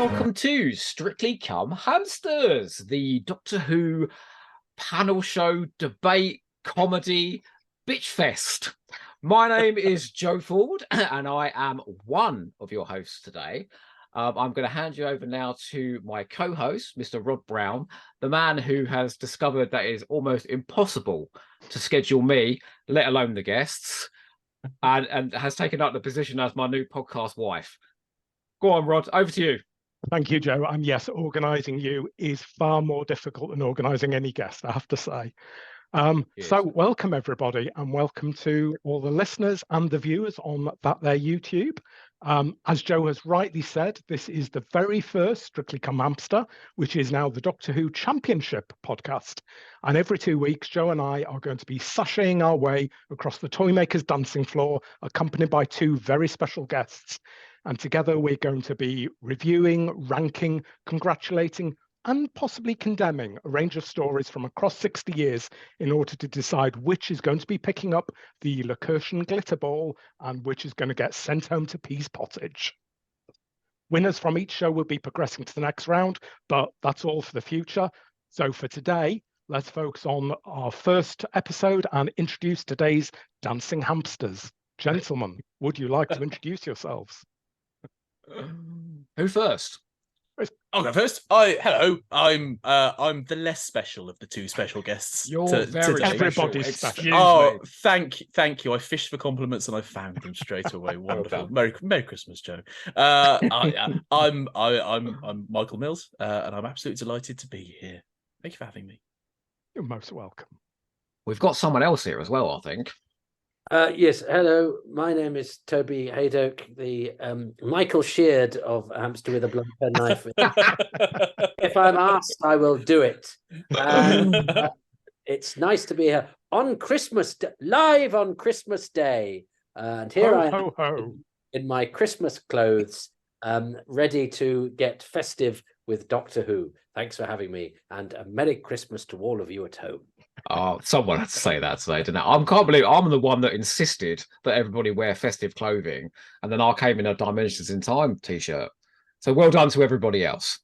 welcome to Strictly Come Hamsters, the Doctor Who panel show, debate, comedy, bitch fest. My name is Joe Ford, and I am one of your hosts today. I'm going to hand you over now to my co-host, Mr. Rod Brown, the man who has discovered that it is almost impossible to schedule me, let alone the guests, and has taken up the position as my new podcast wife. Go on, Rod, over to you. Thank you, Joe. And yes, organising you is far more difficult than organising any guest, I have to say. So welcome, everybody, and welcome to all the listeners and the viewers on their YouTube. As Joe has rightly said, this is the very first Strictly Come Hamster, which is now the Doctor Who Championship podcast. And every 2 weeks, Joe and I are going to be sashaying our way across the Toymaker's dancing floor, accompanied by two very special guests. And together we're going to be reviewing, ranking, congratulating, and possibly condemning a range of stories from across 60 years in order to decide which is going to be picking up the Lacurtian glitter ball and which is going to get sent home to Pease Pottage. Winners from each show will be progressing to the next round, but that's all for the future. So for today, let's focus on our first episode and introduce today's dancing hamsters. Gentlemen, would you like to introduce yourselves? Who first? I'll go first. Hello. I'm the less special of the two special guests. You're very everybody's special. Oh, thank you. I fished for compliments and I found them straight away. Wonderful. Merry Christmas, Joe. I'm Michael Mills, and I'm absolutely delighted to be here. Thank you for having me. You're most welcome. We've got someone else here as well, I think. Yes, hello. My name is Toby Hadoke, the Michael Sheard of Hamster with a Blunt Pen Knife. If I'm asked, I will do it. It's nice to be here on Christmas, live on Christmas Day. And here I am in my Christmas clothes, ready to get festive with Doctor Who. Thanks for having me, and a Merry Christmas to all of you at home. Oh, someone had to say that today, didn't I? I can't believe I'm the one that insisted that everybody wear festive clothing, and then I came in a Dimensions in Time t-shirt. So well done to everybody else.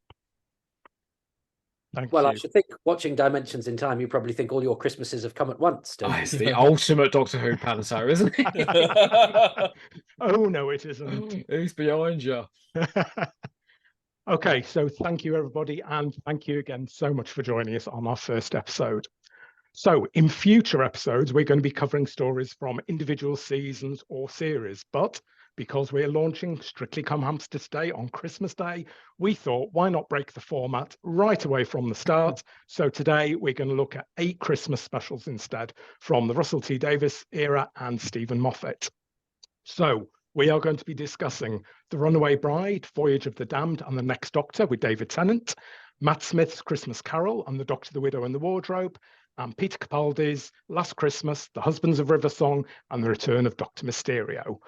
Thank you. I should think, watching Dimensions in Time, you probably think all your Christmases have come at once. It's the ultimate Doctor Who panto, isn't it? Oh, no, it isn't. Who's behind you? Okay, so thank you, everybody, and thank you again so much for joining us on our first episode. So in future episodes, we're going to be covering stories from individual seasons or series, but because we're launching Strictly Come Hamster Day on Christmas Day, we thought, why not break the format right away from the start? So today we're going to look at 8 Christmas specials instead, from the Russell T Davies era and Stephen Moffat. So we are going to be discussing The Runaway Bride, Voyage of the Damned, and The Next Doctor with David Tennant, Matt Smith's Christmas Carol and The Doctor, the Widow and the Wardrobe, and Peter Capaldi's Last Christmas, The Husbands of River Song, and The Return of Dr. Mysterio.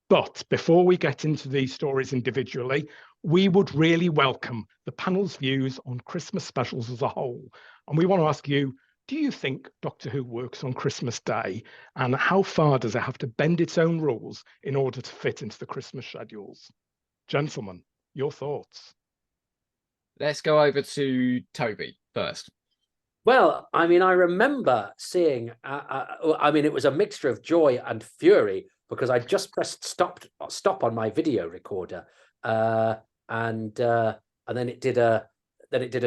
But before we get into these stories individually, we would really welcome the panel's views on Christmas specials as a whole. And we want to ask you, do you think Doctor Who works on Christmas Day? And how far does it have to bend its own rules in order to fit into the Christmas schedules? Gentlemen, your thoughts? Let's go over to Toby first. Well, I mean, I remember seeing, it was a mixture of joy and fury because I just pressed stop on my video recorder, and then it did a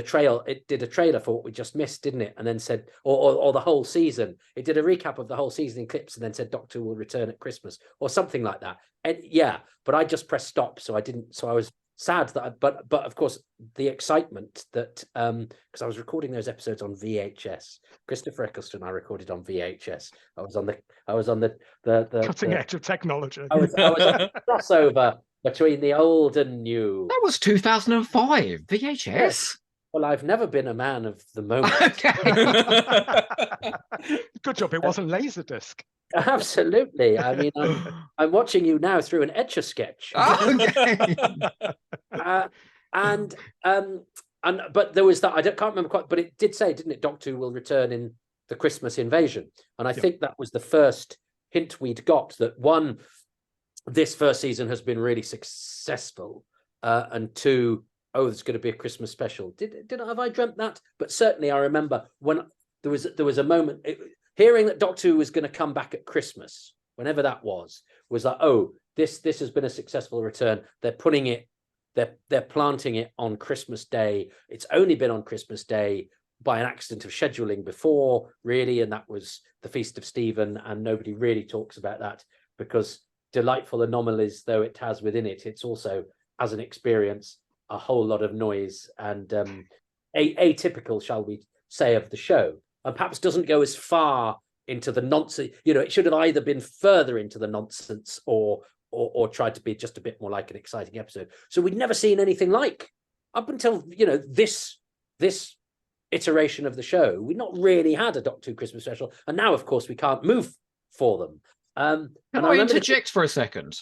trailer for what we just missed, didn't it? And then said, or the whole season. It did a recap of the whole season in clips, and then said Doctor will return at Christmas or something like that. And yeah, but I just pressed stop, so I didn't. So I was sad that, but of course the excitement that because I was recording those episodes on VHS. Christopher Eccleston, I recorded on VHS. I was on the cutting edge of technology. I was on the crossover between the old and new. That was 2005 VHS. Yes. Well, I've never been a man of the moment. Okay. Good job it wasn't Laserdisc. Absolutely. I mean, I'm watching you now through an Etch-a-Sketch. Okay. But there was that, can't remember quite, but it did say, didn't it, Doctor Who will return in the Christmas Invasion. And I think that was the first hint we'd got that, one, this first season has been really successful, and two, oh, there's going to be a Christmas special. Have I dreamt that? But certainly I remember when there was a moment hearing that Doctor Who was going to come back at Christmas, whenever that was like, oh, this has been a successful return. They're putting it, they're planting it on Christmas Day. It's only been on Christmas Day by an accident of scheduling before, really, and that was the Feast of Stephen, and nobody really talks about that because delightful anomalies though it has within it, it's also, as an experience, a whole lot of noise and atypical, shall we say, of the show, and perhaps doesn't go as far into the nonsense. It should have either been further into the nonsense or tried to be just a bit more like an exciting episode. So we'd never seen anything like, up until this iteration of the show, we'd not really had a Doctor Who Christmas special, and now of course we can't move for them. Can I interject for a second?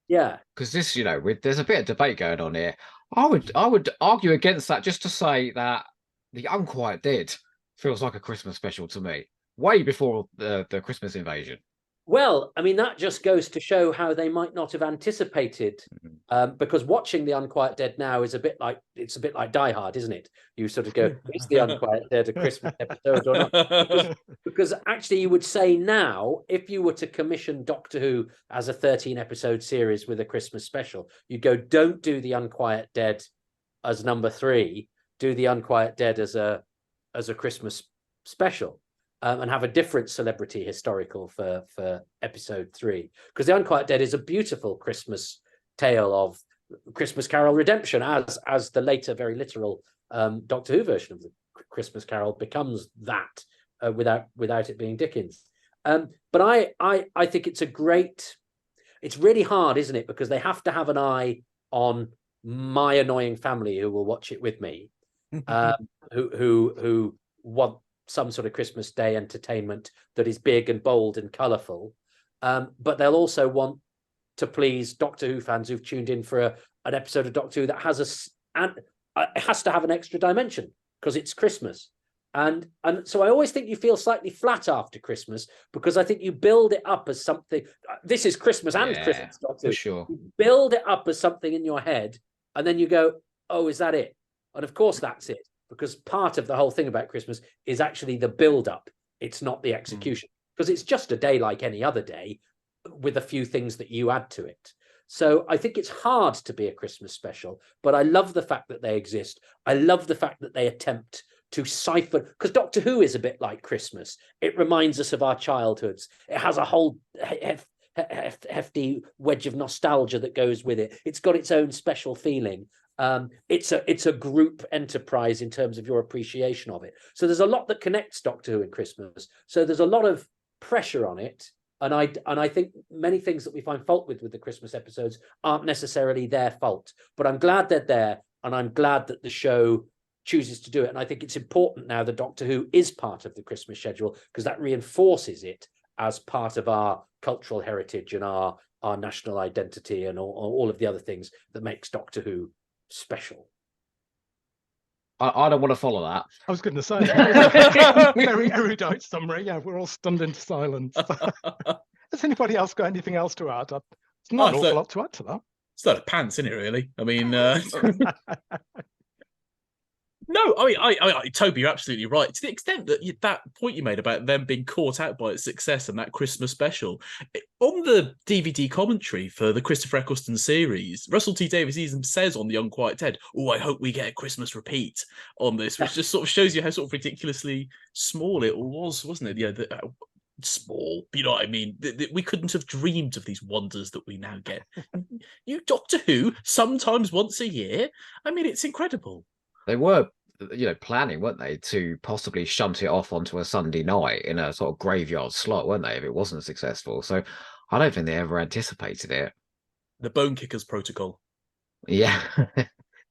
Yeah, because this, there's a bit of debate going on here. I would argue against that, just to say that The Unquiet Dead feels like a Christmas special to me, way before the Christmas invasion. Well, I mean, that just goes to show how they might not have anticipated, because watching The Unquiet Dead now is a bit like Die Hard, isn't it? You sort of go, is The Unquiet Dead a Christmas episode or not? Because actually you would say now, if you were to commission Doctor Who as a 13-episode series with a Christmas special, you'd go, don't do The Unquiet Dead as number 3, do The Unquiet Dead as a Christmas special. And have a different celebrity historical for episode 3, because The Unquiet Dead is a beautiful Christmas tale of Christmas Carol redemption, as the later, very literal Doctor Who version of the Christmas Carol becomes that, without it being Dickens. But I think it's it's really hard, isn't it? Because they have to have an eye on my annoying family who will watch it with me, who want some sort of Christmas Day entertainment that is big and bold and colourful, but they'll also want to please Doctor Who fans who've tuned in for an episode of Doctor Who that has it has to have an extra dimension because it's Christmas, and so I always think you feel slightly flat after Christmas, because I think you build it up as something. This is Christmas and Christmas Doctor Who. For sure. You build it up as something in your head, and then you go, oh, is that it? And of course that's it. Because part of the whole thing about Christmas is actually the build-up. It's not the execution, because it's just a day like any other day with a few things that you add to it. So I think it's hard to be a Christmas special, but I love the fact that they exist. I love the fact that they attempt to siphon, because Doctor Who is a bit like Christmas. It reminds us of our childhoods. It has a whole hefty wedge of nostalgia that goes with it. It's got its own special feeling. It's a group enterprise in terms of your appreciation of it. So there's a lot that connects Doctor Who and Christmas. So there's a lot of pressure on it, and I think many things that we find fault with the Christmas episodes aren't necessarily their fault. But I'm glad they're there, and I'm glad that the show chooses to do it. And I think it's important now that Doctor Who is part of the Christmas schedule, because that reinforces it as part of our cultural heritage and our national identity and all of the other things that makes Doctor Who special. I don't want to follow that. I was going to say, very erudite summary. Yeah, we're all stunned into silence. Has anybody else got anything else to add? It's not an awful lot to add to that. It's not a pants, isn't it, really? I mean, no, I mean, Toby, you're absolutely right. To the extent that that point you made about them being caught out by its success and that Christmas special, on the DVD commentary for the Christopher Eccleston series, Russell T Davies even says on The Unquiet Dead, "Oh, I hope we get a Christmas repeat on this," which just sort of shows you how sort of ridiculously small it was, wasn't it? Yeah, small, you know what I mean? We couldn't have dreamed of these wonders that we now get. You Doctor Who, sometimes once a year. I mean, it's incredible. They were, planning, weren't they, to possibly shunt it off onto a Sunday night in a sort of graveyard slot, weren't they, if it wasn't successful? So I don't think they ever anticipated it. The Bone Kickers protocol. Yeah.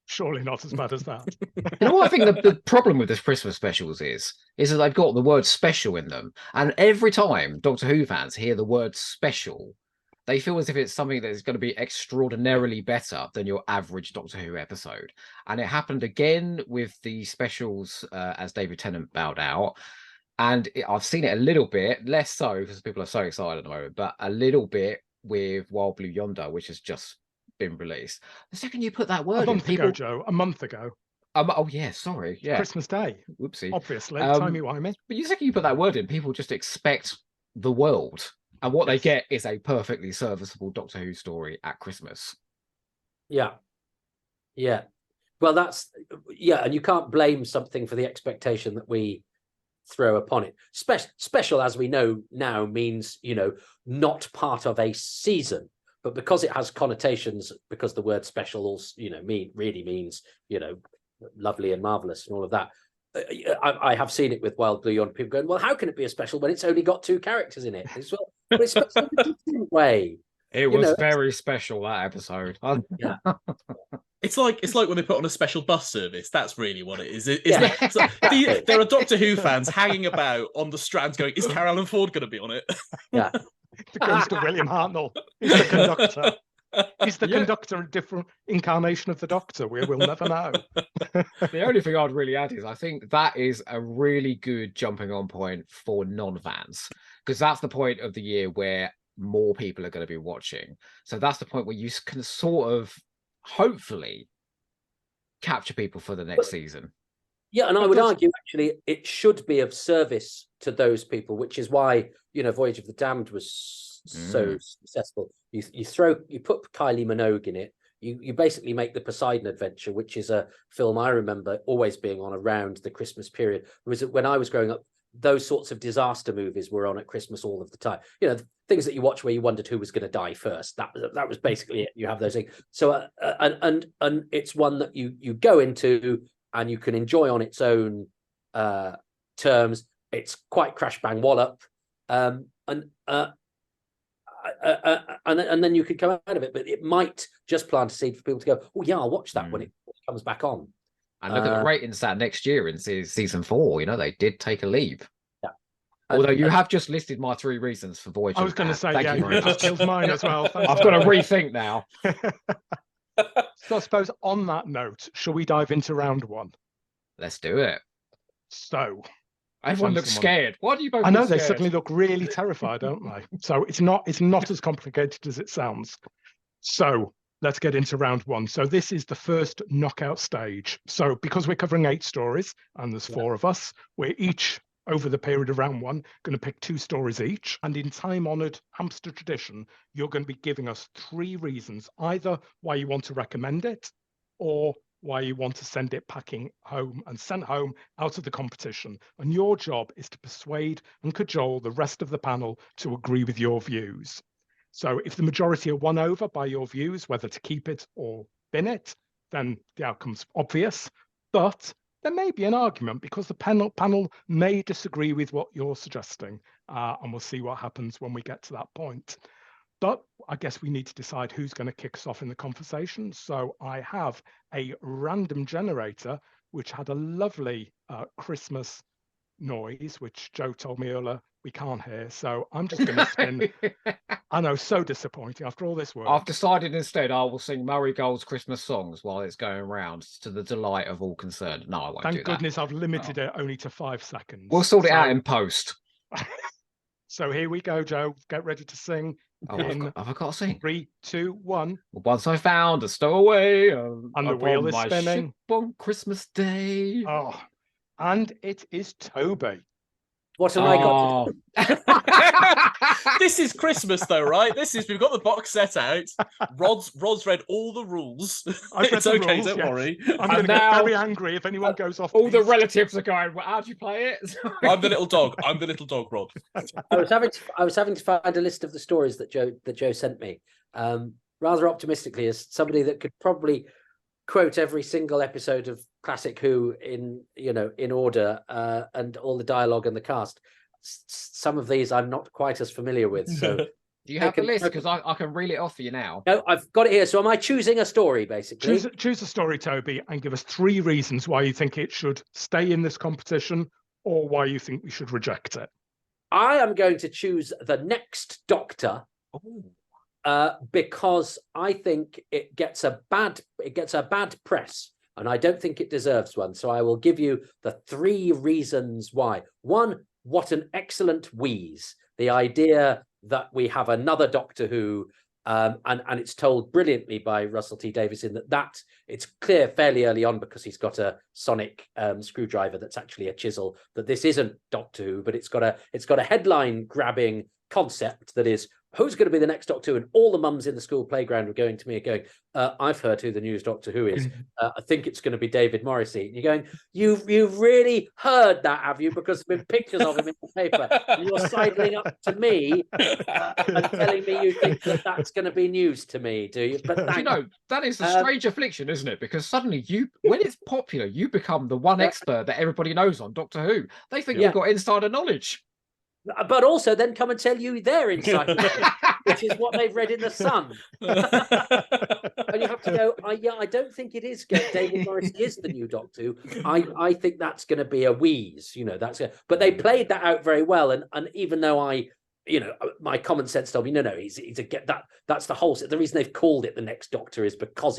Surely not as bad as that. You know what I think the problem with this Christmas specials is that they've got the word special in them. And every time Doctor Who fans hear the word special, they feel as if it's something that is going to be extraordinarily better than your average Doctor Who episode. And it happened again with the specials as David Tennant bowed out. And I've seen it a little bit, less so because people are so excited at the moment, but a little bit with Wild Blue Yonder, which is just been released. The second you put that A word in, month people. ago, Joe. A month ago. Oh yeah, sorry. Yeah, Christmas Day. whoopsie. Obviously, Um, timey-wimey. But the second you put that word in, people just expect the world, and what they Yes. get is a perfectly serviceable Doctor Who story at Christmas. Yeah. Well, and you can't blame something for the expectation that we throw upon it. Special, as we know now, means, not part of a season, but because it has connotations, because the word special also, really means, lovely and marvelous and all of that. I have seen it with Wild Blue Yonder, people going, well, how can it be a special when it's only got 2 characters in it? Well, but it's special in a different way. It was very special, that episode. Yeah. It's like when they put on a special bus service. That's really what it is. Yeah, There are Doctor Who fans hanging about on the Strand going, is Carol Ann Ford going to be on it? Yeah. It goes to William Hartnell. He's the conductor. He's the conductor, a different incarnation of the Doctor. We will never know. The only thing I'd really add is I think that is a really good jumping on point for non-fans, because that's the point of the year where more people are going to be watching. So that's the point where you can sort of hopefully capture people for the next season. Yeah, and I would argue actually it should be of service to those people, which is why Voyage of the Damned was so successful. You put Kylie Minogue in it. You basically make the Poseidon Adventure, which is a film I remember always being on around the Christmas period. It was when I was growing up, those sorts of disaster movies were on at Christmas all of the time. Things that you watch where you wondered who was going to die first. That was basically it. You have those things. So and it's one that you go into and you can enjoy on its own terms. It's quite crash bang wallop, and then you could come out of it. But it might just plant a seed for people to go, oh yeah, I'll watch that when it comes back on. And look at the ratings that next year in season 4. They did take a leap. Yeah. Although you have just listed my 3 reasons for Voyage. I was going to say, Thank you very just kills mine as well. I've got to rethink now. So I suppose on that note, shall we dive into round 1? Let's do it. So everyone looks scared. Why do you both? I know look they scared? suddenly look really terrified, don't they? So it's not as complicated as it sounds. So let's get into round 1. So this is the first knockout stage. So because we're covering 8 stories and there's 4 of us, we're each, over the period of round 1, going to pick 2 stories each. And in time-honoured hamster tradition, you're going to be giving us 3 reasons, either why you want to recommend it or why you want to send it packing home and sent home out of the competition. And your job is to persuade and cajole the rest of the panel to agree with your views. So if the majority are won over by your views, whether to keep it or bin it, then the outcome's obvious. But there may be an argument because the panel may disagree with what you're suggesting. And we'll see what happens when we get to that point. But I guess we need to decide who's going to kick us off in the conversation. So I have a random generator, which had a lovely Christmas noise, which Joe told me earlier we can't hear. So I'm just going to spin. I know, so disappointing after all this work. I've decided instead I will sing Murray Gold's Christmas songs while it's going round to the delight of all concerned. No, I won't do that. Thank goodness I've limited it only to 5 seconds. We'll sort it out in post. So here we go, Joe. Get ready to sing. Oh, have I got to sing? 3, 2, 1. Once I found a stowaway, And the wheel is spinning. Ship on Christmas Day. Oh, and it is Toby. What have I got to do? This is Christmas, though, right? We've got the box set out. Rod's read all the rules. It's okay, don't worry. I'm going to get very angry if anyone goes off. All the relatives are going, well, how do you play it? I'm the little dog. I'm the little dog, Rod. I was having to find a list of the stories that Joe sent me. Rather optimistically, as somebody that could probably quote every single episode of Classic Who in order, and all the dialogue and the cast. Some of these I'm not quite as familiar with. So do you have a list? Because I can reel it off for you now. No, I've got it here. So am I choosing a story, basically? Choose a story, Toby, and give us 3 reasons why you think it should stay in this competition or why you think we should reject it. I am going to choose The Next Doctor. Because I think it gets a bad press, and I don't think it deserves one. So I will give you the 3 reasons why. 1, what an excellent wheeze. The idea that we have another Doctor Who And it's told brilliantly by Russell T Davies in that it's clear fairly early on, because he's got a sonic screwdriver that's actually a chisel, that this isn't Doctor Who, but it's got a headline grabbing concept that is, who's going to be the next Doctor Who? And all the mums in the school playground were going to me and going, I've heard who the new Doctor Who is. I think it's going to be David Morrissey. And you're going, you've really heard that, have you? Because there's been pictures of him in the paper. And you're sidling up to me and telling me you think that's going to be news to me, do you? But you know, that is a strange affliction, isn't it? Because suddenly when it's popular, you become the one expert that everybody knows on Doctor Who. They think you've got insider knowledge. But also then come and tell you their insight, which is what they've read in the Sun. And you have to go, I don't think it is. David Morrissey is the new Doctor Who. I think that's going to be a wheeze, but they played that out very well. And even though my common sense told me, no, that's the whole. The reason they've called it the next Doctor is because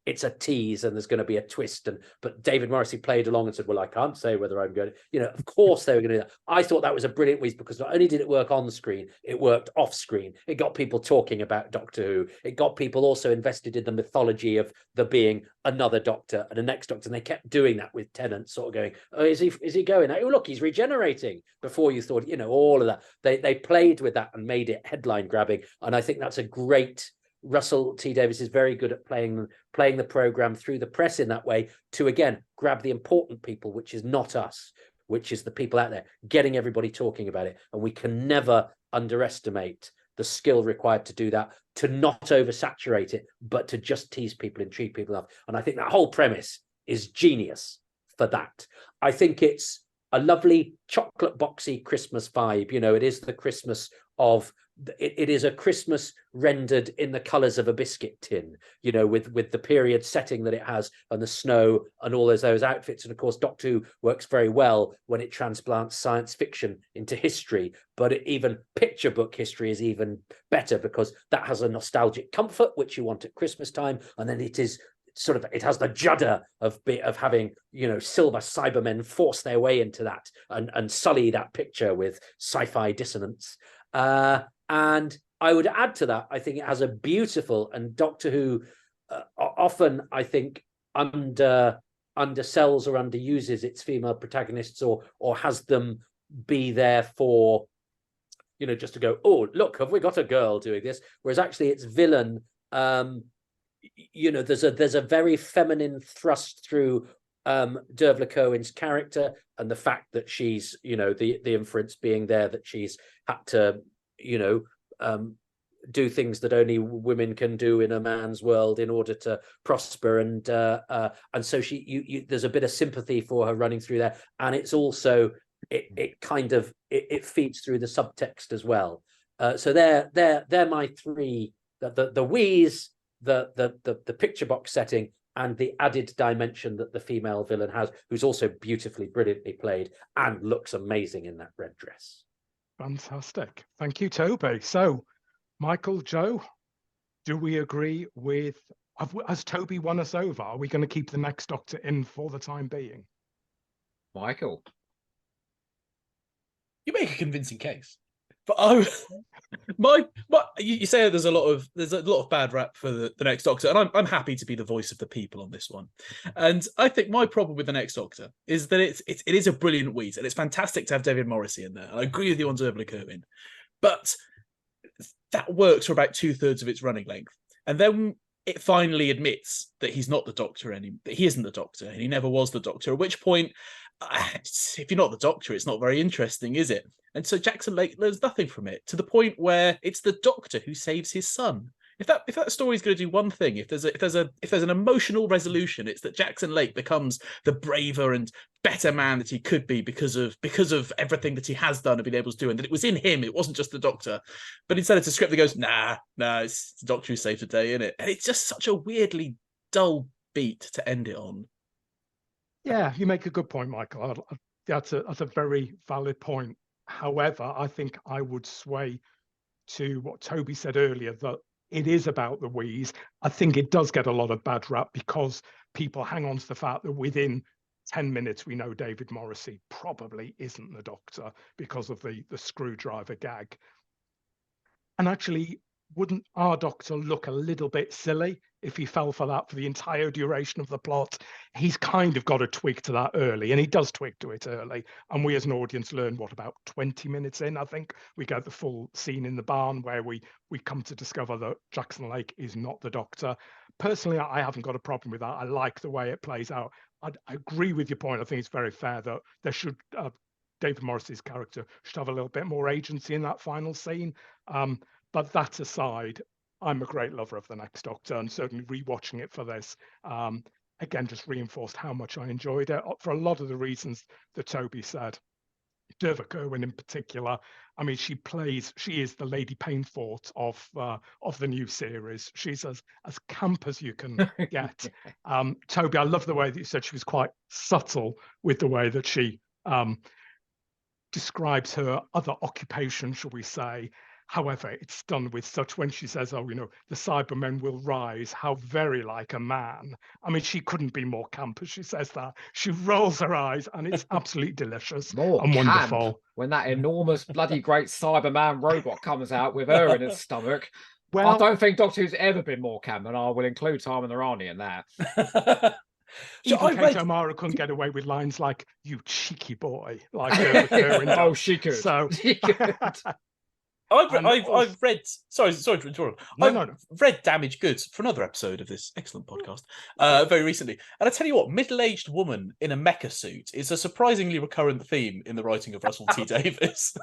it's a tease and there's going to be a twist. But David Morrissey played along and said, well, I can't say whether I'm going to, of course they were going to do that. I thought that was a brilliant wheeze, because not only did it work on the screen, it worked off screen. It got people talking about Doctor Who. It got people also invested in the mythology of there being another Doctor and a next Doctor. And they kept doing that with Tennant, sort of going, oh, is he going? Oh, look, he's regenerating, before you thought, all of that. They played with that and made it headline grabbing. And I think that's a great. Russell T Davies is very good at playing the program through the press in that way to, again, grab the important people, which is not us, which is the people out there, getting everybody talking about it. And we can never underestimate the skill required to do that, to not oversaturate it, but to just tease people and treat people enough. And I think that whole premise is genius for that. I think it's a lovely chocolate boxy Christmas vibe. It is the Christmas of it is a Christmas rendered in the colours of a biscuit tin, with the period setting that it has and the snow and all those outfits. And of course, Doctor Who works very well when it transplants science fiction into history, but even picture book history is even better, because that has a nostalgic comfort, which you want at Christmas time. And then it is it has the judder of having, silver Cybermen force their way into that and sully that picture with sci-fi dissonance. And I would add to that, I think it has a beautiful, and Doctor Who often, I think, undersells or underuses its female protagonists, or has them be there for, just to go, oh, look, have we got a girl doing this? Whereas actually its villain, there's a very feminine thrust through Dervla Cohen's character, and the fact that she's, the inference being there that she's had to, do things that only women can do in a man's world in order to prosper, and so she, there's a bit of sympathy for her running through there, and it's also it feeds through the subtext as well. So they're my three: the wheeze, the picture box setting, and the added dimension that the female villain has, who's also beautifully, brilliantly played and looks amazing in that red dress. Fantastic. Thank you, Toby. So, Michael, Joe, do we agree with, has Toby won us over? Are we going to keep the next Doctor in for the time being? Michael. You make a convincing case. But you say there's a lot of bad rap for the next Doctor, and I'm happy to be the voice of the people on this one. And I think my problem with the next Doctor is that it is a brilliant wheeze, and it's fantastic to have David Morrissey in there. And I agree with you on Dervla Cohen, but that works for about 2/3 of its running length, and then it finally admits that he's not the Doctor anymore, that he isn't the Doctor, and he never was the Doctor. At which point, if you're not the Doctor, it's not very interesting, is it? And so Jackson Lake learns nothing from it, to the point where it's the Doctor who saves his son. If that story is going to do one thing, if there's an emotional resolution, it's that Jackson Lake becomes the braver and better man that he could be because of everything that he has done and been able to do, and that it was in him, it wasn't just the Doctor. But instead it's a script that goes, nah, it's the Doctor who saved the day, isn't it? And it's just such a weirdly dull beat to end it on. Yeah, you make a good point, Michael. That's a very valid point. However, I think I would sway to what Toby said earlier, that it is about the wheeze. I think it does get a lot of bad rap because people hang on to the fact that within 10 minutes we know David Morrissey probably isn't the Doctor because of the screwdriver gag. And actually, wouldn't our Doctor look a little bit silly if he fell for that for the entire duration of the plot? He's kind of got a twig to that early, and he does twig to it early. And we as an audience learn, what, about 20 minutes in, I think, we get the full scene in the barn where we come to discover that Jackson Lake is not the Doctor. Personally, I haven't got a problem with that. I like the way it plays out. I agree with your point. I think it's very fair that there should... David Morris's character should have a little bit more agency in that final scene. But that aside, I'm a great lover of The Next Doctor, and certainly rewatching it for this, again, just reinforced how much I enjoyed it for a lot of the reasons that Toby said. Derva Kerwin in particular, I mean, she is the Lady Painfort of the new series. She's as camp as you can get. Toby, I love the way that you said she was quite subtle with the way that she describes her other occupation, shall we say. However, it's done with such, when she says, oh, the Cybermen will rise, how very like a man. I mean, she couldn't be more camp as she says that. She rolls her eyes, and it's absolutely delicious and wonderful. When that enormous, bloody great Cyberman robot comes out with her in its stomach. Well, I don't think Doctor Who's ever been more camp, and I will include Tarman Irani in that. Even Kate O'Mara couldn't get away with lines like "you cheeky boy," like oh, she could. So she could. I've read. Sorry to interrupt. I've read Damaged Goods for another episode of this excellent podcast very recently, and I tell you what, middle-aged woman in a mecha suit is a surprisingly recurrent theme in the writing of Russell T Davies.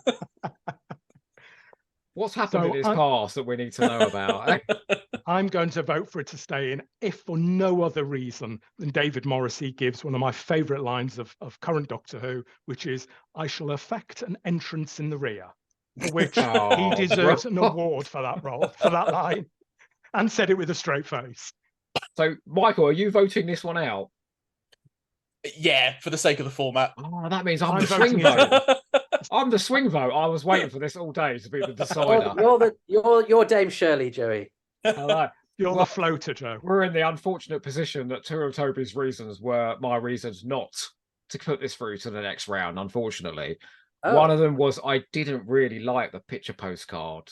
What's happened in his past that we need to know about? I'm going to vote for it to stay in, if for no other reason than David Morrissey gives one of my favourite lines of current Doctor Who, which is, "I shall effect an entrance in the rear," for which he deserves an award for that role, for that line, and said it with a straight face. So, Michael, are you voting this one out? Yeah, for the sake of the format. Oh, that means I'm the swing vote. I'm the swing vote. I was waiting for this all day to be the decider. You're Dame Shirley, Joey. Hello. You're the floater, Joe. We're in the unfortunate position that two of Toby's reasons were my reasons not to put this through to the next round, unfortunately. Oh. One of them was I didn't really like the picture postcard,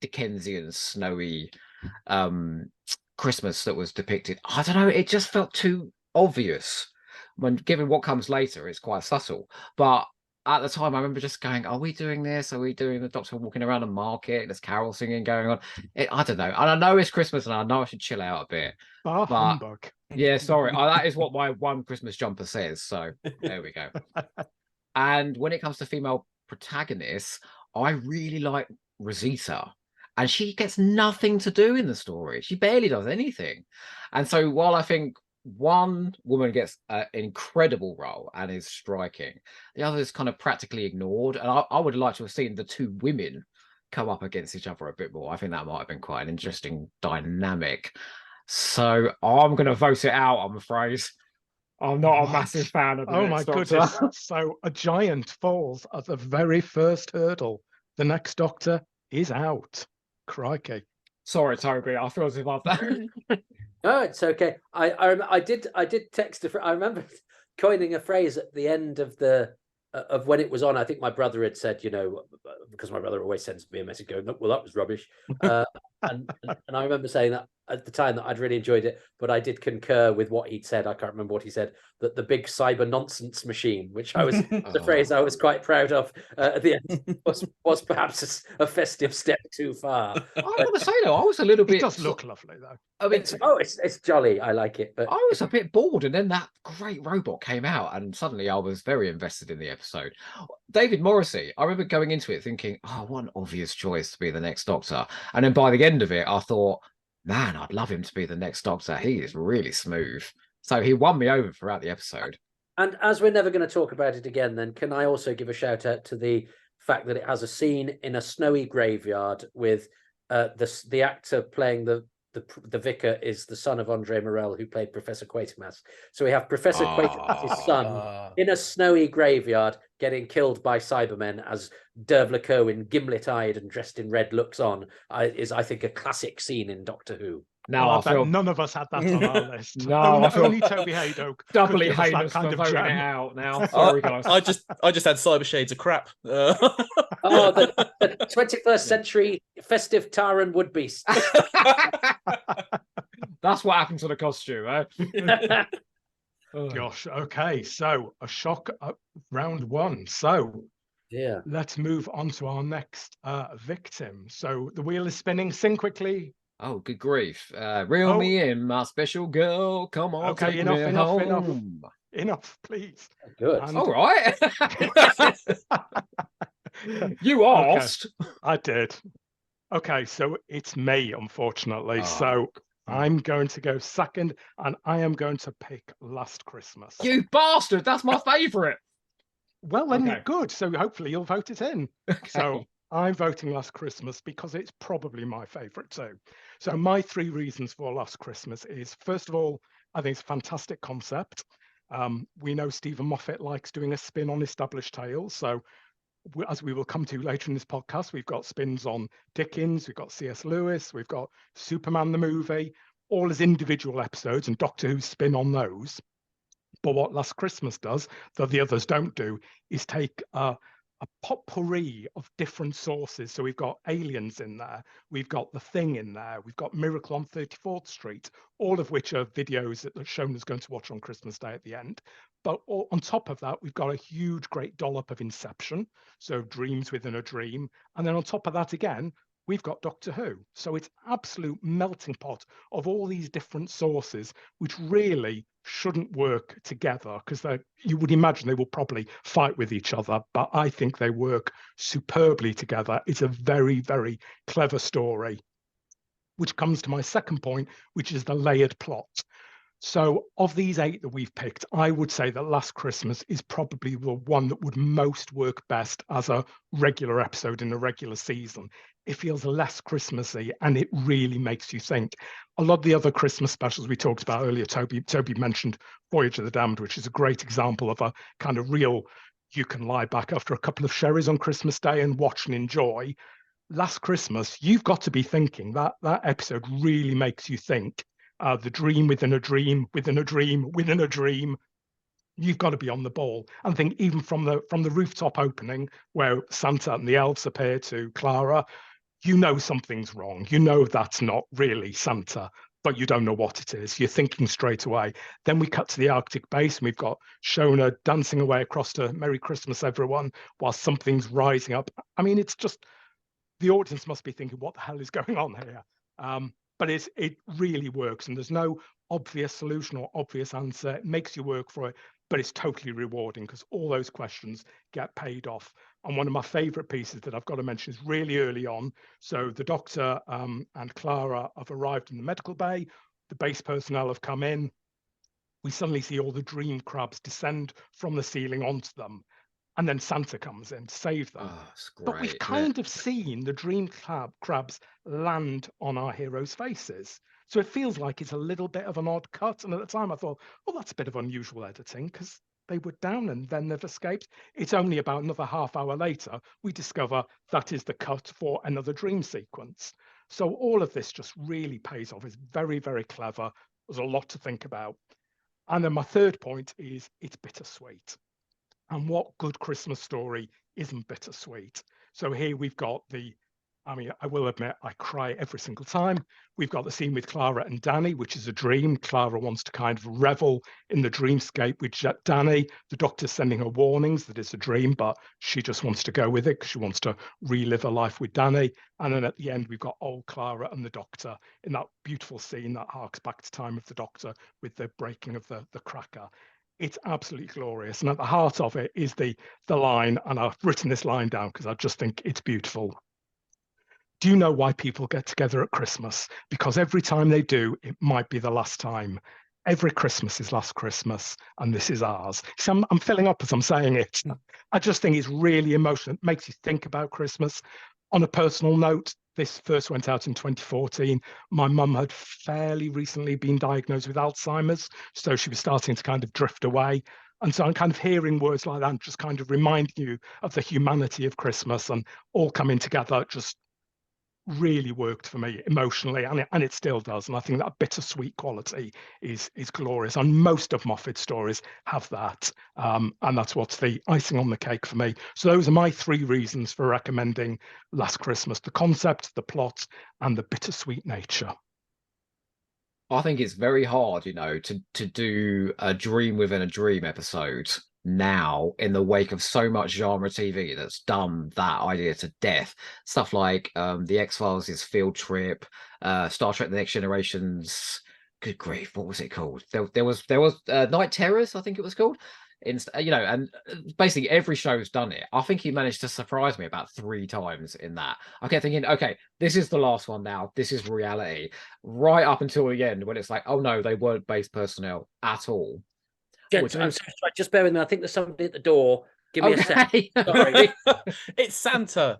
Dickensian, snowy Christmas that was depicted. I don't know, it just felt too obvious. When given what comes later, it's quite subtle. But at the time, I remember just going, are we doing this? Are we doing the Doctor walking around a market? There's carol singing going on. I don't know. And I know it's Christmas and I know I should chill out a bit. Humbug. Yeah, sorry. That is what my one Christmas jumper says. So there we go. And when it comes to female protagonists, I really like Rosita. And she gets nothing to do in the story. She barely does anything. And so while I think one woman gets an incredible role and is striking, the other is kind of practically ignored. And I would like to have seen the two women come up against each other a bit more. I think that might have been quite an interesting dynamic. So I'm going to vote it out, I'm afraid. I'm not a massive fan of the Next Doctor. Goodness. So a giant falls at the very first hurdle. The Next Doctor is out. Crikey. Sorry, Toby. I feel as if I've... No, it's okay. I did text I remember coining a phrase at the end of when it was on. I think my brother had said, because my brother always sends me a message going, well, that was rubbish. And I remember saying that at the time that I'd really enjoyed it, but I did concur with what he'd said. I can't remember what he said, that the big cyber nonsense machine, which I was the phrase I was quite proud of at the end, was perhaps a festive step too far. I want to say though, I was a little bit. It does look lovely though. I mean, it's jolly. I like it. But I was a bit bored, and then that great robot came out, and suddenly I was very invested in the episode. David Morrissey, I remember going into it thinking, oh, what an obvious choice to be the Next Doctor. And then by the end of it, I thought, man, I'd love him to be the Next Doctor. He is really smooth. So he won me over throughout the episode. And as we're never going to talk about it again, then can I also give a shout out to the fact that it has a scene in a snowy graveyard with the actor playing the vicar is the son of Andre Morel, who played Professor Quatermass. So we have Professor Quatermass's son in a snowy graveyard getting killed by Cybermen as Dervla Kerwin, gimlet-eyed and dressed in red, looks on. Is, I think, a classic scene in Doctor Who. Now Well, I feel none of us had that on our list. No, I feel only Toby Hadoke doubly could give us that heinous kind for of voting gem. it out now. Sorry, guys. I just had Cyber Shades of crap. Oh, the 21st century festive Taran would-beast. That's what happened to the costume, eh? Gosh, okay, so a shock at round one. So Yeah. let's move on to our next victim. So the wheel is spinning. Sing quickly. Oh, good grief. Reel me in, my special girl. Come on, Okay, take enough, me enough, home. Enough, please. Good. And- All right. You asked. I did. Okay, so it's me, unfortunately. Oh, So I'm going to go second, and I am going to pick Last Christmas. You bastard. That's my favourite. Well, then Okay. good. So hopefully you'll vote it in. So I'm voting Last Christmas because it's probably my favourite too. So my three reasons for Last Christmas is, first of all, I think it's a fantastic concept. We know Stephen Moffat likes doing a spin on established tales. So as we will come to later in this podcast, we've got spins on Dickens, we've got C.S. Lewis, we've got Superman the movie, all as individual episodes, and Doctor Who's spin on those. But what Last Christmas does, that the others don't do, is take a potpourri of different sources. So we've got Aliens in there, we've got The Thing in there, we've got Miracle on 34th Street, all of which are videos that Shona's going to watch on Christmas Day at the end. But on top of that, we've got a huge, great dollop of Inception, so Dreams Within a Dream. And then on top of that again, we've got Doctor Who. So it's absolute melting pot of all these different sources, which really shouldn't work together, because you would imagine they will probably fight with each other, but I think they work superbly together. It's a very, very clever story, which comes to my second point, which is the layered plot. So of these 8 that we've picked, I would say that Last Christmas is probably the one that would most work best as a regular episode in a regular season. It feels less Christmassy and it really makes you think. A lot of the other Christmas specials we talked about earlier, Toby mentioned Voyage of the Damned, which is a great example of a kind of real, you can lie back after a couple of sherries on Christmas Day and watch and enjoy. Last Christmas, you've got to be thinking. That episode really makes you think. The dream within a dream, within a dream, within a dream. You've got to be on the ball. And I think even from the rooftop opening, where Santa and the elves appear to Clara, you know something's wrong. You know that's not really Santa, but you don't know what it is. You're thinking straight away. Then we cut to the Arctic base, and we've got Shona dancing away across to Merry Christmas, everyone, while something's rising up. I mean, it's just, the audience must be thinking, what the hell is going on here? But it really works, and there's no obvious solution or obvious answer. It makes you work for it, but it's totally rewarding because all those questions get paid off. And one of my favorite pieces that I've got to mention is really early on. So the Doctor and Clara have arrived in the medical bay. The base personnel have come in. We suddenly see all the dream crabs descend from the ceiling onto them. And then Santa comes in to save them. Oh, it's great, but we've kind of seen the dream crabs land on our heroes' faces. So it feels like it's a little bit of an odd cut. And at the time I thought, well, that's a bit of unusual editing because they were down and then they've escaped. It's only about another half hour later, we discover that is the cut for another dream sequence. So all of this just really pays off. It's very, very clever. There's a lot to think about. And then my third point is it's bittersweet. And what good Christmas story isn't bittersweet? So here we've got I will admit, I cry every single time. We've got the scene with Clara and Danny, which is a dream. Clara wants to kind of revel in the dreamscape with Danny. The Doctor's sending her warnings that it's a dream, but she just wants to go with it because she wants to relive her life with Danny. And then at the end, we've got old Clara and the Doctor in that beautiful scene that harks back to Time of the Doctor with the breaking of the cracker. It's absolutely glorious. And at the heart of it is the line, and I've written this line down because I just think it's beautiful. Do you know why people get together at Christmas? Because every time they do, it might be the last time. Every Christmas is last Christmas, and this is ours. So I'm filling up as I'm saying it. I just think it's really emotional. It makes you think about Christmas. On a personal note, this first went out in 2014. My mum had fairly recently been diagnosed with Alzheimer's, so she was starting to kind of drift away. And so I'm kind of hearing words like that and just kind of reminding you of the humanity of Christmas and all coming together just really worked for me emotionally, and it still does. And I think that bittersweet quality is glorious. And most of Moffat's stories have that, and that's what's the icing on the cake for me. So those are my 3 reasons for recommending Last Christmas: the concept, the plot, and the bittersweet nature. I think it's very hard, to do a dream within a dream episode now in the wake of so much genre TV that's done that idea to death. Stuff like the X-Files' Field Trip, Star Trek: The Next Generation's, good grief, what was it called? There was Night Terrors, I think it was called. And basically every show's done it. I think he managed to surprise me about 3 times in that. I kept thinking, okay, this is the last one now. This is reality. Right up until the end when it's like, oh no, they weren't base personnel at all. Gents, I'm so sorry. Just bear with me. I think there's somebody at the door. Give me a sec. Sorry. It's Santa.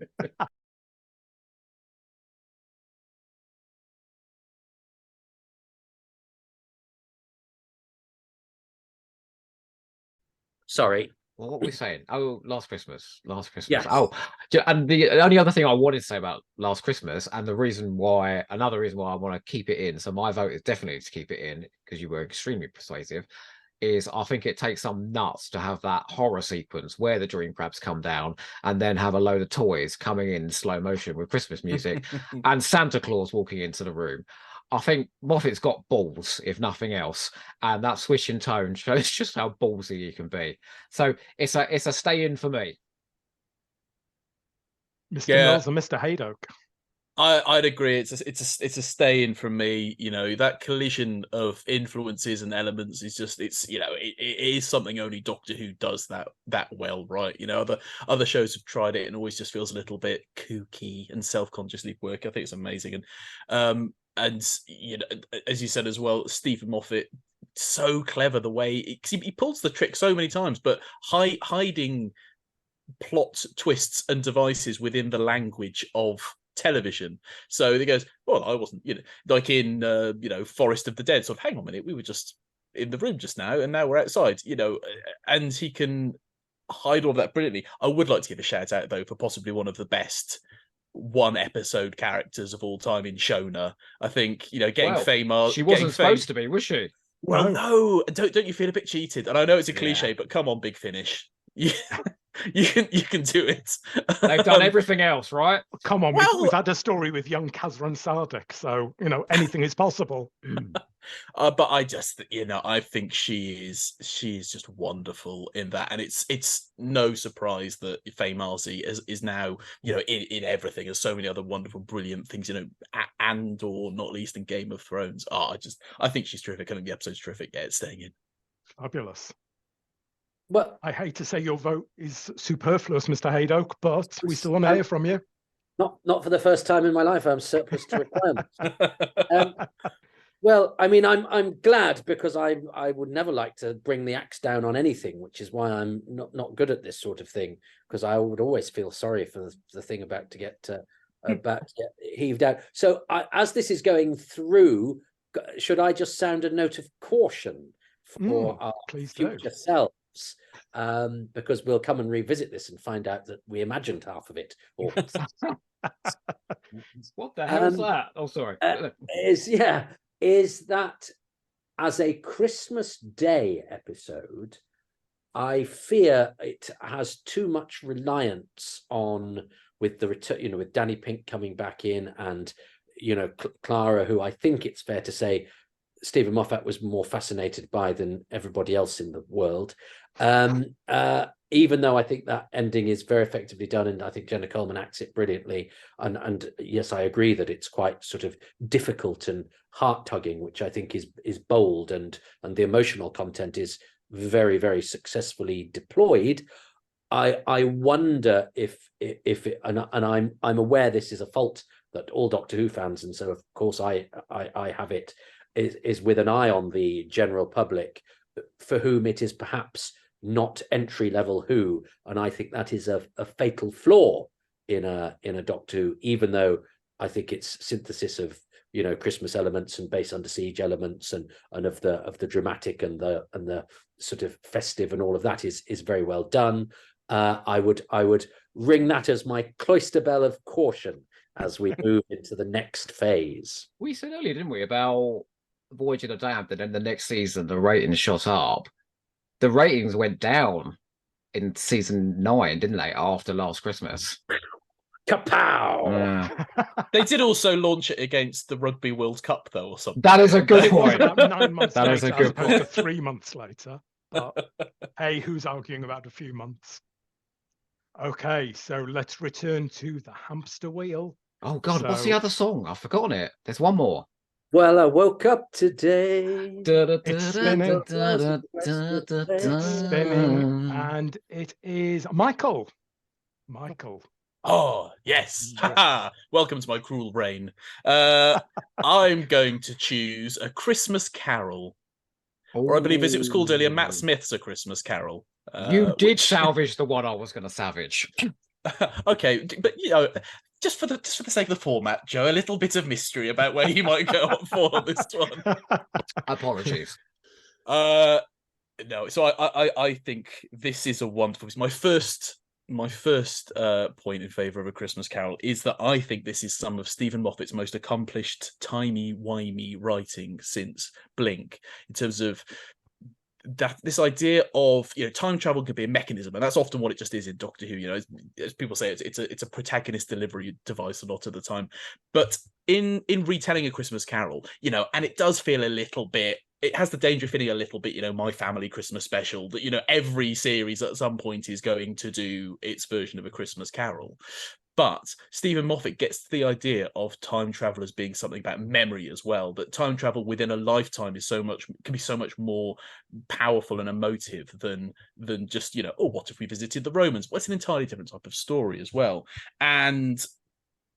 Sorry. Well, what were we saying? Oh, Last Christmas. Yes. Oh, and the only other thing I wanted to say about Last Christmas, and another reason why I want to keep it in, so my vote is definitely to keep it in, because you were extremely persuasive, is I think it takes some nuts to have that horror sequence where the dream crabs come down and then have a load of toys coming in slow motion with Christmas music and Santa Claus walking into the room. I think Moffat's got balls, if nothing else, and that switch in tone shows just how ballsy you can be. So it's a stay in for me. Mr. Mills and Mr. Hadoke. I'd agree. It's a stay in from me. That collision of influences and elements is just it is something only Doctor Who does that well, right? Other shows have tried it and always just feels a little bit kooky and self-consciously work. I think it's amazing, and as you said as well, Stephen Moffat, so clever the way he pulls the trick so many times, but hiding plot twists and devices within the language of television. So he goes, well, I wasn't, like in Forest of the Dead, sort of, hang on a minute, we were just in the room just now and now we're outside, and he can hide all of that brilliantly. I would like to give a shout out though for possibly one of the best 1 episode characters of all time in Shona. I think, getting Famar. She wasn't supposed to be, was she? Well, no, don't you feel a bit cheated? And I know it's a cliche, but come on, Big Finish. You can do it. They've done everything else, right? Come on, we've had a story with young Kazran Sardik, so anything is possible. But I just, I think she is just wonderful in that, and it's no surprise that Faye Marcy is now in everything. There's so many other wonderful, brilliant things, and or not least in Game of Thrones. I think she's terrific. I think the episode's terrific. Yeah, it's staying in. Fabulous. Well, I hate to say your vote is superfluous, Mr. Hadoke, but we still want to hear from you. Not for the first time in my life. I'm surplus to requirements. Well, I mean, I'm glad, because I would never like to bring the axe down on anything, which is why I'm not good at this sort of thing, because I would always feel sorry for the thing about to get heaved out. So as this is going through, should I just sound a note of caution for our future selves? Because we'll come and revisit this and find out that we imagined half of it. Or what the hell is that? Oh, sorry. Is that as a Christmas Day episode, I fear it has too much reliance on, with the return, with Danny Pink coming back in, and Clara, who I think it's fair to say Stephen Moffat was more fascinated by than everybody else in the world. Even though I think that ending is very effectively done, and I think Jenna Coleman acts it brilliantly. And yes, I agree that it's quite sort of difficult and heart-tugging, which I think is bold, and the emotional content is very, very successfully deployed. I wonder if it, and I'm aware this is a fault that all Doctor Who fans, and so of course I have it, is with an eye on the general public, for whom it is perhaps not entry level Who, and I think that is a fatal flaw in a Doctor Who, even though I think its synthesis of Christmas elements and base under siege elements and of the dramatic and the sort of festive and all of that is very well done. I would ring that as my cloister bell of caution as we move into the next phase. We said earlier, didn't we, about Voyage in a Damp, and then the next season the ratings shot up. The ratings went down in season 9, didn't they, after Last Christmas? Kapow! They did also launch it against the Rugby World Cup, though, or something. That is a good It was point. about 9 months That later, is a as good opposed to point. 3 months later. But hey, who's arguing about a few months? Okay, so let's return to the hamster wheel. Oh God, what's the So- other song? I've forgotten it. There's one more. Well, I woke up today. It's spinning. It's Spinning, and it is Michael. Michael. Oh, yes. Yes. Haha. Welcome to my cruel brain. I'm going to choose A Christmas Carol. Or I believe, as it was called earlier, Matt Smith's A Christmas Carol. You did which- salvage the one I was going to savage. Okay, but just for the sake of the format, Joe, a little bit of mystery about where you might go up for this one. Apologies. No, so I think this is a wonderful. My first point in favor of A Christmas Carol is that I think this is some of Stephen Moffat's most accomplished timey-wimey writing since Blink, in terms of this idea of time travel could be a mechanism, and that's often what it just is in Doctor Who. As people say, it's a protagonist delivery device a lot of the time. But in retelling A Christmas Carol, and it does feel a little bit. It has the danger of feeling a little bit, My Family Christmas Special, that, every series at some point is going to do its version of A Christmas Carol. But Stephen Moffat gets the idea of time travel as being something about memory as well, that time travel within a lifetime can be so much more powerful and emotive than just, what if we visited the Romans? Well, it's an entirely different type of story as well. And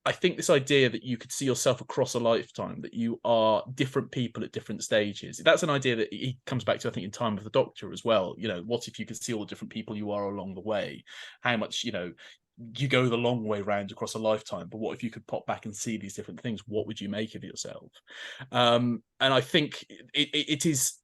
I think this idea that you could see yourself across a lifetime, that you are different people at different stages, that's an idea that he comes back to, I think, in Time of the Doctor as well. What if you could see all the different people you are along the way? How much, you go the long way round across a lifetime, but what if you could pop back and see these different things? What would you make of yourself? And I think it is,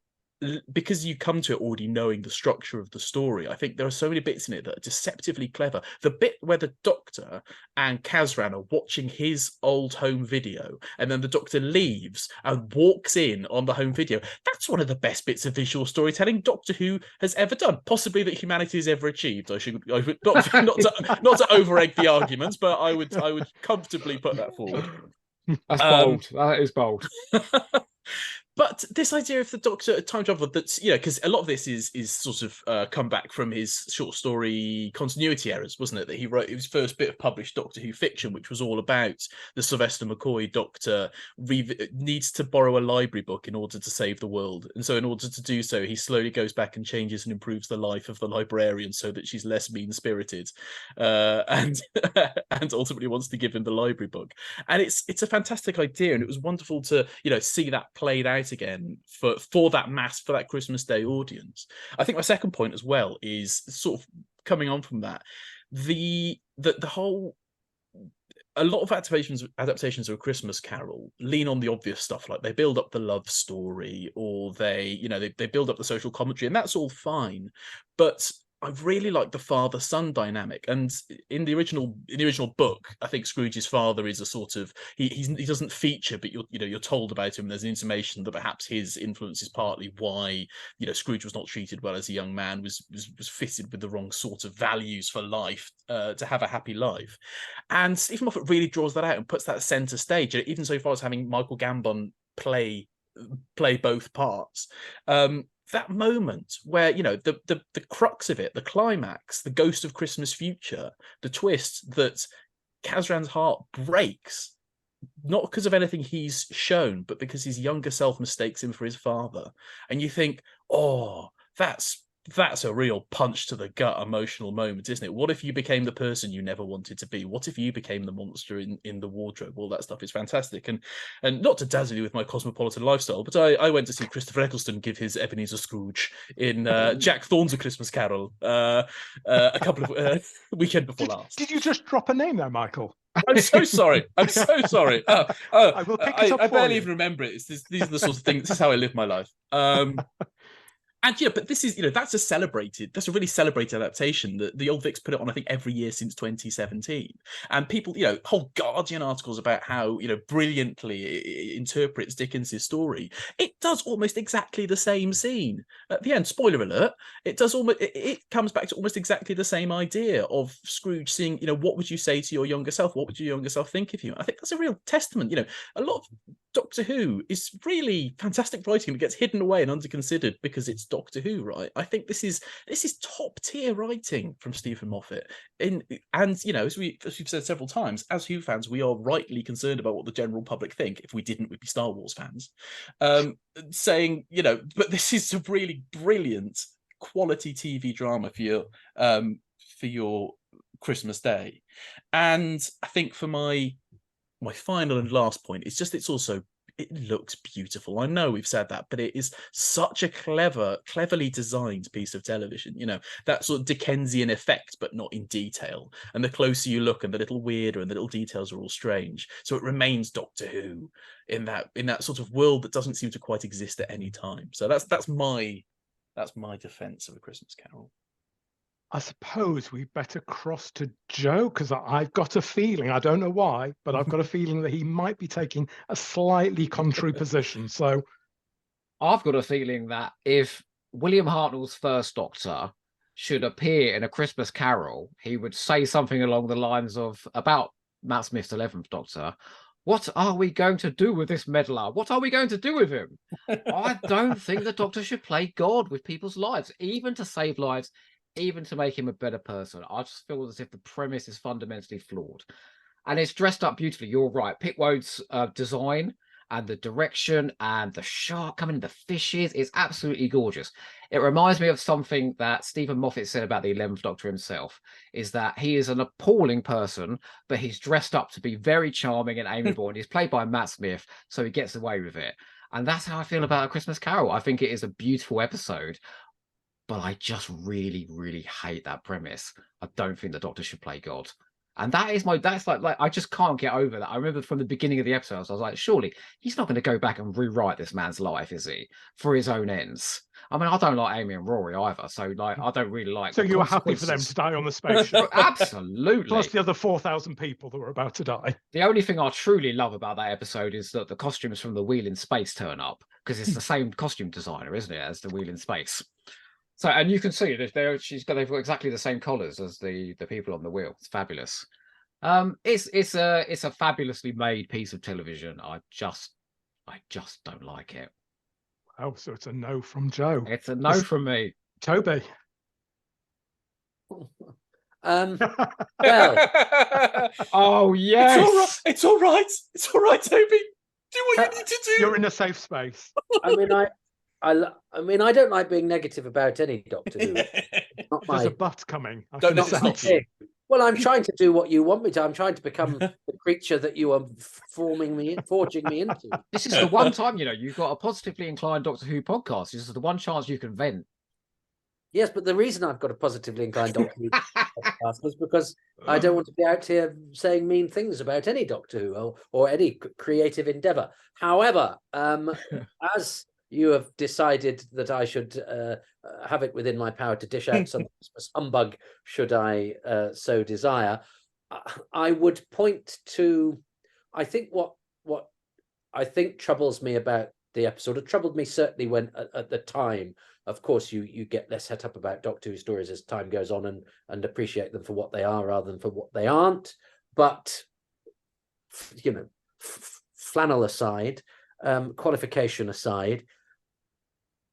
because you come to it already knowing the structure of the story. I think there are so many bits in it that are deceptively clever. The bit where the Doctor and Kazran are watching his old home video, and then the Doctor leaves and walks in on the home video, that's one of the best bits of visual storytelling Doctor Who has ever done, possibly that humanity has ever achieved. I would not to over-egg the arguments, but I would comfortably put that forward. That's bold. That is bold. But this idea of the Doctor time travel, that's because a lot of this is sort of come back from his short story continuity errors, wasn't it? That he wrote his first bit of published Doctor Who fiction, which was all about the Sylvester McCoy Doctor needs to borrow a library book in order to save the world, and so in order to do so, he slowly goes back and changes and improves the life of the librarian so that she's less mean-spirited, and and ultimately wants to give him the library book. And it's a fantastic idea, and it was wonderful to see that played out again for that Christmas Day audience. I think my second point as well is sort of coming on from that, the whole, a lot of adaptations of A Christmas Carol lean on the obvious stuff, like they build up the love story, or they build up the social commentary, and that's all fine. But I really like the father-son dynamic, and in the original book, I think Scrooge's father is a sort of he doesn't feature, but you're told about him. There's an intimation that perhaps his influence is partly why Scrooge was not treated well as a young man, was fitted with the wrong sort of values for life to have a happy life. And Stephen Moffat really draws that out and puts that centre stage, even so far as having Michael Gambon play both parts. That moment where the crux of it, the climax, the ghost of Christmas future, the twist that Kazran's heart breaks, not because of anything he's shown, but because his younger self mistakes him for his father. And you think, oh, that's a real punch to the gut emotional moment, isn't it? What if you became the person you never wanted to be? What if you became the monster in the wardrobe? All that stuff is fantastic. And not to dazzle you with my cosmopolitan lifestyle, but I went to see Christopher Eccleston give his Ebenezer Scrooge in Jack Thorne's A Christmas Carol a couple of weekend before last. Did you just drop a name there, Michael? I'm so sorry. I'm so sorry. I will pick it up I for barely you. even remember it. These are the sorts of things. This is how I live my life. And but this is, that's a really celebrated adaptation. The Old Vics put it on, I think, every year since 2017. And people, whole Guardian articles about how, brilliantly it interprets Dickens's story. It does almost exactly the same scene at the end. Spoiler alert. It comes back to almost exactly the same idea of Scrooge seeing, what would you say to your younger self? What would your younger self think of you? I think that's a real testament. A lot of Doctor Who is really fantastic writing that gets hidden away and underconsidered because it's Doctor Who, right? I think this is top tier writing from Stephen Moffat. And as we've said several times, as Who fans, we are rightly concerned about what the general public think. If we didn't, we'd be Star Wars fans. Saying, but this is a really brilliant quality TV drama for your Christmas Day. And I think for my final and last point, it looks beautiful. I know we've said that, but it is such a cleverly designed piece of television. That sort of Dickensian effect, but not in detail. And the closer you look, and the little weirder, and the little details are all strange. So it remains Doctor Who in that sort of world that doesn't seem to quite exist at any time. So that's my defense of A Christmas Carol. I suppose we better cross to Joe, because I've got a feeling, I don't know why, but I've got a feeling that he might be taking a slightly contrary position. So I've got a feeling that if William Hartnell's first Doctor should appear in A Christmas Carol, he would say something along the lines of, about Matt Smith's 11th Doctor, what are we going to do with this meddler? What are we going to do with him? I don't think the Doctor should play God with people's lives, even to save lives, even to make him a better person. I just feel as if the premise is fundamentally flawed. And it's dressed up beautifully. You're right. Pickwoad's design and the direction and the shark coming, the fishes, is absolutely gorgeous. It reminds me of something that Stephen Moffat said about the 11th Doctor himself, is that he is an appalling person, but he's dressed up to be very charming and amiable, and he's played by Matt Smith, so he gets away with it. And that's how I feel about A Christmas Carol. I think it is a beautiful episode, but I just really, really hate that premise. I don't think the Doctor should play God. And that's like I just can't get over that. I remember from the beginning of the episode, I was like, surely he's not going to go back and rewrite this man's life, is he? For his own ends. I mean, I don't like Amy and Rory either. So I don't really like. So you were happy for them to die on the spaceship? Absolutely. Plus the other 4,000 people that were about to die. The only thing I truly love about that episode is that the costumes from the Wheel in Space turn up, because it's the same costume designer, isn't it, as the Wheel in Space. So, and you can see that they've got exactly the same collars as the people on the wheel. It's fabulous. It's a fabulously made piece of television. I just don't like it. Oh, so it's a no from Joe. It's a no from me. Toby. Well, oh yes, it's all right, Toby. Do what you need to do. You're in a safe space. I mean, I don't like being negative about any Doctor Who. Not There's a but coming. Don't not my thing. Well, I'm trying to do what you want me to. I'm trying to become the creature that you are forging me into. This is the one time, you've got a positively inclined Doctor Who podcast. This is the one chance you can vent. Yes, but the reason I've got a positively inclined Doctor Who podcast was because I don't want to be out here saying mean things about any Doctor Who or any creative endeavour. However, as you have decided that I should have it within my power to dish out some Christmas humbug, should I so desire, I would point to, I think what I think troubles me about the episode, it troubled me certainly when at the time. Of course, you get less het up about Doctor Who stories as time goes on and appreciate them for what they are rather than for what they aren't. But, flannel aside, qualification aside,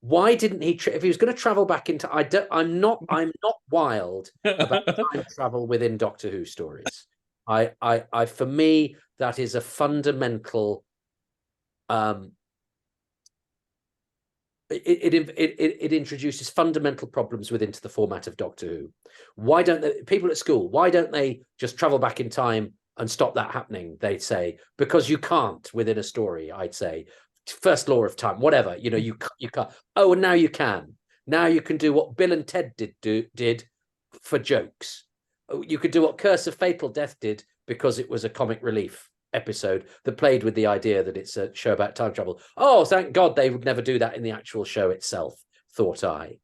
why didn't he? If he was going to travel back into, I'm not wild about time travel within Doctor Who stories. For me, that is a fundamental. It introduces fundamental problems into the format of Doctor Who. Why don't people at school? Why don't they just travel back in time and stop that happening? They'd say because you can't within a story. I'd say. First law of time, whatever, you can't. Oh, and now you can. Now you can do what Bill and Ted did for jokes. You could do what Curse of Fatal Death did because it was a comic relief episode that played with the idea that it's a show about time travel. Oh, thank God they would never do that in the actual show itself. thought I.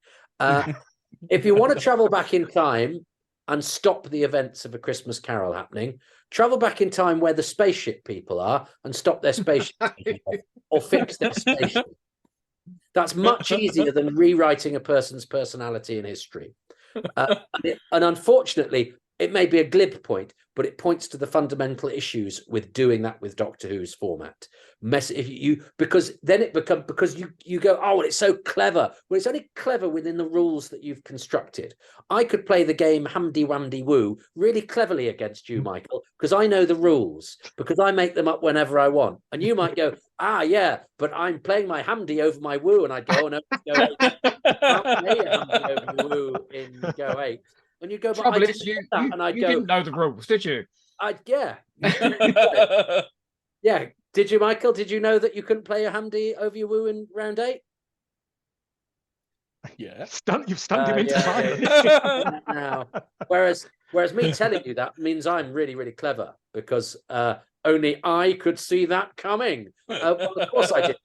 If you want to travel back in time and stop the events of A Christmas Carol happening, travel back in time where the spaceship people are and stop their spaceship or fix their spaceship. That's much easier than rewriting a person's personality and history. And unfortunately, it may be a glib point, but it points to the fundamental issues with doing that with Doctor Who's format. Because then it becomes, because you go, oh, well, it's so clever. Well, it's only clever within the rules that you've constructed. I could play the game Hamdy Wamdy Woo really cleverly against you, Michael, because I know the rules, because I make them up whenever I want. And you might go, yeah, but I'm playing my Hamdy over my Woo, and I go, oh no, Go 8. I can't play a Hamdy over your Woo in Go 8. And you go, but I didn't you didn't know the rules, did you? Yeah. Yeah. Did you, Michael? Did you know that you couldn't play a Hamdy over your Woo in round 8? Yeah. You've stunned him into silence. Now, whereas me telling you that means I'm really, really clever, because only I could see that coming. Well, of course I did.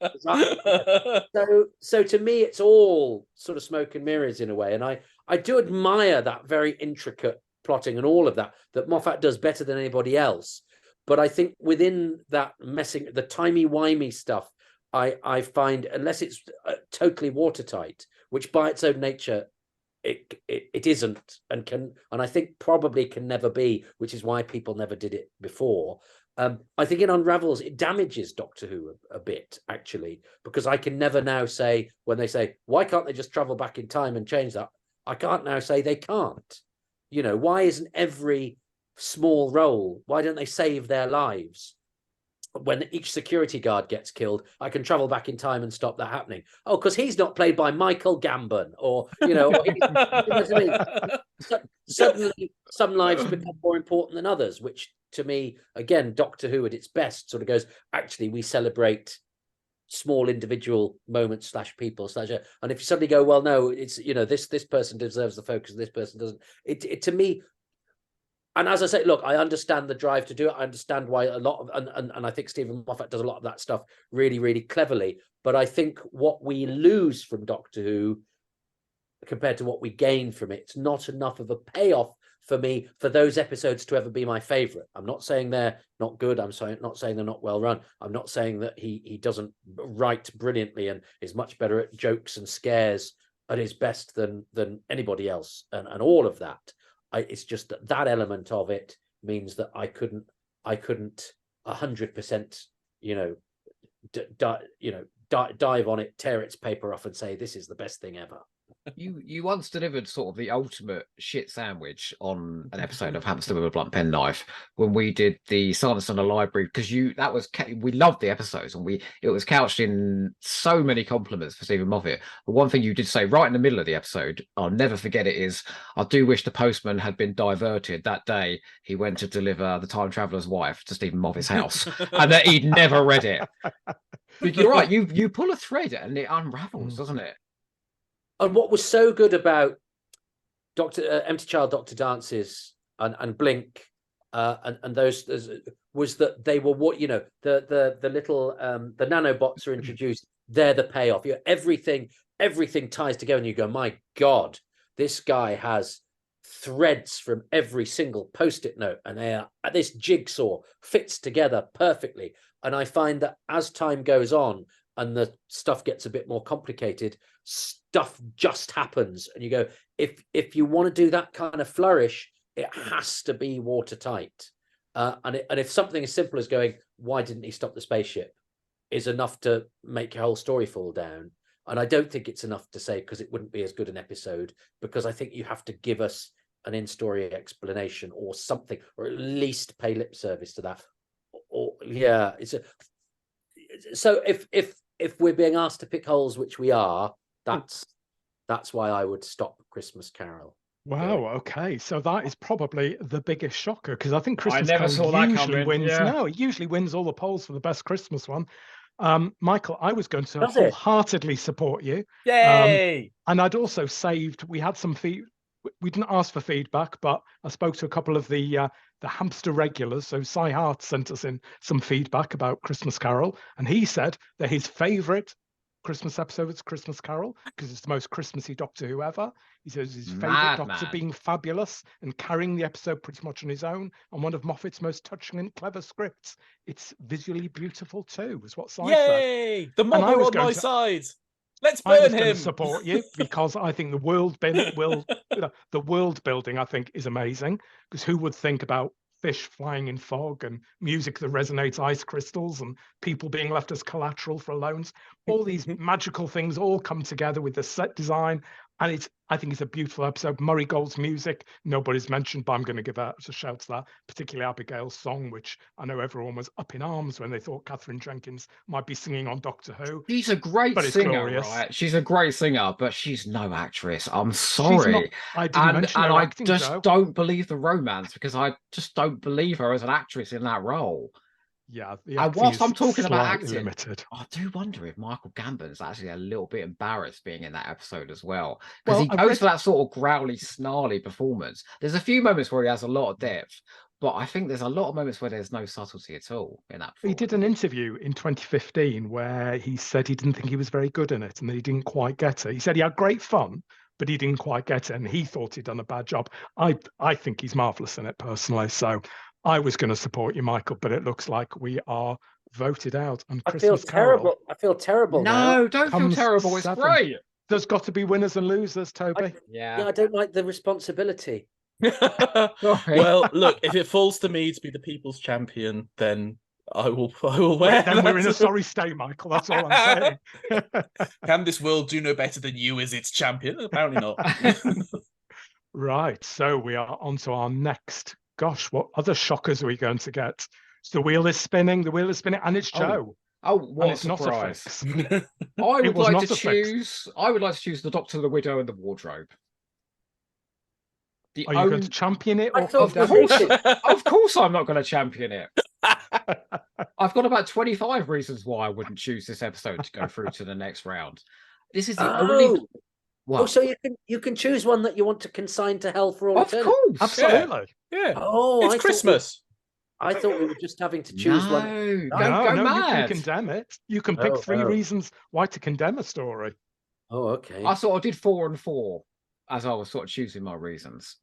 So to me, it's all sort of smoke and mirrors in a way. And I do admire that very intricate plotting and all of that Moffat does better than anybody else. But I think within that messing, the timey-wimey stuff, I find, unless it's totally watertight, which by its own nature, it isn't, and I think probably can never be, which is why people never did it before. I think it unravels, it damages Doctor Who a bit, actually, because I can never now say, when they say, why can't they just travel back in time and change that? I can't now say they can't. You know, why isn't every small role, why don't they save their lives? When each security guard gets killed, I can travel back in time and stop that happening. Oh, because he's not played by Michael Gambon, or, you know, or you know what I mean? Suddenly some lives become more important than others, which to me, again, Doctor Who at its best sort of goes, actually, we celebrate small individual moments / people / and if you suddenly go, well, no, it's, you know, this person deserves the focus, this person doesn't, it to me. And as I say, look, I understand the drive to do it. I understand why a lot of, and I think Stephen Moffat does a lot of that stuff really, really cleverly. But I think what we lose from Doctor Who compared to what we gain from it, it's not enough of a payoff for me for those episodes to ever be my favorite. I'm not saying they're not good. I'm not saying they're not well run. I'm not saying that he doesn't write brilliantly and is much better at jokes and scares at his best than anybody else, and all of that. It's just that element of it means that I couldn't 100%, dive on it, tear its paper off, and say this is the best thing ever. You once delivered sort of the ultimate shit sandwich on an episode of Hamster with a Blunt Penknife when we did the Silence in the Library, because we loved the episodes, and it was couched in so many compliments for Stephen Moffat. But one thing you did say right in the middle of the episode, I'll never forget it, is I do wish the postman had been diverted that day he went to deliver The Time Traveller's Wife to Stephen Moffat's house, and that he'd never read it. But you're right, you pull a thread and it unravels, doesn't it? And what was so good about Empty Child, Dr. Dances, and Blink, and those was that they were the little the nanobots are introduced. They're the payoff. Everything ties together, and you go, my God, this guy has threads from every single post-it note, and this jigsaw fits together perfectly. And I find that as time goes on and the stuff gets a bit more complicated, stuff just happens. And you go, if you want to do that kind of flourish, it has to be watertight. And if something as simple as going, why didn't he stop the spaceship, is enough to make your whole story fall down. And I don't think it's enough to say, because it wouldn't be as good an episode, because I think you have to give us an in-story explanation or something, or at least pay lip service to that. So if we're being asked to pick holes, which we are, that's why I would stop Christmas Carol. Wow. Okay. So that is probably the biggest shocker, because I think Christmas never saw Carol that usually coming. wins. Yeah. No, it usually wins all the polls for the best Christmas one. Michael, I was going to Does it? wholeheartedly support you. Yay! And I'd also we had some we didn't ask for feedback, but I spoke to a couple of the hamster regulars. So Cy Hart sent us in some feedback about Christmas Carol, and he said that his favorite Christmas episode is Christmas Carol because it's the most Christmassy Doctor Who ever. He says his favourite Doctor Madman. being fabulous and carrying the episode pretty much on his own, and one of Moffat's most touching and clever scripts. It's visually beautiful too, is what Si said. Yay! The I mob are was on going my to- side. Let's I was burn going him. to support you because I think the world building I think is amazing, because who would think about fish flying in fog and music that resonates ice crystals and people being left as collateral for loans? All these magical things all come together with the set design, and I think it's a beautiful episode. Murray Gold's music, nobody's mentioned, but I'm going to give a shout to that, particularly Abigail's song, which I know everyone was up in arms when they thought Catherine Jenkins might be singing on Doctor Who. She's a great But it's singer, glorious. right? She's a great singer, but she's no actress. I'm She's sorry. not, I didn't mention her I acting, just Joe. don't believe the romance because I just don't believe her as an actress in that role. Yeah, the And acting whilst is I'm talking about slightly acting, limited. I do wonder if Michael Gambon's actually a little bit embarrassed being in that episode as well. Because Well, he I've goes read- for that sort of growly, snarly performance. There's a few moments where he has a lot of depth, but I think there's a lot of moments where there's no subtlety at all in that He did performance. an interview in 2015 where he said he didn't think he was very good in it and that he didn't quite get it. He said he had great fun, but he didn't quite get it, and he thought he'd done a bad job. I think he's marvellous in it personally. So I was going to support you, Michael, but it looks like we are voted out. And I feel Christmas Carol, terrible. I feel terrible now. No, don't feel comes terrible. It's seven. great. There's got to be winners and losers, Toby. Yeah. Yeah, I don't like the responsibility. Sorry. Well, look, if it falls to me to be the people's champion, then I will wear Then we're in a that. sorry state, Michael. That's all I'm saying. Can this world do no better than you as its champion? Apparently not. Right, so we are on to our next. Gosh, what other shockers are we going to get? So the wheel is spinning, and it's Oh, Joe. Oh, And what a it's not a surprise. fix. I would was like not to a fix. choose. I would like to choose the Doctor, the Widow, and the Wardrobe. Are you going to champion it I or thought Of condemn course, it? of course, I'm not going to champion it. I've got about 25 reasons why I wouldn't choose this episode to go through to the next round. This is the only. Oh, What? so you can choose one that you want to consign to hell for all Of eternity. course, Absolutely. Yeah, Oh, it's I thought Christmas. I thought we were just having to choose one. No, No, go You can mad. condemn it. You can pick Oh, 3 oh. reasons why to condemn a story. Oh, okay. I sort of did 4 and 4 as I was sort of choosing my reasons.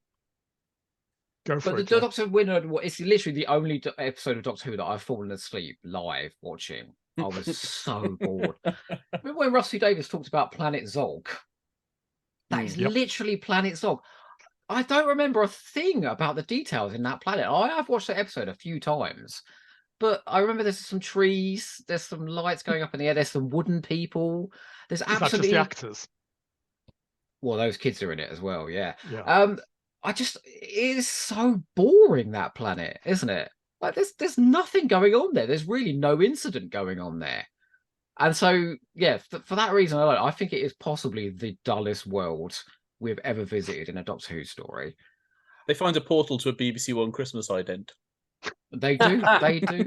Go for But the it. Joe. Doctor Winner, it's literally the only episode of Doctor Who that I've fallen asleep live watching. I was so bored. Remember when Rusty Davies talked about Planet Zog? That is Yep. literally Planet Zog. I don't remember a thing about the details in that planet. I have watched that episode a few times, but I remember there's some trees, there's some lights going up in the air, there's some wooden people. There's Is that just absolutely the actors? well, those kids are in it as well, yeah. Yeah. It is so boring, that planet, isn't it? Like there's nothing going on there. There's really no incident going on there. And so, yeah, for that reason alone, I think it is possibly the dullest world we've ever visited in a Doctor Who story. They find a portal to a BBC One Christmas ident. They do, they do.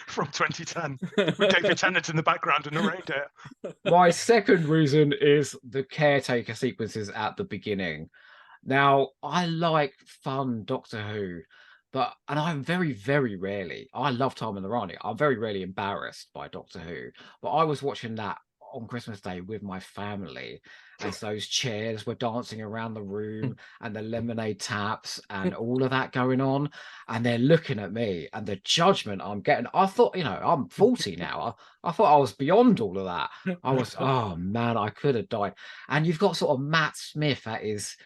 From 2010, with David Tennant in the background and a reindeer. My second reason is the caretaker sequences at the beginning. Now, I like fun Doctor Who, and I'm very, very rarely, I love Time and the Rani, I'm very rarely embarrassed by Doctor Who, but I was watching that on Christmas Day with my family as those chairs were dancing around the room and the lemonade taps and all of that going on, and they're looking at me and the judgment I'm getting. I thought, I'm 40 now. I thought I was beyond all of that. I was, oh man, I could have died. And you've got sort of Matt Smith at his,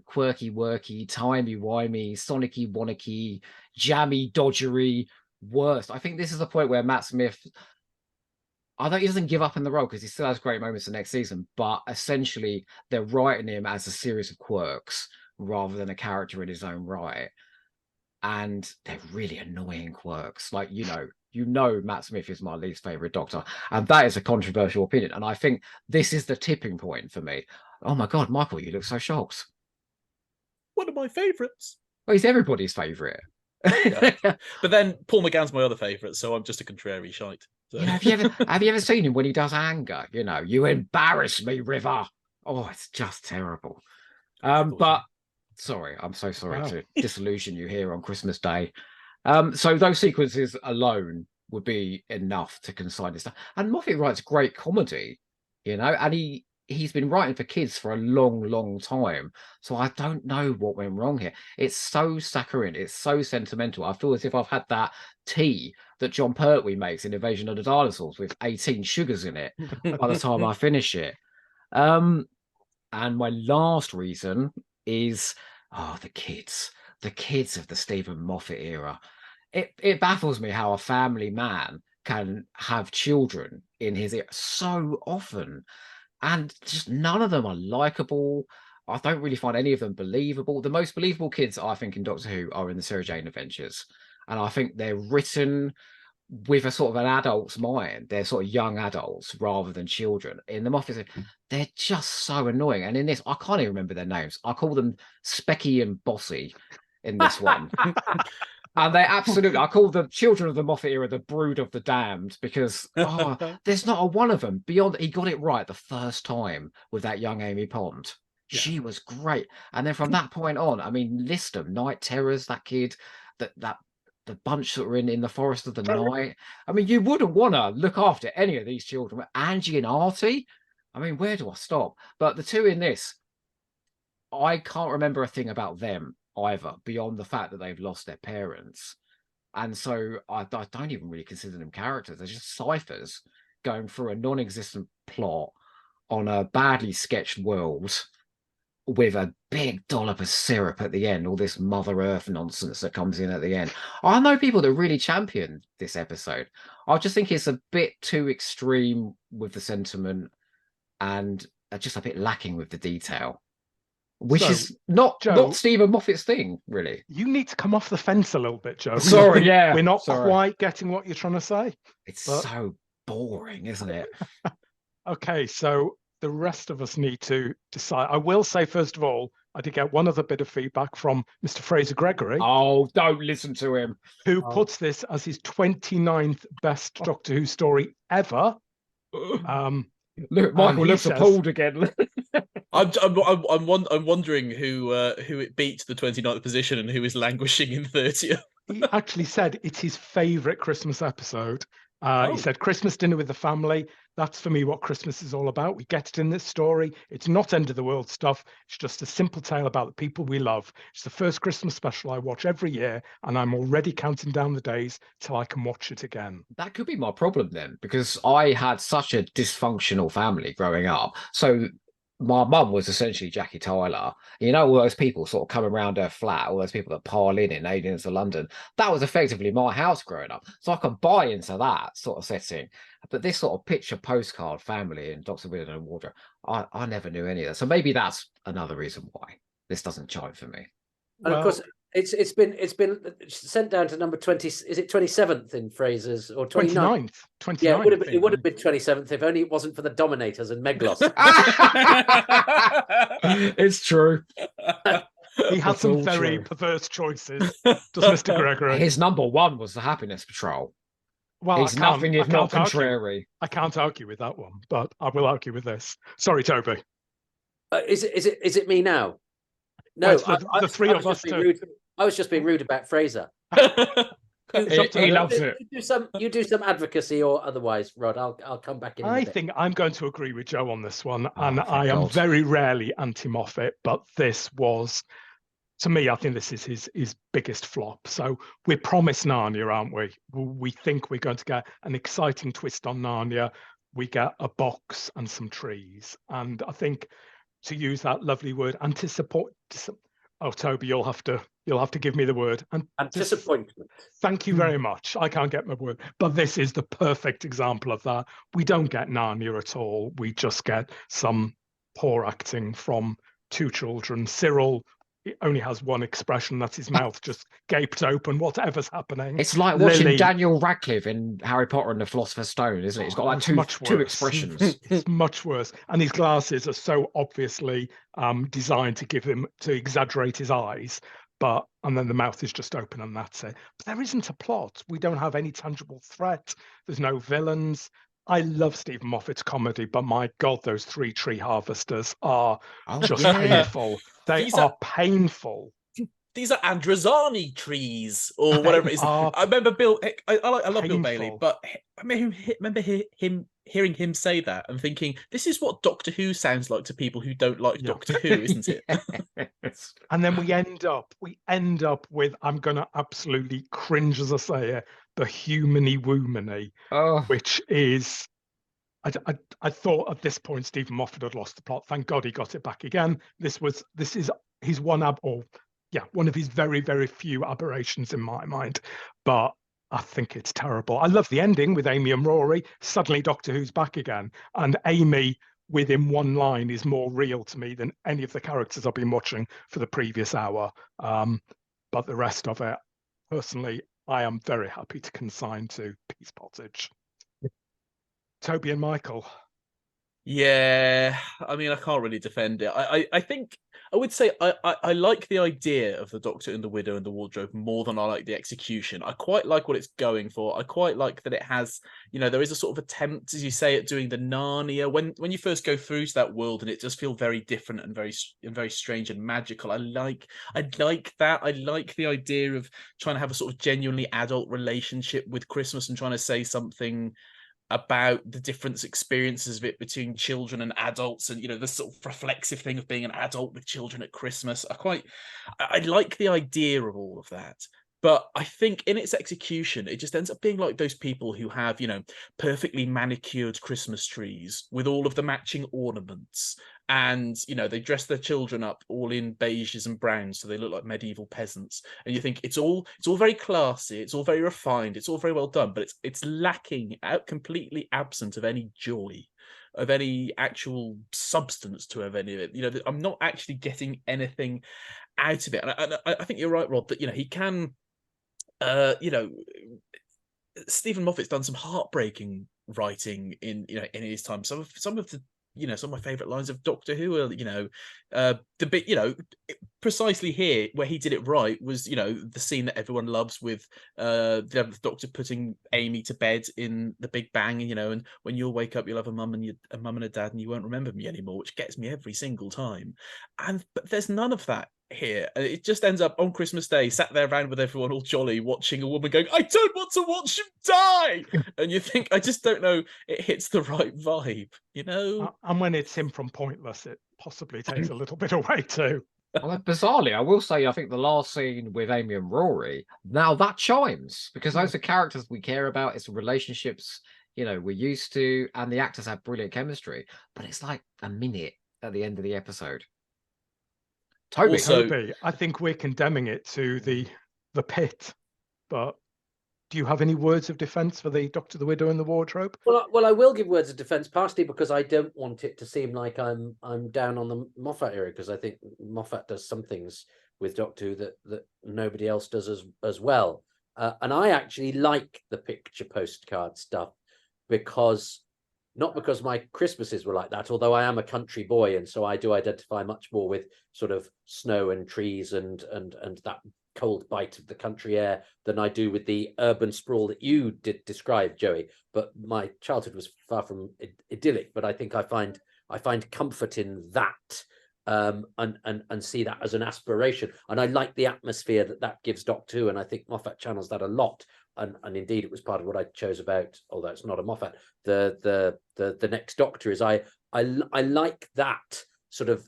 quirky, worky, timey-wimey, sonicky, wonnicky, jammy, dodgery worst. I think this is the point where Matt Smith, I think he doesn't give up in the role because he still has great moments the next season, but essentially they're writing him as a series of quirks rather than a character in his own right. And they're really annoying quirks. Like, Matt Smith is my least favorite Doctor, and that is a controversial opinion. And I think this is the tipping point for me. Oh my God, Michael, you look so shocked. One of my favourites. Well, he's everybody's favorite. Yeah. But then Paul McGann's my other favourite, so I'm just a contrary shite. So. Have you ever seen him when he does anger? You embarrass me, River. Oh, it's just terrible. But sorry, I'm so sorry to disillusion you here on Christmas Day. So those sequences alone would be enough to consign this stuff. And Moffat writes great comedy and he's been writing for kids for a long time. So I don't know what went wrong here. It's so saccharine, it's so sentimental. I feel as if I've had that tea that John Pertwee makes in Invasion of the Dinosaurs with 18 sugars in it by the time I finish it. And my last reason is the kids of the Stephen Moffat era. It baffles me how a family man can have children in his ear so often, and just none of them are likable. I don't really find any of them believable. The most believable kids, I think, in Doctor Who are in the Sarah Jane Adventures, and I think they're written with a sort of an adult's mind. They're sort of young adults rather than children. In the Moffat, they're just so annoying. And in this, I can't even remember their names. I call them Specky and Bossy in this one. And they absolutely, I call the children of the Moffat era the brood of the damned, because there's not a one of them beyond. He got it right the first time with that young Amy Pond. Yeah. She was great. And then from that point on, I mean, list them, Night Terrors, that kid, the bunch that were in the Forest of the Night. I mean, you wouldn't want to look after any of these children. Angie and Artie, I mean, where do I stop? But the two in this, I can't remember a thing about them either, beyond the fact that they've lost their parents. And so I don't even really consider them characters. They're just ciphers going through a non-existent plot on a badly sketched world with a big dollop of syrup at the end, all this Mother Earth nonsense that comes in at the end. I know people that really champion this episode. I just think it's a bit too extreme with the sentiment and just a bit lacking with the detail. Which is not Stephen Moffat's thing, really. You need to come off the fence a little bit, Joe. Sorry, yeah. We're not quite getting what you're trying to say. It's so boring, isn't it? Okay, so the rest of us need to decide. I will say, first of all, I did get one other bit of feedback from Mr. Fraser Gregory. Oh, don't listen to him. Who puts this as his 29th best Doctor Who story ever. Look, Michael looks appalled again. I'm wondering who it beat the 29th position and who is languishing in 30th. He actually said it's his favourite Christmas episode. He said Christmas dinner with the family. That's for me what Christmas is all about. We get it in this story. It's not end of the world stuff. It's just a simple tale about the people we love. It's the first Christmas special I watch every year, and I'm already counting down the days till I can watch it again. That could be my problem then, because I had such a dysfunctional family growing up. So my mum was essentially Jackie Tyler. You know, all those people sort of come around her flat, all those people that pile in aliens to London. That was effectively my house growing up. So I could buy into that sort of setting. But this sort of picture postcard family in Dr. Wheeler and Wardrobe, I never knew any of that. So maybe that's another reason why this doesn't chime for me. And of course, it's been sent down to number 20. Is it 27th in Fraser's or 29th? 29th. Yeah, it would have been 27th if only it wasn't for the Dominators and Meglos. It's true. He had some very perverse choices, does Mr. Gregory? His number one was the Happiness Patrol. Well, he's nothing if not contrary. I can't argue with that one, but I will argue with this. Sorry, Toby. Is it me now? No, the three of us. I was just being rude about Fraser. He loves it. You do some advocacy or otherwise, Rod. I'll come back in. I think I'm going to agree with Joe on this one, and I am very rarely anti-Moffat, but this was, to me, I think this is his biggest flop. So we're promised Narnia, aren't we? We think we're going to get an exciting twist on Narnia. We get a box and some trees, and I think, to use that lovely word, Oh, Toby, you'll have to give me the word. Disappointment. Thank you very much. I can't get my word, but this is the perfect example of that. We don't get Narnia at all. We just get some poor acting from two children. Cyril only has one expression, that's his mouth just gaped open, whatever's happening. It's like watching Daniel Radcliffe in Harry Potter and the Philosopher's Stone, isn't it? He's got like two expressions. It's much worse. And his glasses are so obviously designed to exaggerate his eyes, and then the mouth is just open and that's it. But there isn't a plot. We don't have any tangible threat. There's no villains. I love Stephen Moffat's comedy, but my God, those three tree harvesters are painful. They are painful. These are Androzani trees or whatever it is. I remember Bill. I love Bill Bailey, but I remember him hearing him say that and thinking, this is what Doctor Who sounds like to people who don't like Doctor Who, isn't it? Yes. And then we end up with, I'm gonna absolutely cringe as I say it, the humany woomany, Oh, which is, I thought at this point Stephen Moffat had lost the plot. Thank God he got it back again. This is his one of his very, very few aberrations in my mind. But I think it's terrible. I love the ending with Amy and Rory. Suddenly Doctor Who's back again. And Amy within one line is more real to me than any of the characters I've been watching for the previous hour. But the rest of it, personally, I am very happy to consign to Peace Pottage. Toby and Michael. Yeah, I mean, I can't really defend it. I think I would say I like the idea of the Doctor and the Widow and the Wardrobe more than I like the execution. I quite like what it's going for. I quite like that it has, there is a sort of attempt, as you say, at doing the Narnia when you first go through to that world, and it does feel very different and very strange and magical. I like that. I like the idea of trying to have a sort of genuinely adult relationship with Christmas and trying to say something about the different experiences of it between children and adults, and the sort of reflexive thing of being an adult with children at Christmas. I like the idea of all of that, but I think in its execution it just ends up being like those people who have perfectly manicured Christmas trees with all of the matching ornaments, and they dress their children up all in beiges and browns so they look like medieval peasants, and you think it's all very classy, it's all very refined, it's all very well done, but it's lacking out, completely absent of any joy, of any actual substance to of any of it. I'm not actually getting anything out of it, and I think you're right, Rod, that he can Stephen Moffat's done some heartbreaking writing in his time. Some of the some of my favorite lines of Doctor Who are the bit precisely here where he did it right was the scene that everyone loves with the Doctor putting Amy to bed in The Big Bang, and when you'll wake up you'll have a mum and a dad and you won't remember me anymore, which gets me every single time. But there's none of that here. It just ends up on Christmas Day sat there around with everyone all jolly watching a woman going, I don't want to watch him die, and you think, I just don't know, it hits the right vibe, And when it's him from Pointless, it possibly takes a little bit away too. well, bizarrely, I will say, I think the last scene with Amy and Rory, now that chimes, because those are characters we care about. It's relationships, we're used to, and the actors have brilliant chemistry. But it's like a minute at the end of the episode. Toby, I think we're condemning it to the pit, but do you have any words of defence for the Doctor, the Widow, and the Wardrobe? Well, I will give words of defence, partially because I don't want it to seem like I'm down on the Moffat era, because I think Moffat does some things with Doctor Who that nobody else does as well. And I actually like the picture postcard stuff not because my Christmases were like that, although I am a country boy, and so I do identify much more with sort of snow and trees and that cold bite of the country air than I do with the urban sprawl that you did describe, Joey. But my childhood was far from idyllic, but I think I find comfort in that, and see that as an aspiration. And I like the atmosphere that gives Doctor Who, and I think Moffat channels that a lot. And indeed, it was part of what I chose about, although it's not a Moffat, the Next Doctor, is I like that sort of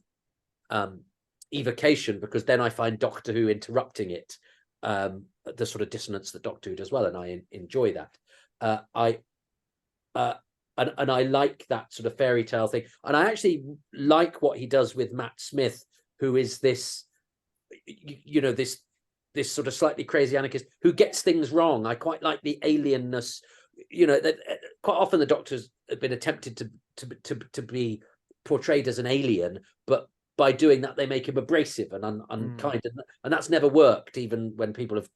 evocation, because then I find Doctor Who interrupting it, the sort of dissonance that Doctor Who does well, and I enjoy that. And I like that sort of fairy tale thing, and I actually like what he does with Matt Smith, who is this sort of slightly crazy anarchist who gets things wrong. I quite like the alienness. That quite often the Doctors have been attempted to be portrayed as an alien, but by doing that they make him abrasive and unkind, and that's never worked, even when people have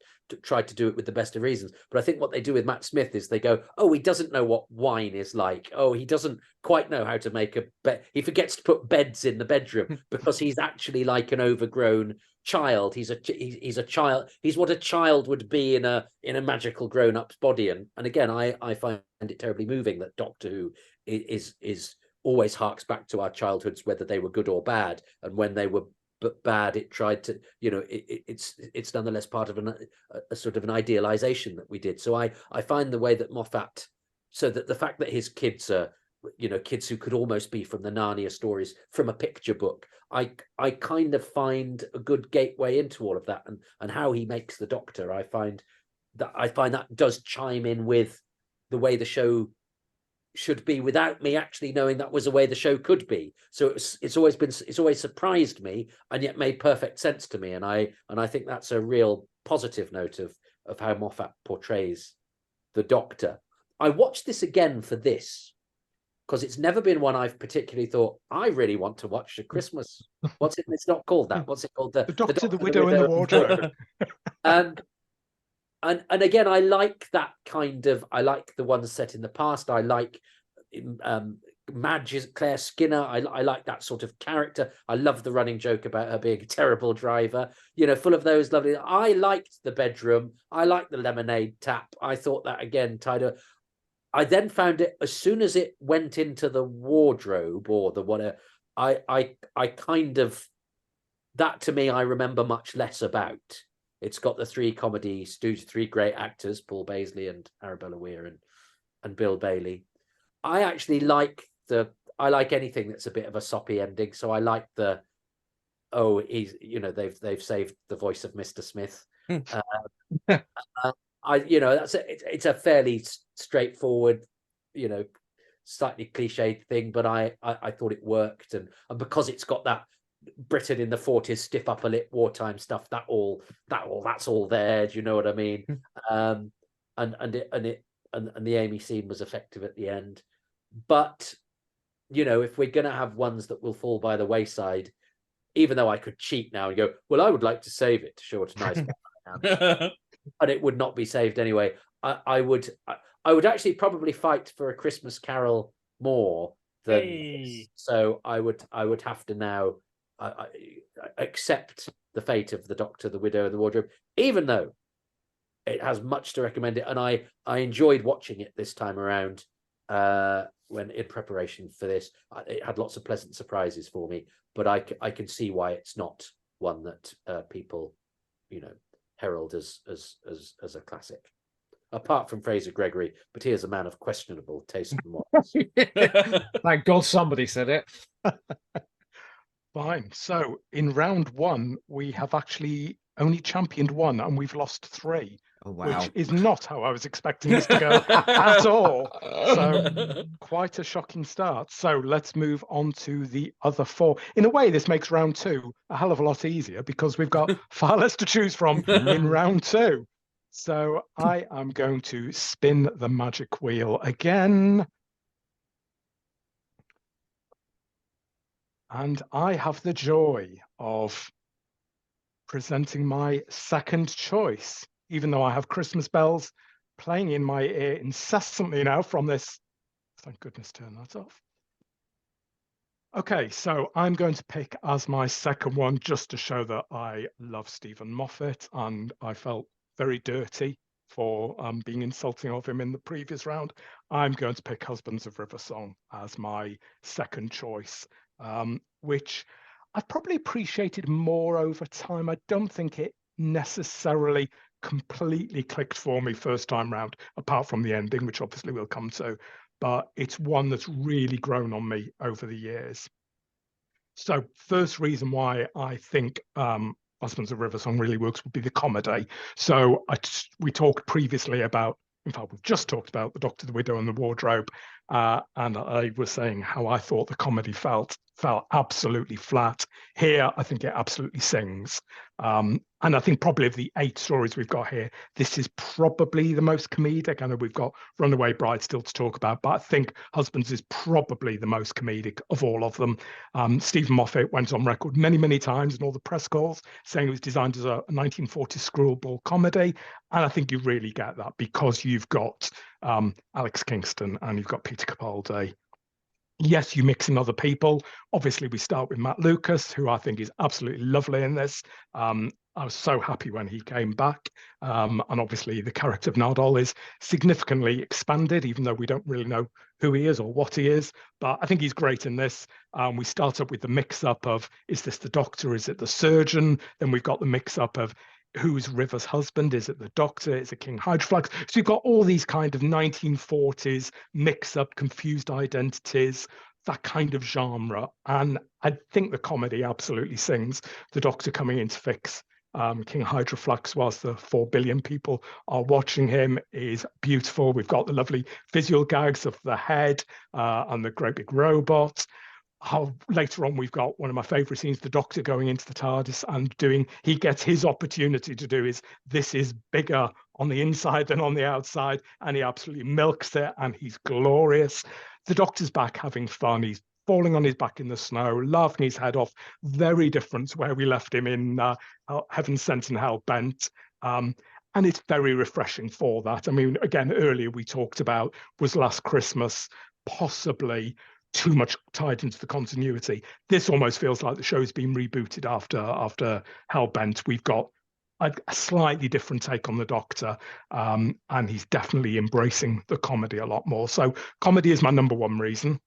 tried to do it with the best of reasons. But I think what they do with Matt Smith is they go, oh, he doesn't know what wine is like, oh, he doesn't quite know how to make a bed, he forgets to put beds in the bedroom because he's actually like an overgrown child. He's a child. He's what a child would be in a magical grown-up's body. And again, I find it terribly moving that Doctor Who is always harks back to our childhoods, whether they were good or bad. And when they were bad, it tried to, it's nonetheless part of a sort of an idealization that we did. So I find the way that Moffat so that the fact that his kids are, you know, kids who could almost be from the Narnia stories from a picture book, I kind of find a good gateway into all of that, and how he makes the Doctor. I find that does chime in with the way the show should be, without me actually knowing that was the way the show could be. So it's always surprised me, and yet made perfect sense to me. And I think that's a real positive note of how Moffat portrays the Doctor. I watched this again for this, because it's never been one I've particularly thought, I really want to watch at Christmas. What's it? It's not called that. What's it called? The Doctor, the Widow, and the Wardrobe. And again, I like that kind of. I like the ones set in the past. I like Madge, Claire Skinner. I like that sort of character. I love the running joke about her being a terrible driver. You know, full of those lovely. I liked the bedroom. I liked the lemonade tap. I thought that again tied up. I then found it, as soon as it went into the wardrobe or the whatever, I kind of, that to me, I remember much less about. It's got the three comedy stooges, three great actors, Paul Baisley and Arabella Weir and Bill Bailey. I actually like anything that's a bit of a soppy ending. So I like he's, you know, they've saved the voice of Mr. Smith. It's a fairly straightforward, you know, slightly cliched thing, but I thought it worked, and because it's got that Britain in the 40s stiff upper lip wartime stuff, that's all there. Do you know what I mean? And the Amy scene was effective at the end, but you know, if we're gonna have ones that will fall by the wayside, even though I could cheat now and go, well, I would like to save it to show what a nice and it would not be saved anyway. I would actually probably fight for A Christmas Carol more than this. So I would have to now accept the fate of the Doctor, the Widow, and the Wardrobe, even though it has much to recommend it, and I enjoyed watching it this time around when in preparation for this. It had lots of pleasant surprises for me, but I can see why it's not one that people, you know, herald as a classic, apart from Fraser Gregory, but he is a man of questionable taste and morals. Thank God somebody said it. Fine. So in round one, we have actually only championed one, and we've lost three. Oh, wow. Which is not how I was expecting this to go at all. So quite a shocking start. So let's move on to the other four. In a way, this makes round two a hell of a lot easier, because we've got far less to choose from in round two. So I am going to spin the magic wheel again. And I have the joy of presenting my second choice, even though I have Christmas bells playing in my ear incessantly now from this. Thank goodness, turn that off. Okay, so I'm going to pick as my second one, just to show that I love Stephen Moffat, and I felt very dirty for being insulting of him in the previous round. I'm going to pick Husbands of River Song as my second choice, which I've probably appreciated more over time. I don't think it necessarily completely clicked for me first time round, apart from the ending, which obviously we'll come to, but it's one that's really grown on me over the years. So first reason why I think Husbands of River Song really works would be the comedy. So we talked previously about, in fact, we've just talked about The Doctor, the Widow, and the Wardrobe, and I was saying how I thought the comedy felt absolutely flat. Here, I think it absolutely sings. And I think probably of the 8 stories we've got here, this is probably the most comedic. I know we've got Runaway Bride still to talk about, but I think Husbands is probably the most comedic of all of them. Stephen Moffat went on record many, many times in all the press calls saying it was designed as a 1940s screwball comedy. And I think you really get that because you've got Alex Kingston and you've got Peter Capaldi. Yes, you mix in other people. Obviously, we start with Matt Lucas, who I think is absolutely lovely in this. I was so happy when he came back. And obviously, the character of Nardole is significantly expanded, even though we don't really know who he is or what he is. But I think he's great in this. We start up with the mix-up of, is this the Doctor? Is it the surgeon? Then we've got the mix-up of, who's River's husband? Is it the Doctor? Is it King Hydroflax? So you've got all these kind of 1940s mix-up, confused identities, that kind of genre. And I think the comedy absolutely sings. The Doctor coming in to fix King Hydroflax whilst the 4 billion people are watching him is beautiful. We've got the lovely visual gags of the head and the great big robot. Later on, we've got one of my favorite scenes, the Doctor going into the TARDIS and he gets his opportunity to do this is bigger on the inside than on the outside, and he absolutely milks it, and he's glorious. The Doctor's back having fun. He's falling on his back in the snow, laughing his head off. Very different to where we left him in Heaven Sent and Hell Bent. And it's very refreshing for that. I mean, again, earlier we talked about, was Last Christmas possibly too much tied into the continuity? This almost feels like the show's been rebooted after Hellbent. We've got a slightly different take on the Doctor, and he's definitely embracing the comedy a lot more. So comedy is my number one reason.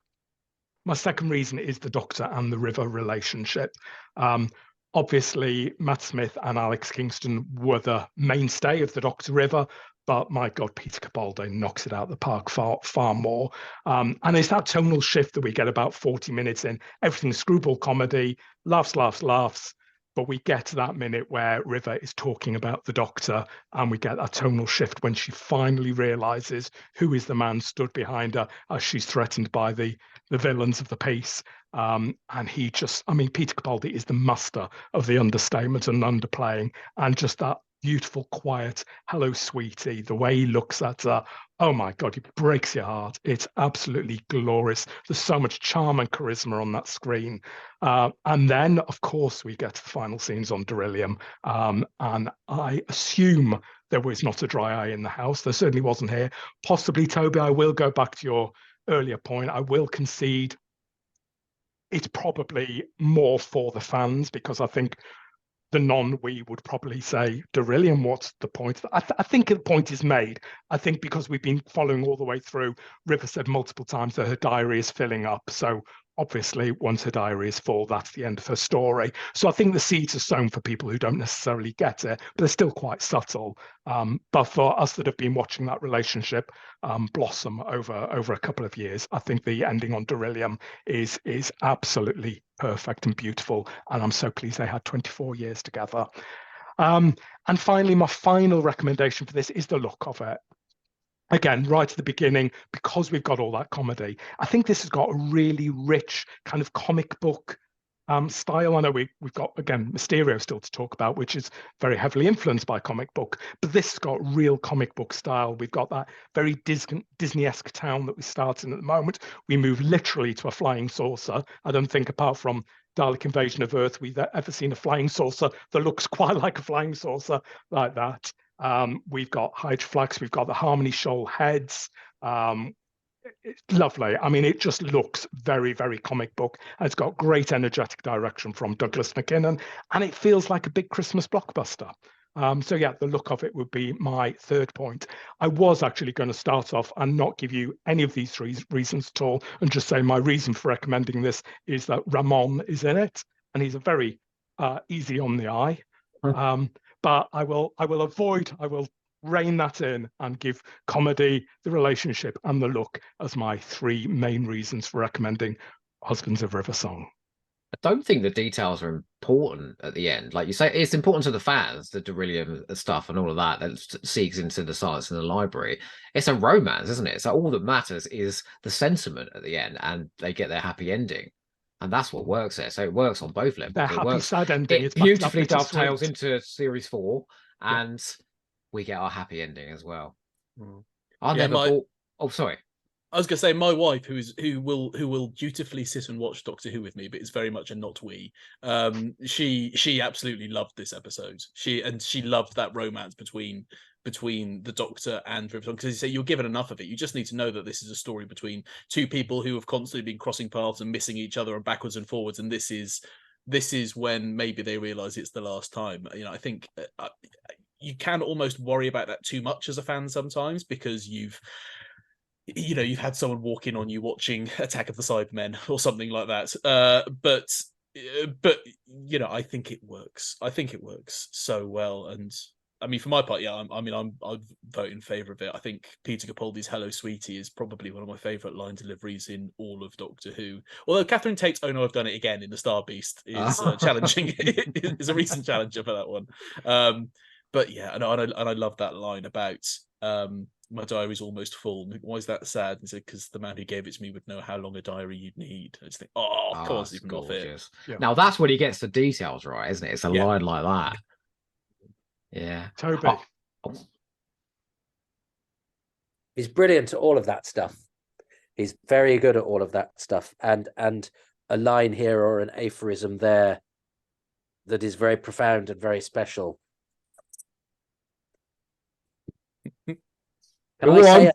My second reason is the Doctor and the River relationship. Obviously, Matt Smith and Alex Kingston were the mainstay of the Doctor River, but my God, Peter Capaldi knocks it out of the park far more. And it's that tonal shift that we get about 40 minutes in. Everything's screwball comedy, laughs, laughs, laughs. But we get to that minute where River is talking about the Doctor, and we get that tonal shift when she finally realizes who is the man stood behind her as she's threatened by the villains of the piece. And Peter Capaldi is the master of the understatement and underplaying, and just that beautiful, quiet, hello, sweetie, the way he looks at her. Oh my God, it breaks your heart. It's absolutely glorious. There's so much charm and charisma on that screen. And then, of course, we get to the final scenes on Beryllium. And I assume there was not a dry eye in the house. There certainly wasn't here. Possibly, Toby, I will go back to your earlier point. I will concede it's probably more for the fans, because I think the non-we would probably say, Beryllium, what's the point? I think the point is made. I think because we've been following all the way through, River said multiple times that her diary is filling up. So obviously, once her diary is full, that's the end of her story. So I think the seeds are sown for people who don't necessarily get it, but they're still quite subtle. But for us that have been watching that relationship blossom over a couple of years, I think the ending on Beryllium is absolutely perfect and beautiful. And I'm so pleased they had 24 years together. And finally, my final recommendation for this is the look of it. Again, right at the beginning, because we've got all that comedy, I think this has got a really rich kind of comic book style. I know we've got, again, Mysterio still to talk about, which is very heavily influenced by comic book, but this has got real comic book style. We've got that very Disney-esque town that we start in at the moment. We move literally to a flying saucer. I don't think, apart from Dalek Invasion of Earth, we've ever seen a flying saucer that looks quite like a flying saucer like that. We've got Hydroflax, we've got the Harmony Shoal heads. It's lovely. I mean, it just looks very, very comic book. And it's got great energetic direction from Douglas McKinnon, and it feels like a big Christmas blockbuster. So yeah, the look of it would be my third point. I was actually going to start off and not give you any of these three reasons at all, and just say my reason for recommending this is that Ramon is in it, and he's a very easy on the eye. But I will rein that in and give comedy, the relationship, and the look as my three main reasons for recommending Husbands of River Song. I don't think the details are important at the end. Like you say, it's important to the fans, the Beryllium stuff and all of that seeks into the science in the library. It's a romance, isn't it? So all that matters is the sentiment at the end, and they get their happy ending. And that's what works there. So it works on both levels. Their happy, sad ending. It beautifully dovetails into series 4, and we get our happy ending as well. Oh, sorry. I was going to say, my wife, who will dutifully sit and watch Doctor Who with me, but is very much a not we. She absolutely loved this episode. She loved that romance between the Doctor and River Song, because you say you're given enough of it. You just need to know that this is a story between two people who have constantly been crossing paths and missing each other and backwards and forwards, and this is when maybe they realise it's the last time. You know, I think you can almost worry about that too much as a fan sometimes, because you've had someone walk in on you watching Attack of the Cybermen or something like that. But but you know, I think it works. I think it works so well. And I mean, for my part, yeah, I'd vote in favour of it. I think Peter Capaldi's "Hello, Sweetie" is probably one of my favourite line deliveries in all of Doctor Who. Although Catherine Tate's "Oh no, I've done it again" in the Star Beast is challenging, is a recent challenger for that one. But yeah, and I love that line about my diary's almost full. Why is that sad? He said, because the man who gave it to me would know how long a diary you'd need. I just think, come on, Stephen Moffat. Yeah. Now that's when he gets the details right, isn't it? It's a line like that. Yeah. Toby. He's brilliant at all of that stuff. He's very good at all of that stuff. And a line here or an aphorism there that is very profound and very special. Can I say it?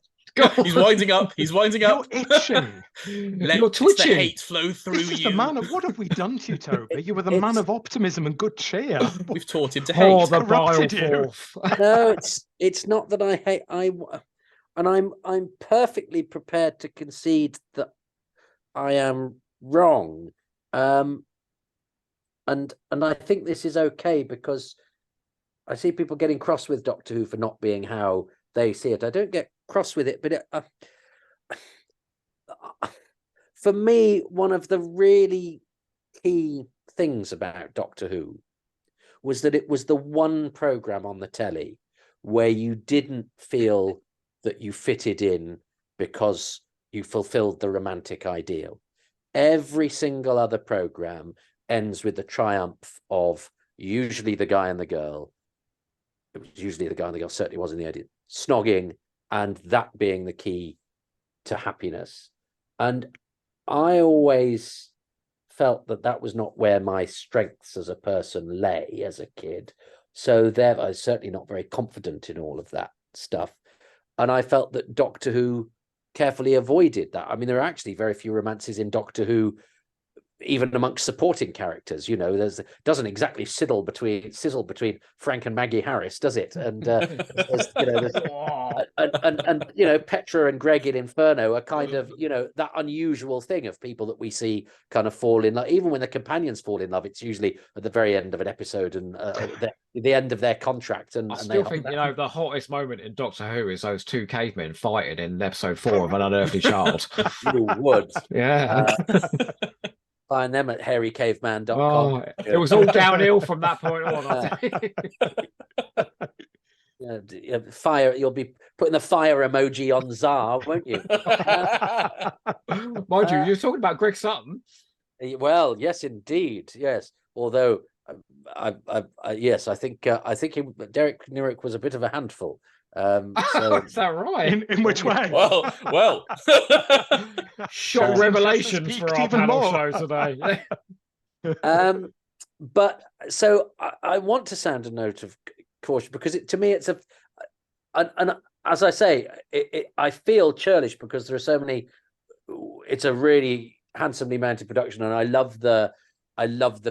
He's winding up. He's winding up. You're itching. You're twitching. The hate flow through This is you. the man of, what have we done to you, Toby? You were the man of optimism and good cheer. We've taught him to hate. Oh, the bile forth. No, it's not that I hate. I'm perfectly prepared to concede that I am wrong. And I think this is okay, because I see people getting cross with Doctor Who for not being how they see it. I don't get cross with it, but for me, one of the really key things about Doctor Who was that it was the one program on the telly where you didn't feel that you fitted in because you fulfilled the romantic ideal. Every single other program ends with the triumph of usually the guy and the girl. It was usually the guy and the girl, certainly was in the edit, snogging, and that being the key to happiness. And I always felt that that was not where my strengths as a person lay as a kid. So there, I was certainly not very confident in all of that stuff. And I felt that Doctor Who carefully avoided that. I mean, there are actually very few romances in Doctor Who, even amongst supporting characters. You know, doesn't exactly sizzle between Frank and Maggie Harris, does it? And and you know, Petra and Greg in Inferno are kind of, you know, that unusual thing of people that we see kind of fall in love. Even when the companions fall in love, it's usually at the very end of an episode and the end of their contract. And I still think, you know, the hottest moment in Doctor Who is those two cavemen fighting in episode 4 of An Unearthly Child. You would. Yeah. Find them at hairycaveman.com. Oh, it was all downhill from that point on. Fire, you'll be putting the fire emoji on Tsar, won't you? Mind you, you're talking about Greg Sutton. Well, yes, indeed, yes. Although, yes, I think Derek Nurek was a bit of a handful. So, is that right? In which way? Well. Shock revelations for our panel show today. But so I want to sound a note of caution, because to me it's and as I say, I feel churlish because there are so many. It's a really handsomely mounted production, and I love the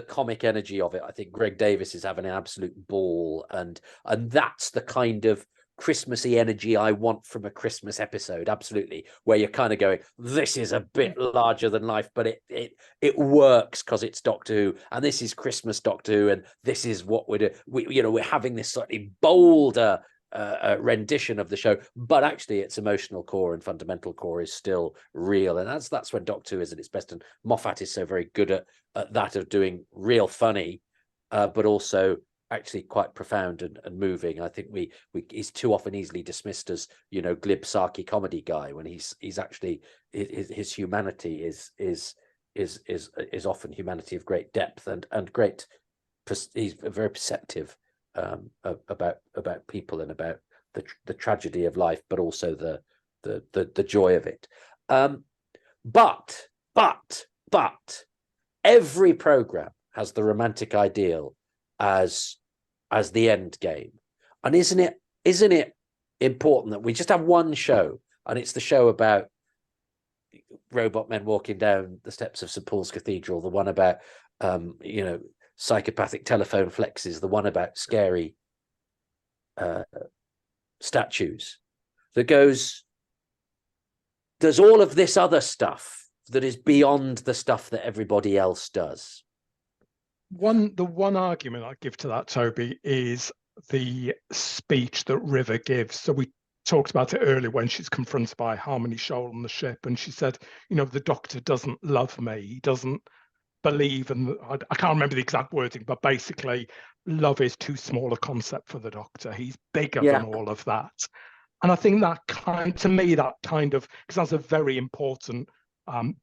comic energy of it. I think Greg Davis is having an absolute ball, and that's the kind of Christmassy energy I want from a Christmas episode. Absolutely, where you're kind of going, this is a bit larger than life, but it works because it's Doctor Who, and this is Christmas Doctor Who, and this is what we're doing. We're having this slightly bolder rendition of the show, but actually its emotional core and fundamental core is still real, and that's when Doctor Who is at its best. And Moffat is so very good at that, of doing real funny, but also actually quite profound and moving. I think he's too often easily dismissed as, you know, glib, sarky comedy guy, when he's actually his humanity is often humanity of great depth and great. He's very perceptive about people and about the tragedy of life, but also the joy of it. But every program has the romantic ideal as the end game. And isn't it important that we just have one show, and it's the show about robot men walking down the steps of St. Paul's Cathedral, the one about psychopathic telephone flexes, the one about scary statues, that goes, there's all of this other stuff that is beyond the stuff that everybody else does. The one argument I give to that, Toby, is the speech that River gives. So we talked about it earlier when she's confronted by Harmony Shoal on the ship, and she said, the Doctor doesn't love me. He doesn't believe, and I can't remember the exact wording, but basically, love is too small a concept for the Doctor. He's bigger than all of that. And I think that because that's a very important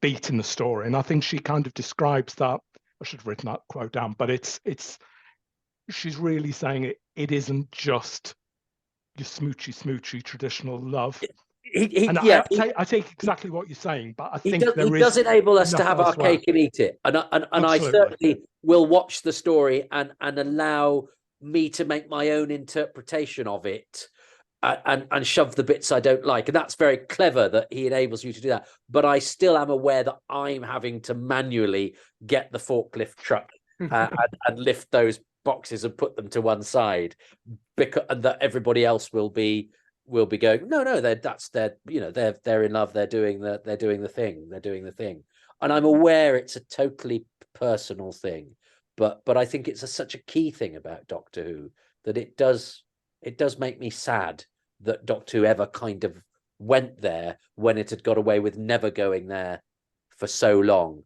beat in the story. And I think she kind of describes that. I should have written that quote down, but she's really saying it isn't just your smoochy traditional love. I take exactly what you're saying, but I think he does enable us to have our cake and eat it. And I certainly will watch the story and allow me to make my own interpretation of it. And shove the bits I don't like. And that's very clever that he enables you to do that. But I still am aware that I'm having to manually get the forklift truck and lift those boxes and put them to one side, and that everybody else will be going, no, they're in love, they're doing the thing. And I'm aware it's a totally personal thing. But I think it's such a key thing about Doctor Who that it does make me sad that Doctor Who ever kind of went there when it had got away with never going there for so long.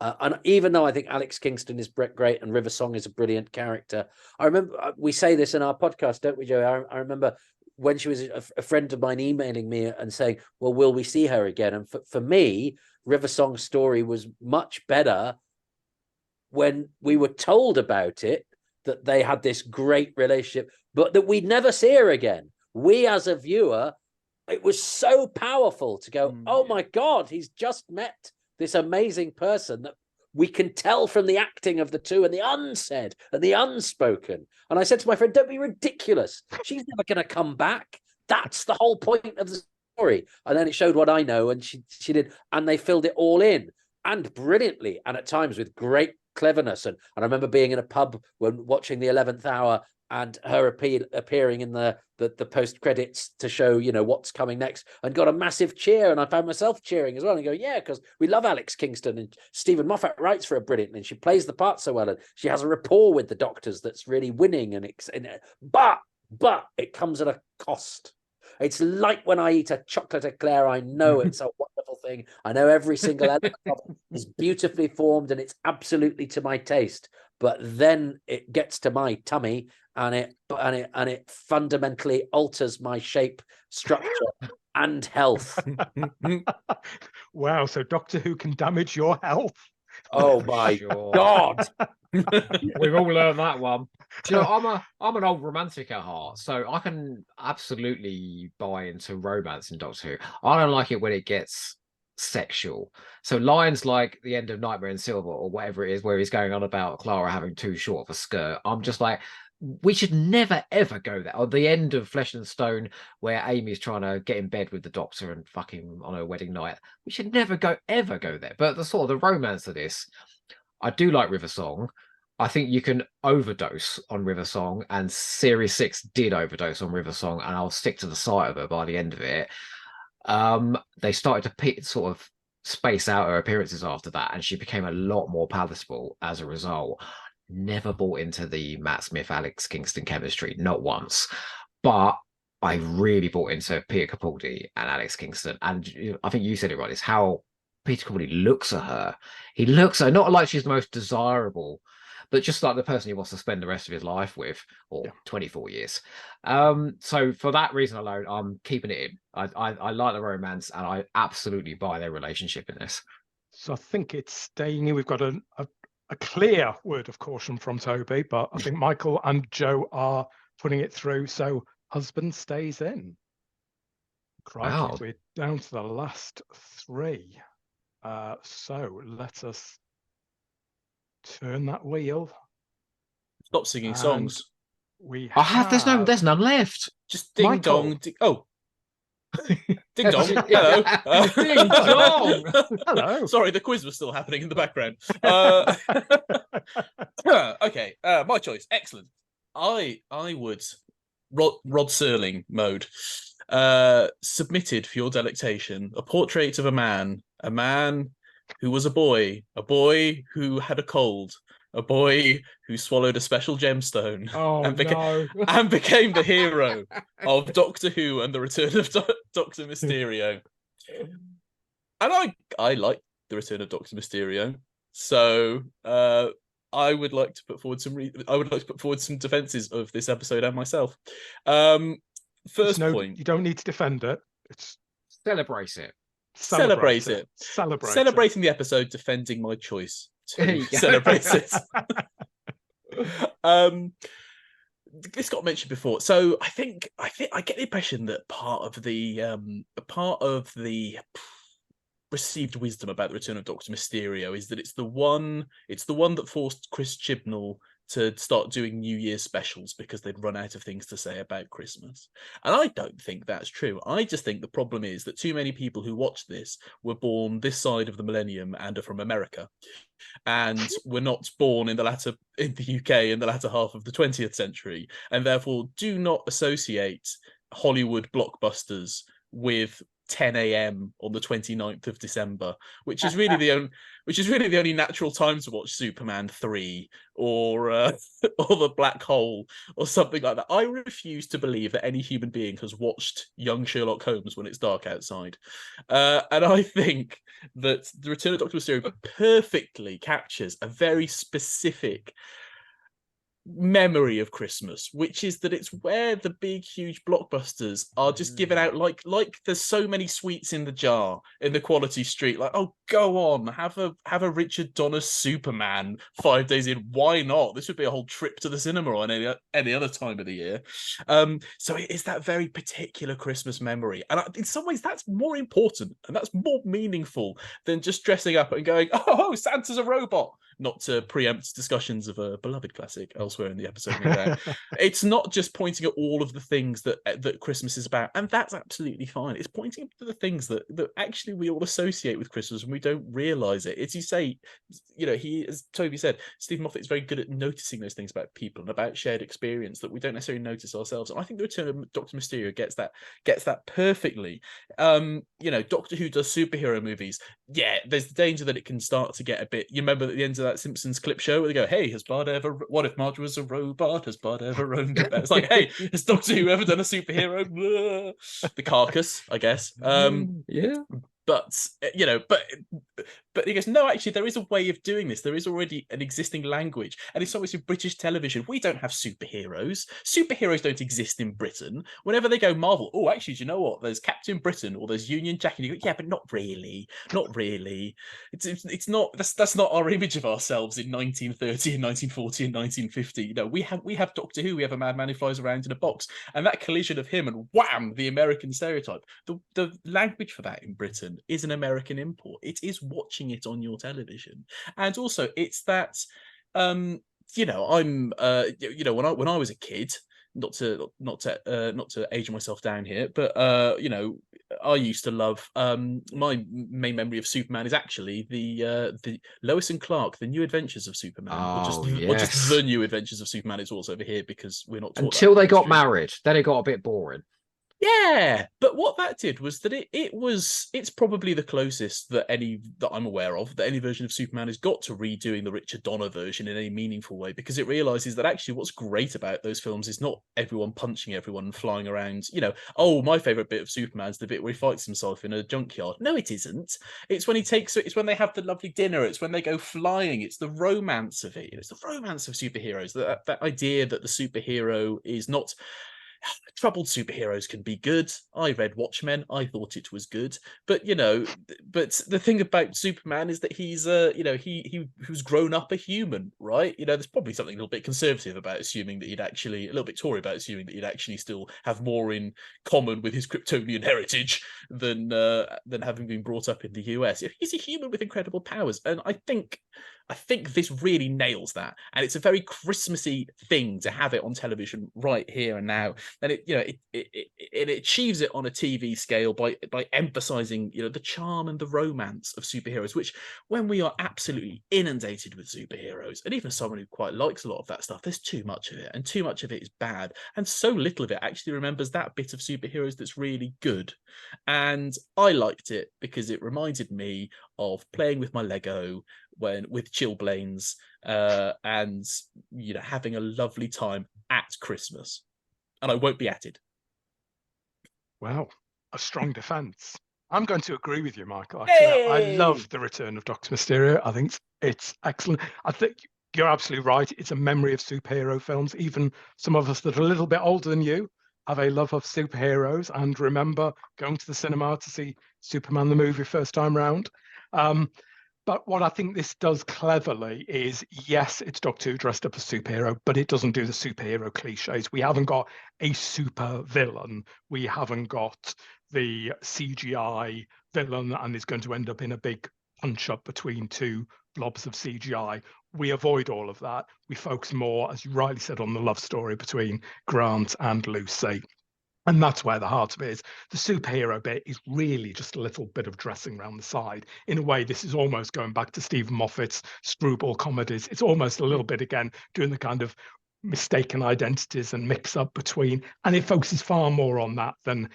And even though I think Alex Kingston is great and River Song is a brilliant character, I remember we say this in our podcast, don't we, Joe? I remember when she was a friend of mine emailing me and saying, well, will we see her again? And for me, River Song's story was much better when we were told about it, that they had this great relationship, but that we'd never see her again. We, as a viewer, it was so powerful to go, oh my God, he's just met this amazing person that we can tell from the acting of the two and the unsaid and the unspoken. And I said to my friend, don't be ridiculous. She's never going to come back. That's the whole point of the story. And then it showed what I know, and she did, and they filled it all in, and brilliantly, and at times with great cleverness. And I remember being in a pub when watching the 11th Hour and her appearing in the post credits to show what's coming next, and got a massive cheer, and I found myself cheering as well and go, yeah, because we love Alex Kingston, and Stephen Moffat writes for her brilliantly, and she plays the part so well, and she has a rapport with the Doctors that's really winning, but it comes at a cost. It's like when I eat a chocolate eclair, I know it's a wonderful thing. I know every single element of it is beautifully formed and it's absolutely to my taste. But then it gets to my tummy and it fundamentally alters my shape, structure, and health. Wow, so Doctor Who can damage your health. Oh my God. We've all learned that one. Do you know, I'm an old romantic at heart, so I can absolutely buy into romance in Doctor Who. I don't like it when it gets sexual. So lines like the end of Nightmare in Silver or whatever it is, where he's going on about Clara having too short of a skirt, I'm just like, we should never ever go there. Or the end of Flesh and Stone, where Amy's trying to get in bed with the Doctor and fuck him on her wedding night. We should never ever go there. But the sort of the romance of this, I do like River Song. I think you can overdose on River Song, and Series 6 did overdose on River Song, and I'll stick to the side of her by the end of it. They started to sort of space out her appearances after that, and she became a lot more palatable as a result. Never bought into the Matt Smith, Alex Kingston chemistry, not once. But I really bought into Peter Capaldi and Alex Kingston. And I think you said it right, it's how Peter Capaldi looks at her. He looks at her not like she's the most desirable, but just like the person he wants to spend the rest of his life with, or 24 years. So for that reason alone, I'm keeping it in. I like the romance, and I absolutely buy their relationship in this. So I think it's staying in. We've got a clear word of caution from Toby, but I think Michael and Joe are putting it through. So husband stays in. Crikey, Wow. we're down to the last three. So let us turn that wheel. Stop singing songs. We there's none left. Just ding Michael. Dong. Ding dong. Hello. Ding dong. Hello. Sorry, the quiz was still happening in the background. Okay, my choice. Excellent. I would Rod Serling mode. Submitted for your delectation. A portrait of a man who was a boy who had a cold, a boy who swallowed a special gemstone Oh, no. and became the hero of Doctor Who and the Return of Doctor Mysterio. And I like the Return of Doctor Mysterio, so I would like to put forward some defenses of this episode and myself. First point, you don't need to defend it. It's Celebrate it. Celebrate it. Celebrating the episode, defending my choice to celebrate it. This got mentioned before, so I think I get the impression that part of the received wisdom about the Return of Doctor Mysterio is that it's the one that forced Chris Chibnall to start doing New Year's specials because they'd run out of things to say about Christmas. And I don't think that's true. I just think the problem is that too many people who watch this were born this side of the millennium and are from America, and were not born in the UK in the latter half of the 20th century, and therefore do not associate Hollywood blockbusters with 10 a.m. on the 29th of December, which is really the only natural time to watch Superman 3 or the Black Hole or something like that. I refuse to believe that any human being has watched young Sherlock Holmes when it's dark outside. And I think that The Return of Doctor Mysterio perfectly captures a very specific memory of Christmas, which is that it's where the big huge blockbusters are just given out like there's so many sweets in the jar in the Quality Street, like, oh, go on, have a Richard Donner Superman 5 days in, why not? This would be a whole trip to the cinema on any other time of the year. So it is that very particular Christmas memory, and in some ways that's more important and that's more meaningful than just dressing up and going, oh, Santa's a robot. Not to preempt discussions of a beloved classic elsewhere in the episode. It's not just pointing at all of the things that Christmas is about, and that's absolutely fine. It's pointing to the things that actually we all associate with Christmas and we don't realise it. As you say, as Toby said, Stephen Moffat is very good at noticing those things about people and about shared experience that we don't necessarily notice ourselves. And I think The Return of Doctor Mysterio gets that perfectly. Doctor Who does superhero movies. Yeah, there's the danger that it can start to get a bit. You remember at the end of that Simpsons clip show where they go, hey, what if Marge was a robot? Has Bart ever roamed about? It's like, hey, has Doctor Who ever done a superhero? The carcass, I guess. Yeah. But he goes, no, actually, there is a way of doing this. There is already an existing language. And in some ways, with British television, we don't have superheroes. Superheroes don't exist in Britain. Whenever they go Marvel, oh, actually, do you know what? There's Captain Britain or there's Union Jack. And you go, yeah, but not really. Not really. It's not, that's not our image of ourselves in 1930 and 1940 and 1950. We have Doctor Who, we have a madman who flies around in a box. And that collision of him and wham, the American stereotype. The language for that in Britain is an American import. It is watching it on your television, and also it's that when I was a kid, not to age myself down here, but I used to love, my main memory of Superman is actually the Lois and Clark, The New Adventures of Superman, or just The New Adventures of Superman. It's also over here because we're not taught until they got married. Then it got a bit boring. Yeah, but what that did was that it's probably the closest that I'm aware of that any version of Superman has got to redoing the Richard Donner version in any meaningful way, because it realizes that actually what's great about those films is not everyone punching everyone and flying around. My favorite bit of Superman's the bit where he fights himself in a junkyard. No, it isn't. It's when it's when they have the lovely dinner. It's when they go flying. It's the romance of it. It's the romance of superheroes. That idea that the superhero is not. Troubled superheroes can be good. I read Watchmen. I thought it was good, but the thing about Superman is that he's who's grown up a human, right? There's probably something a little bit conservative about assuming that a little bit Tory about assuming that he'd actually still have more in common with his Kryptonian heritage than having been brought up in the US. He's a human with incredible powers, and I think this really nails that, and it's a very Christmassy thing to have it on television right here and now. And it achieves it on a TV scale by emphasizing the charm and the romance of superheroes, which when we are absolutely inundated with superheroes, and even as someone who quite likes a lot of that stuff, there's too much of it, and too much of it is bad, and so little of it actually remembers that bit of superheroes that's really good. And I liked it because it reminded me of playing with my Lego with chilblains and having a lovely time at Christmas, and I won't be atted. Wow, a strong defence. I'm going to agree with you, Michael. Actually, I Hey! love the return of Dr. Mysterio. I think it's excellent. I think you're absolutely right. It's a memory of superhero films. Even some of us that are a little bit older than you have a love of superheroes and remember going to the cinema to see Superman the movie first time round. But what I think this does cleverly is, yes, it's Doctor Who dressed up as superhero, but it doesn't do the superhero cliches. We haven't got a super villain. We haven't got the CGI villain and is going to end up in a big punch-up between two blobs of CGI. We avoid all of that. We focus more, as you rightly said, on the love story between Grant and Lucy. And that's where the heart of it is. The superhero bit is really just a little bit of dressing around the side. In a way, this is almost going back to Stephen Moffat's screwball comedies. It's almost a little bit, again, doing the kind of mistaken identities and mix up between, and it focuses far more on that than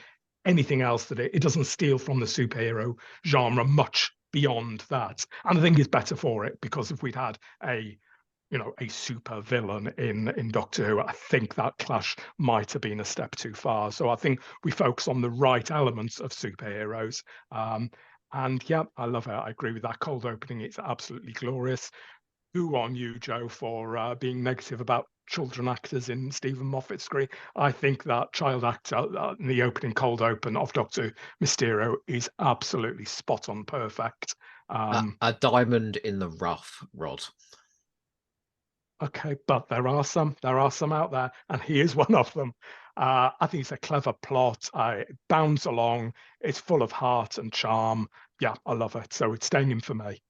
anything else. That it doesn't steal from the superhero genre much beyond that. And I think it's better for it, because if we'd had a super villain in Doctor Who, I think that clash might have been a step too far. So I think we focus on the right elements of superheroes. And yeah, I love it. I agree with that cold opening. It's absolutely glorious. Who on you, Joe, for being negative about children actors in Stephen Moffat's screen? I think that child actor in the opening cold open of Doctor Mysterio is absolutely spot on perfect. A diamond in the rough, Rod. Okay, but there are some out there, and he is one of them. I think it's a clever plot. It bounds along. It's full of heart and charm. Yeah, I love it. So it's staying in for me.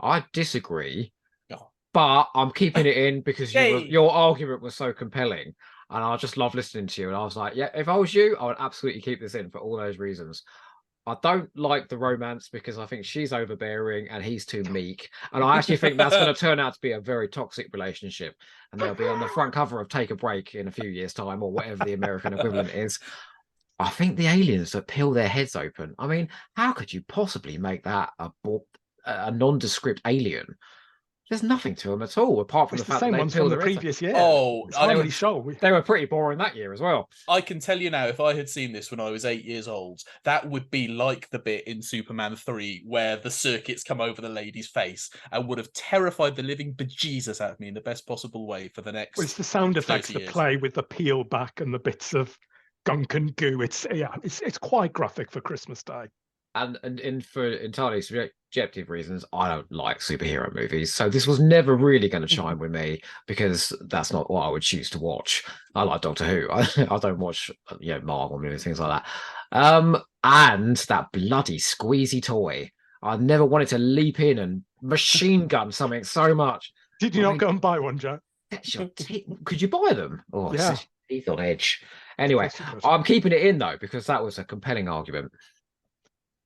I disagree, Oh. but I'm keeping it in because Yay! your argument was so compelling, and I just love listening to you. And I was like, yeah, if I was you, I would absolutely keep this in for all those reasons. I don't like the romance because I think she's overbearing and he's too meek. And I actually think that's going to turn out to be a very toxic relationship. And they'll be on the front cover of Take a Break in a few years' time, or whatever the American equivalent is. I think the aliens that peel their heads open. I mean, how could you possibly make that a nondescript alien? There's nothing to them at all, apart from It's the the fact same that they ones peel from the their heads. previous year. Oh, It's I hardly would- show. They were pretty boring that year as well. I can tell you now, if I had seen this when I was 8 years old, that would be like the bit in Superman 3 where the circuits come over the lady's face and would have terrified the living bejesus out of me in the best possible way for the next. Well, it's the sound effects 30 that years. play with the peel back and the bits of gunk and goo. It's quite graphic for Christmas Day. And for entirely subjective reasons, I don't like superhero movies. So this was never really going to chime with me because that's not what I would choose to watch. I like Doctor Who. I don't watch Marvel movies, things like that. And that bloody squeezy toy. I never wanted to leap in and machine gun something so much. Did you not go and buy one, Joe? Could you buy them? Oh, Yeah. such teeth on edge. Anyway, Of course you could. I'm keeping it in though because that was a compelling argument.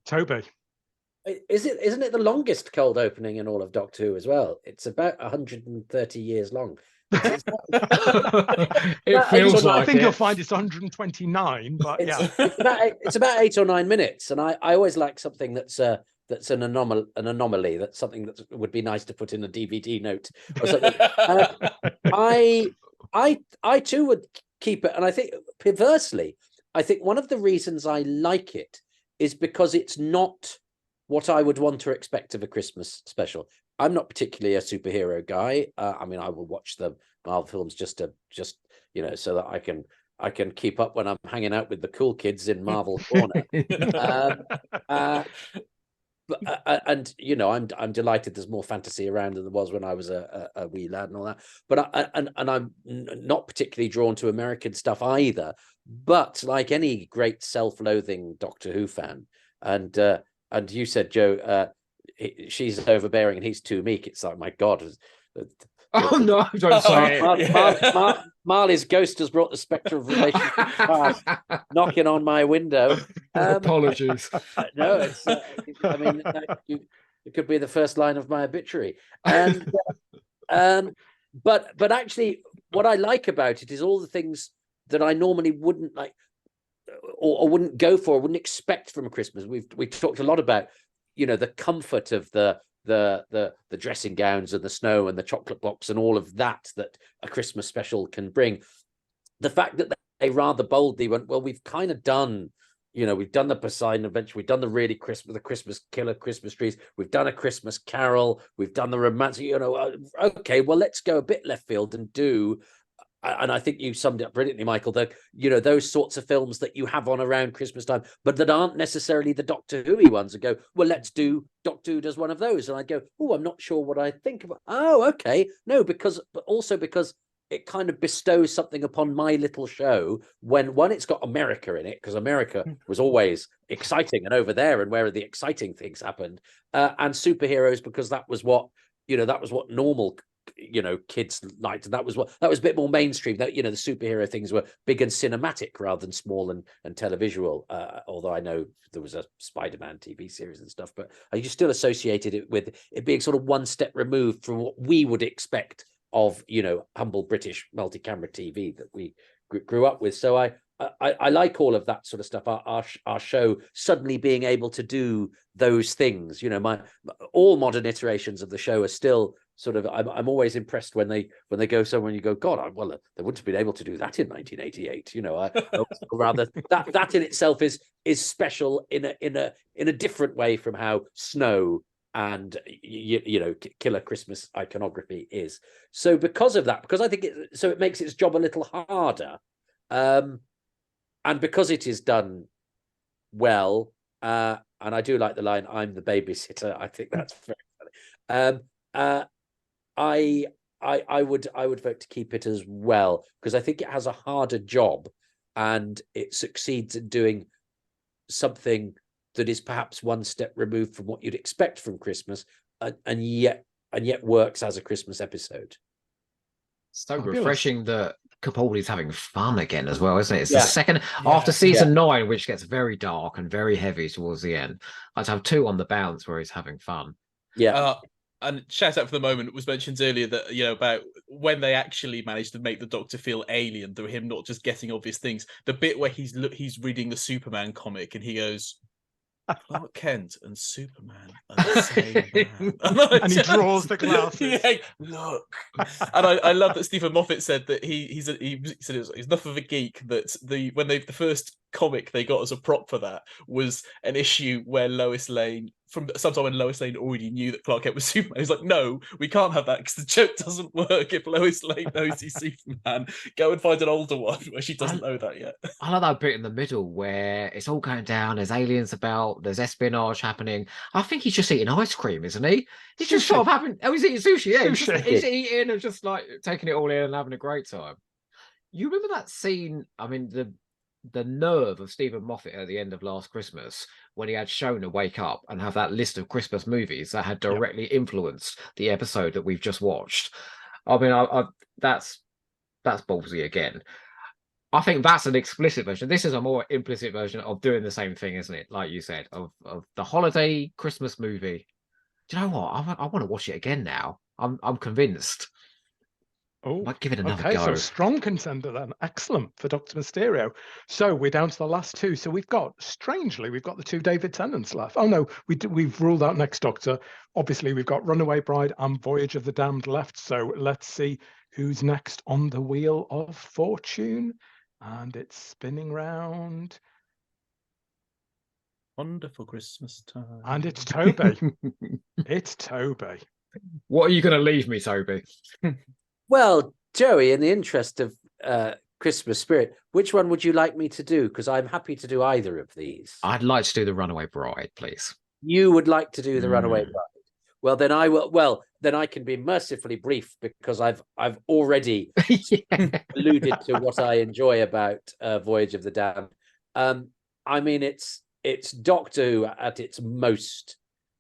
Toby. Isn't it the longest cold opening in all of Doctor Who as well? It's about 130 years long. It That feels is- like I think it. you'll find it's 129, but yeah. It's about 8 or 9 minutes, and I always like something that's an anomaly. That's something that would be nice to put in a DVD note or something. I too would keep it, and I think perversely, I think one of the reasons I like it is because it's not what I would want to expect of a Christmas special. I'm not particularly a superhero guy. I mean, I will watch the Marvel films just so that I can keep up when I'm hanging out with the cool kids in Marvel Corner. And I'm delighted there's more fantasy around than there was when I was a wee lad and all that. But I'm not particularly drawn to American stuff either. But like any great self-loathing Doctor Who fan, and you said, Joe, she's overbearing and he's too meek. It's like, my God. Oh no! Don't say it. Marley's ghost has brought the spectre of relationship past, knocking on my window. Apologies. No, it's. I mean, it could be the first line of my obituary. And but actually, what I like about it is all the things that I normally wouldn't like, or wouldn't go for, or wouldn't expect from a Christmas. We talked a lot about, the comfort of the the dressing gowns and the snow and the chocolate box and all of that a Christmas special can bring. The fact that they rather boldly went, well, we've kind of done, we've done the Poseidon Adventure, we've done the Christmas killer Christmas trees, we've done A Christmas Carol, we've done the romance, okay, well, let's go a bit left field and do. And I think you summed it up brilliantly, Michael, those sorts of films that you have on around Christmas time, but that aren't necessarily the Doctor Who-y ones, and go, well, let's do Doctor Who does one of those. And I go, oh, I'm not sure what I think about. Oh, okay. No, but also because it kind of bestows something upon my little show when, one, it's got America in it, because America was always exciting and over there and where the exciting things happened, and superheroes, because that was what normal kids liked, and that was a bit more mainstream. That the superhero things were big and cinematic rather than small and televisual. Although I know there was a Spider-Man TV series and stuff, but you still associated it with it being sort of one step removed from what we would expect of humble British multi-camera TV that we grew up with. So I like all of that sort of stuff. Our show suddenly being able to do those things. All modern iterations of the show are still sort of. I'm always impressed when they go somewhere and you go, God, well, they wouldn't have been able to do that in 1988. Rather that in itself is special in a different way from how Snow and killer Christmas iconography is. So because of that, because I think it makes its job a little harder. And because it is done well, and I do like the line, "I'm the babysitter." I think that's very funny. I would vote to keep it as well, because I think it has a harder job, and it succeeds at doing something that is perhaps one step removed from what you'd expect from Christmas, and yet works as a Christmas episode. So refreshing that Capaldi's having fun again as well, isn't it? It's Yeah. the second after season 9, which gets very dark and very heavy towards the end. I'd have 2 on the bounce where he's having fun. Yeah. And shout out for the moment, it was mentioned earlier that about when they actually managed to make the Doctor feel alien through him not just getting obvious things. The bit where he's reading the Superman comic and he goes, Clark Kent and Superman are the same man. And he draws the glasses. Yeah, look. And I love that Stephen Moffat said that he said he's enough of a geek that the first comic they got as a prop for that was an issue where Lois Lane, from sometime when Lois Lane already knew that Clark Kent was Superman. He's like, no, we can't have that because the joke doesn't work if Lois Lane knows he's Superman. Go and find an older one where she doesn't know that yet. I like that bit in the middle where it's all going down. There's aliens about. There's espionage happening. I think he's just eating ice cream, isn't he? He's just sort of having. Oh, he's eating sushi. Yeah, he's eating and just like taking it all in and having a great time. You remember that scene? I mean, the nerve of Stephen Moffat at the end of Last Christmas when he had Shona wake up and have that list of Christmas movies that had directly influenced the episode that we've just watched. I mean, that's ballsy again. I think that's an explicit version. This is a more implicit version of doing the same thing, isn't it? Like you said, of the holiday Christmas movie. Do you know what? I want to watch it again now. I'm convinced. Oh, might give it another go. So strong contender then. Excellent for Dr. Mysterio. So we're down to the last 2. So we've got the 2 David Tennants left. Oh no, we've ruled out Next Doctor. Obviously, we've got Runaway Bride and Voyage of the Damned left. So let's see who's next on the Wheel of Fortune. And it's spinning round. Wonderful Christmas time. And it's Toby. It's Toby. What are you going to leave me, Toby? Well, Joey, in the interest of Christmas spirit, which one would you like me to do? Because I'm happy to do either of these. I'd like to do the Runaway Bride, please. You would like to do the Runaway Bride. Well, then I will. Well, then I can be mercifully brief because I've already alluded to what I enjoy about Voyage of the Damned. I mean, it's Doctor Who at its most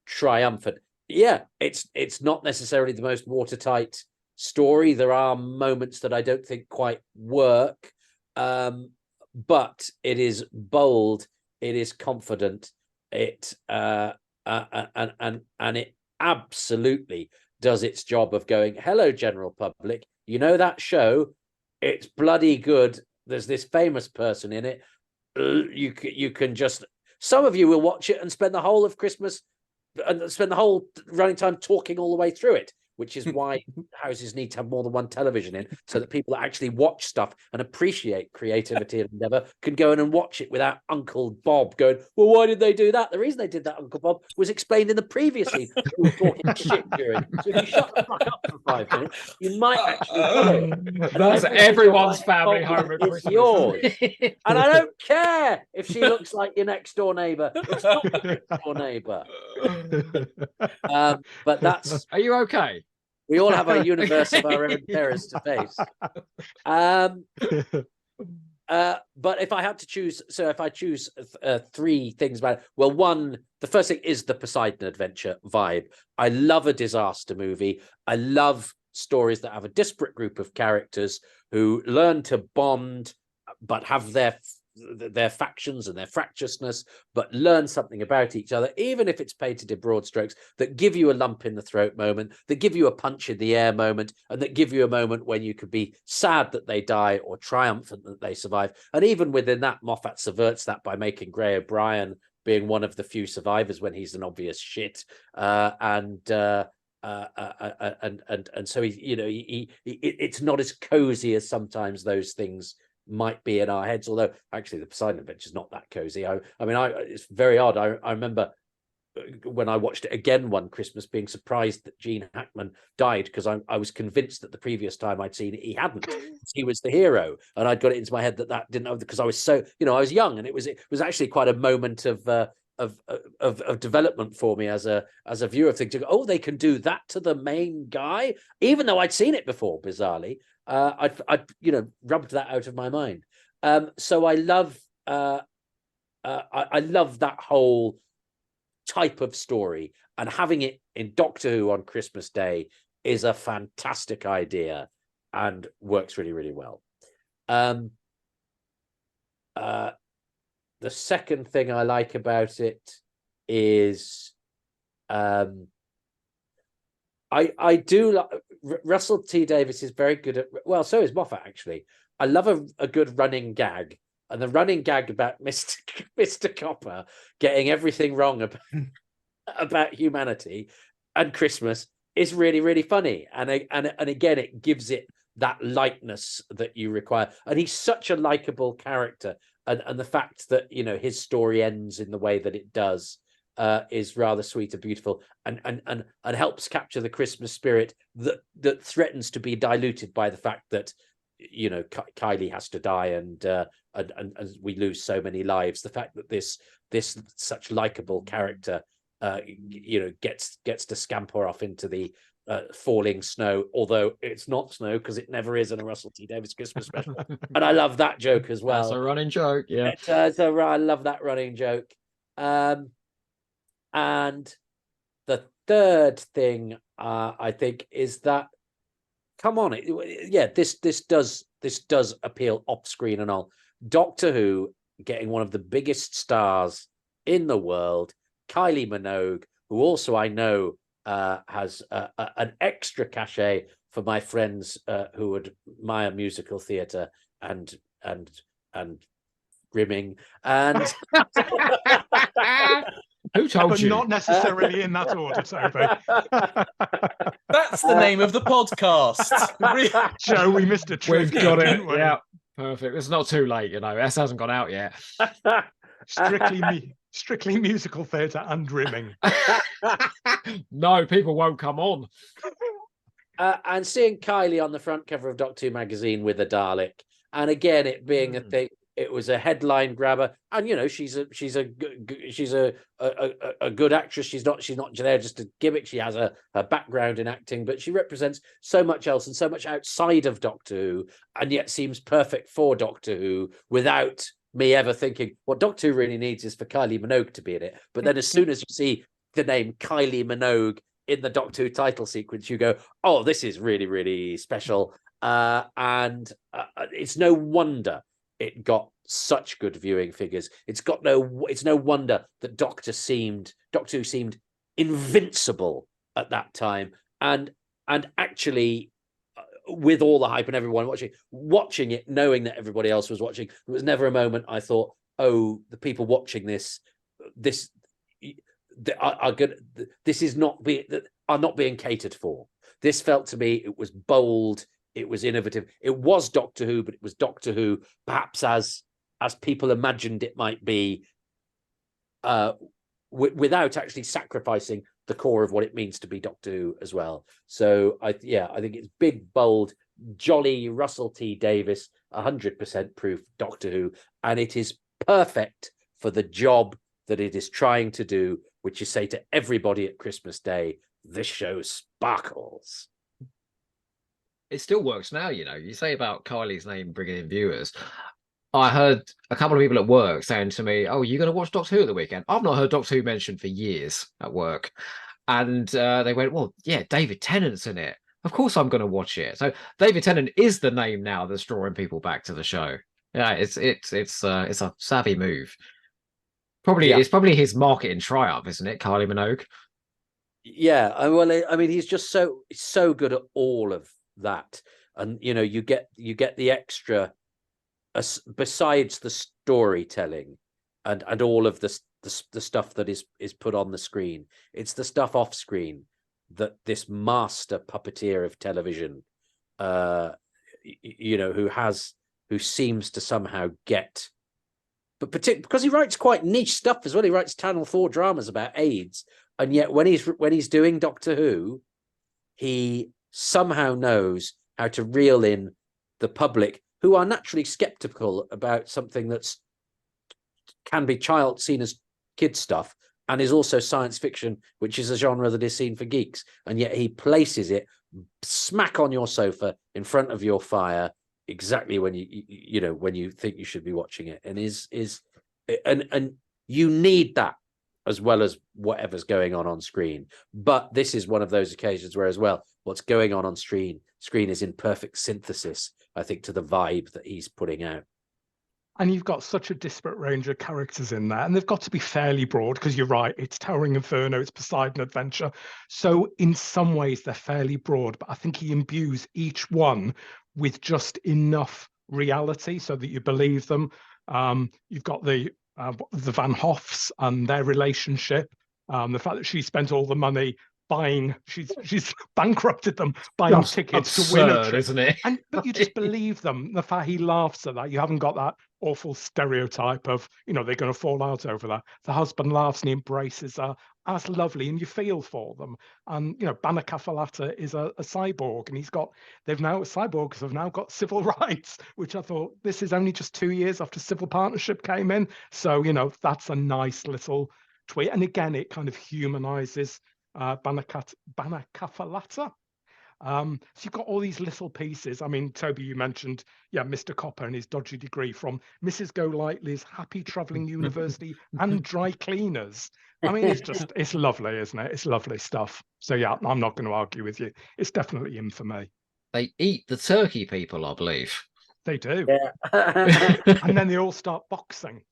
triumphant. Yeah, it's not necessarily the most watertight story. There are moments that I don't think quite work, but it is bold. It is confident. It and it absolutely does its job of going, hello, general public. You know that show? It's bloody good. There's this famous person in it. You can just, some of you will watch it and spend the whole of Christmas spend the whole running time talking all the way through it, which is why houses need to have more than one television in, so that people that actually watch stuff and appreciate creativity and endeavor can go in and watch it without Uncle Bob going, well, why did they do that? The reason they did that, Uncle Bob, was explained in the previous scene. We were talking shit during. So if you shut the fuck up for 5 minutes, you might actually follow. That's everyone's family home at It's Christmas. yours. And I don't care if she looks like your next door neighbor. It's not your next door neighbor. But that's. Are you okay? We all have a universe of our own terrors to face. But if I had to choose, so if I choose 3 things about it, well, the first thing is the Poseidon Adventure vibe. I love a disaster movie. I love stories that have a disparate group of characters who learn to bond, but have their factions and their fractiousness, but learn something about each other, even if it's painted in broad strokes, that give you a lump in the throat moment, that give you a punch in the air moment, and that give you a moment when you could be sad that they die or triumphant that they survive. And even within that, Moffat subverts that by making Gray O'Brien being one of the few survivors when he's an obvious shit. And so it's not as cozy as sometimes those things might be in our heads, although actually the Poseidon Adventure is not that cozy. It's very odd. I remember when I watched it again one Christmas being surprised that Gene Hackman died, because I was convinced that the previous time I'd seen it he hadn't. He was the hero, and I'd got it into my head that didn't know, because I was so, I was young, and it was actually quite a moment of development for me as a viewer, thinking, oh, they can do that to the main guy, even though I'd seen it before, bizarrely. I'd rubbed that out of my mind. So I love that whole type of story, and having it in Doctor Who on Christmas Day is a fantastic idea and works really, really well. The second thing I like about it is I do like Russell T Davies is very good at, well, so is Moffat actually. I love a good running gag, and the running gag about Mr. Copper getting everything wrong about humanity and Christmas is really, really funny, and again it gives it that lightness that you require, and he's such a likable character, and the fact that his story ends in the way that it does is rather sweet and beautiful, and helps capture the Christmas spirit that threatens to be diluted by the fact that Kylie has to die and we lose so many lives. The fact that this such likable character gets to scamper off into the falling snow, although it's not snow because it never is in a Russell T Davies Christmas special. And I love that joke as well. That's a running joke, yeah. I love that running joke. And the third thing I think is that, come on, this does appeal off screen and all. Doctor Who getting one of the biggest stars in the world, Kylie Minogue, who also I know has an extra cachet for my friends who admire musical theatre and rimming and. Who told but you? Not necessarily in that order, Toby. That's the name of the podcast. Joe, we missed a trick. We've got it. Didn't we? Yeah, perfect. It's not too late, S hasn't gone out yet. Strictly musical theatre and rimming. No, people won't come on. And seeing Kylie on the front cover of Doctor Who magazine with a Dalek, and again it being a thing. It was a headline grabber, and she's a good actress. She's not there just a gimmick. She has a background in acting, but she represents so much else and so much outside of Doctor Who, and yet seems perfect for Doctor Who without me ever thinking what Doctor Who really needs is for Kylie Minogue to be in it. But then as soon as you see the name Kylie Minogue in the Doctor Who title sequence, you go, oh, this is really, really special. And it's no wonder it got such good viewing figures. It's no wonder that Doctor Who seemed invincible at that time, and actually with all the hype and everyone watching it, knowing that everybody else was watching, there was never a moment I thought, oh, the people watching this this is not are not being catered for. This felt to me, it was bold, it was innovative. It was Doctor Who, but it was Doctor Who perhaps as people imagined it might be, without actually sacrificing the core of what it means to be Doctor Who as well. So I think it's big, bold, jolly Russell T Davies, 100% proof Doctor Who, and it is perfect for the job that it is trying to do, which is say to everybody at Christmas Day, this show sparkles. It still works now, you know. You say about Kylie's name bringing in viewers. I heard a couple of people at work saying to me, "Oh, you're going to watch Doctor Who at the weekend?" I've not heard Doctor Who mentioned for years at work. And they went, "Well, yeah, David Tennant's in it. Of course I'm going to watch it." So David Tennant is the name now that's drawing people back to the show. Yeah, it's a savvy move. It's probably his marketing triumph, isn't it, Kylie Minogue? Yeah, well, I mean, he's just so good at all of that, and you know, you get the extra, besides the storytelling, and all of the stuff that is put on the screen. It's the stuff off screen that this master puppeteer of television, you know, who seems to somehow get. But particularly because he writes quite niche stuff as well. He writes Channel 4 dramas about AIDS, and yet when he's doing Doctor Who, he somehow knows how to reel in the public, who are naturally skeptical about something that's can be seen as kid stuff, and is also science fiction, which is a genre that is seen for geeks. And yet he places it smack on your sofa in front of your fire, exactly when you think you should be watching it, and and you need that as well as whatever's going on screen. But this is one of those occasions where, as well, what's going on screen is in perfect synthesis, I think, to the vibe that he's putting out. And you've got such a disparate range of characters in there, and they've got to be fairly broad, because you're right, it's Towering Inferno, it's Poseidon Adventure. So in some ways they're fairly broad, but I think he imbues each one with just enough reality so that you believe them. You've got the Van Hoffs and their relationship, the fact that she spent all the money buying, she's bankrupted them buying tickets to win a trip, isn't it? But you just believe them. The fact he laughs at that, you haven't got that awful stereotype of, you know, they're going to fall out over that. The husband laughs and he embraces her. That's lovely, and you feel for them. And you know, Banakafalata is a cyborg, and cyborgs have now got civil rights, which I thought, this is only just 2 years after civil partnership came in. So you know, that's a nice little tweet, and again, it kind of humanizes Banakafalata. So you've got all these little pieces. I mean, Toby, you mentioned, Mr. Copper and his dodgy degree from Mrs. Golightly's Happy Travelling University and Dry Cleaners. I mean, it's lovely, isn't it? It's lovely stuff. So yeah, I'm not going to argue with you. It's definitely in for me. They eat the turkey people, I believe. They do. Yeah. And then they all start boxing.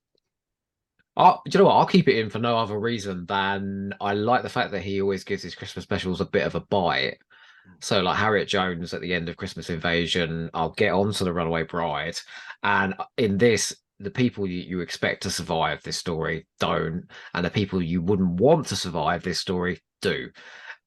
Do you know what? I'll keep it in for no other reason than I like the fact that he always gives his Christmas specials a bit of a bite. So like Harriet Jones at the end of Christmas Invasion, I'll get on to the Runaway Bride. And in this, the people you expect to survive this story don't. And the people you wouldn't want to survive this story do.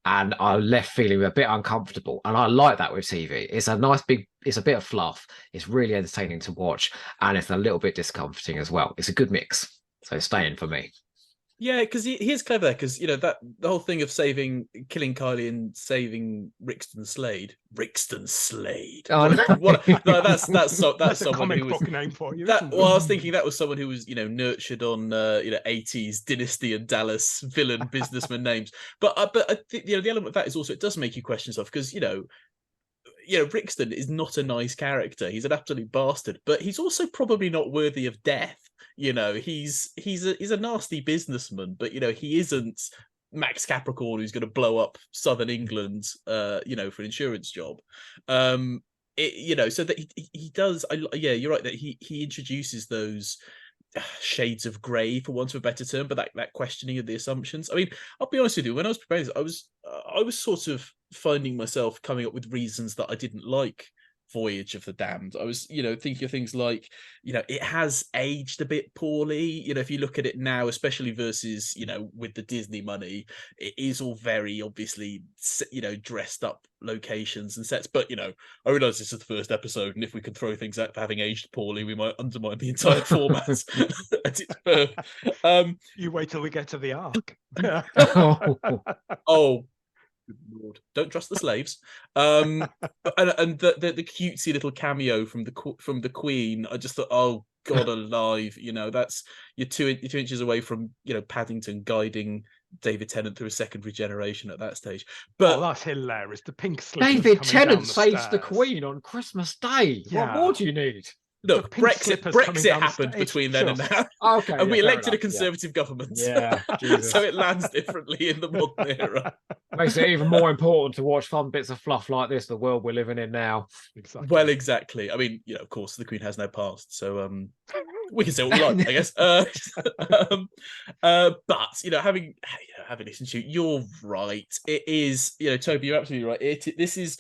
And I left feeling a bit uncomfortable. And I like that with TV. It's a bit of fluff. It's really entertaining to watch. And it's a little bit discomforting as well. It's a good mix. So staying for me. Yeah, because he is clever there, because, you know, that the whole thing of killing Kylie and saving Rixton Slade. Oh, no, that's a someone comic who was book name for you. I was thinking that was someone who was, you know, nurtured on 80s Dynasty and Dallas villain businessman names. But I think, you know, the element of that is also, it does make you question stuff, because you know, Rixton is not a nice character. He's an absolute bastard, but he's also probably not worthy of death. You know, he's a nasty businessman, but you know, he isn't Max Capricorn who's going to blow up Southern England, you know, for an insurance job. You know, so that he does. Yeah, you're right that he introduces those shades of grey, for want of a better term, but that questioning of the assumptions. I mean, I'll be honest with you, when I was preparing this, I was sort of finding myself coming up with reasons that I didn't like Voyage of the Damned, I was, thinking of things like, it has aged a bit poorly. If you look at it now, especially versus, with the Disney money, it is all very obviously, dressed up locations and sets. But, I realise this is the first episode, and if we can throw things out for having aged poorly, we might undermine the entire format at its birth. You wait till we get to the arc. Oh, good Lord. Don't trust the slaves. And the cutesy little cameo from the Queen, I just thought, oh God alive, that's you're two inches away from Paddington guiding David Tennant through a secondary generation at that stage. But that's hilarious. The pink slippers. David Tennant saves stairs. the Queen on Christmas Day. Yeah. What more do you need? Look, Brexit happened between then and now. Okay, and we elected enough, a Conservative government. Yeah, Jesus. So it lands differently in the modern era. Makes it even more important to watch fun bits of fluff like this, the world we're living in now. Exactly. Well, exactly. I mean, of course, the Queen has no past, so we can say what we like, I guess. But having listened to you, you're right. It is, Toby, you're absolutely right. This is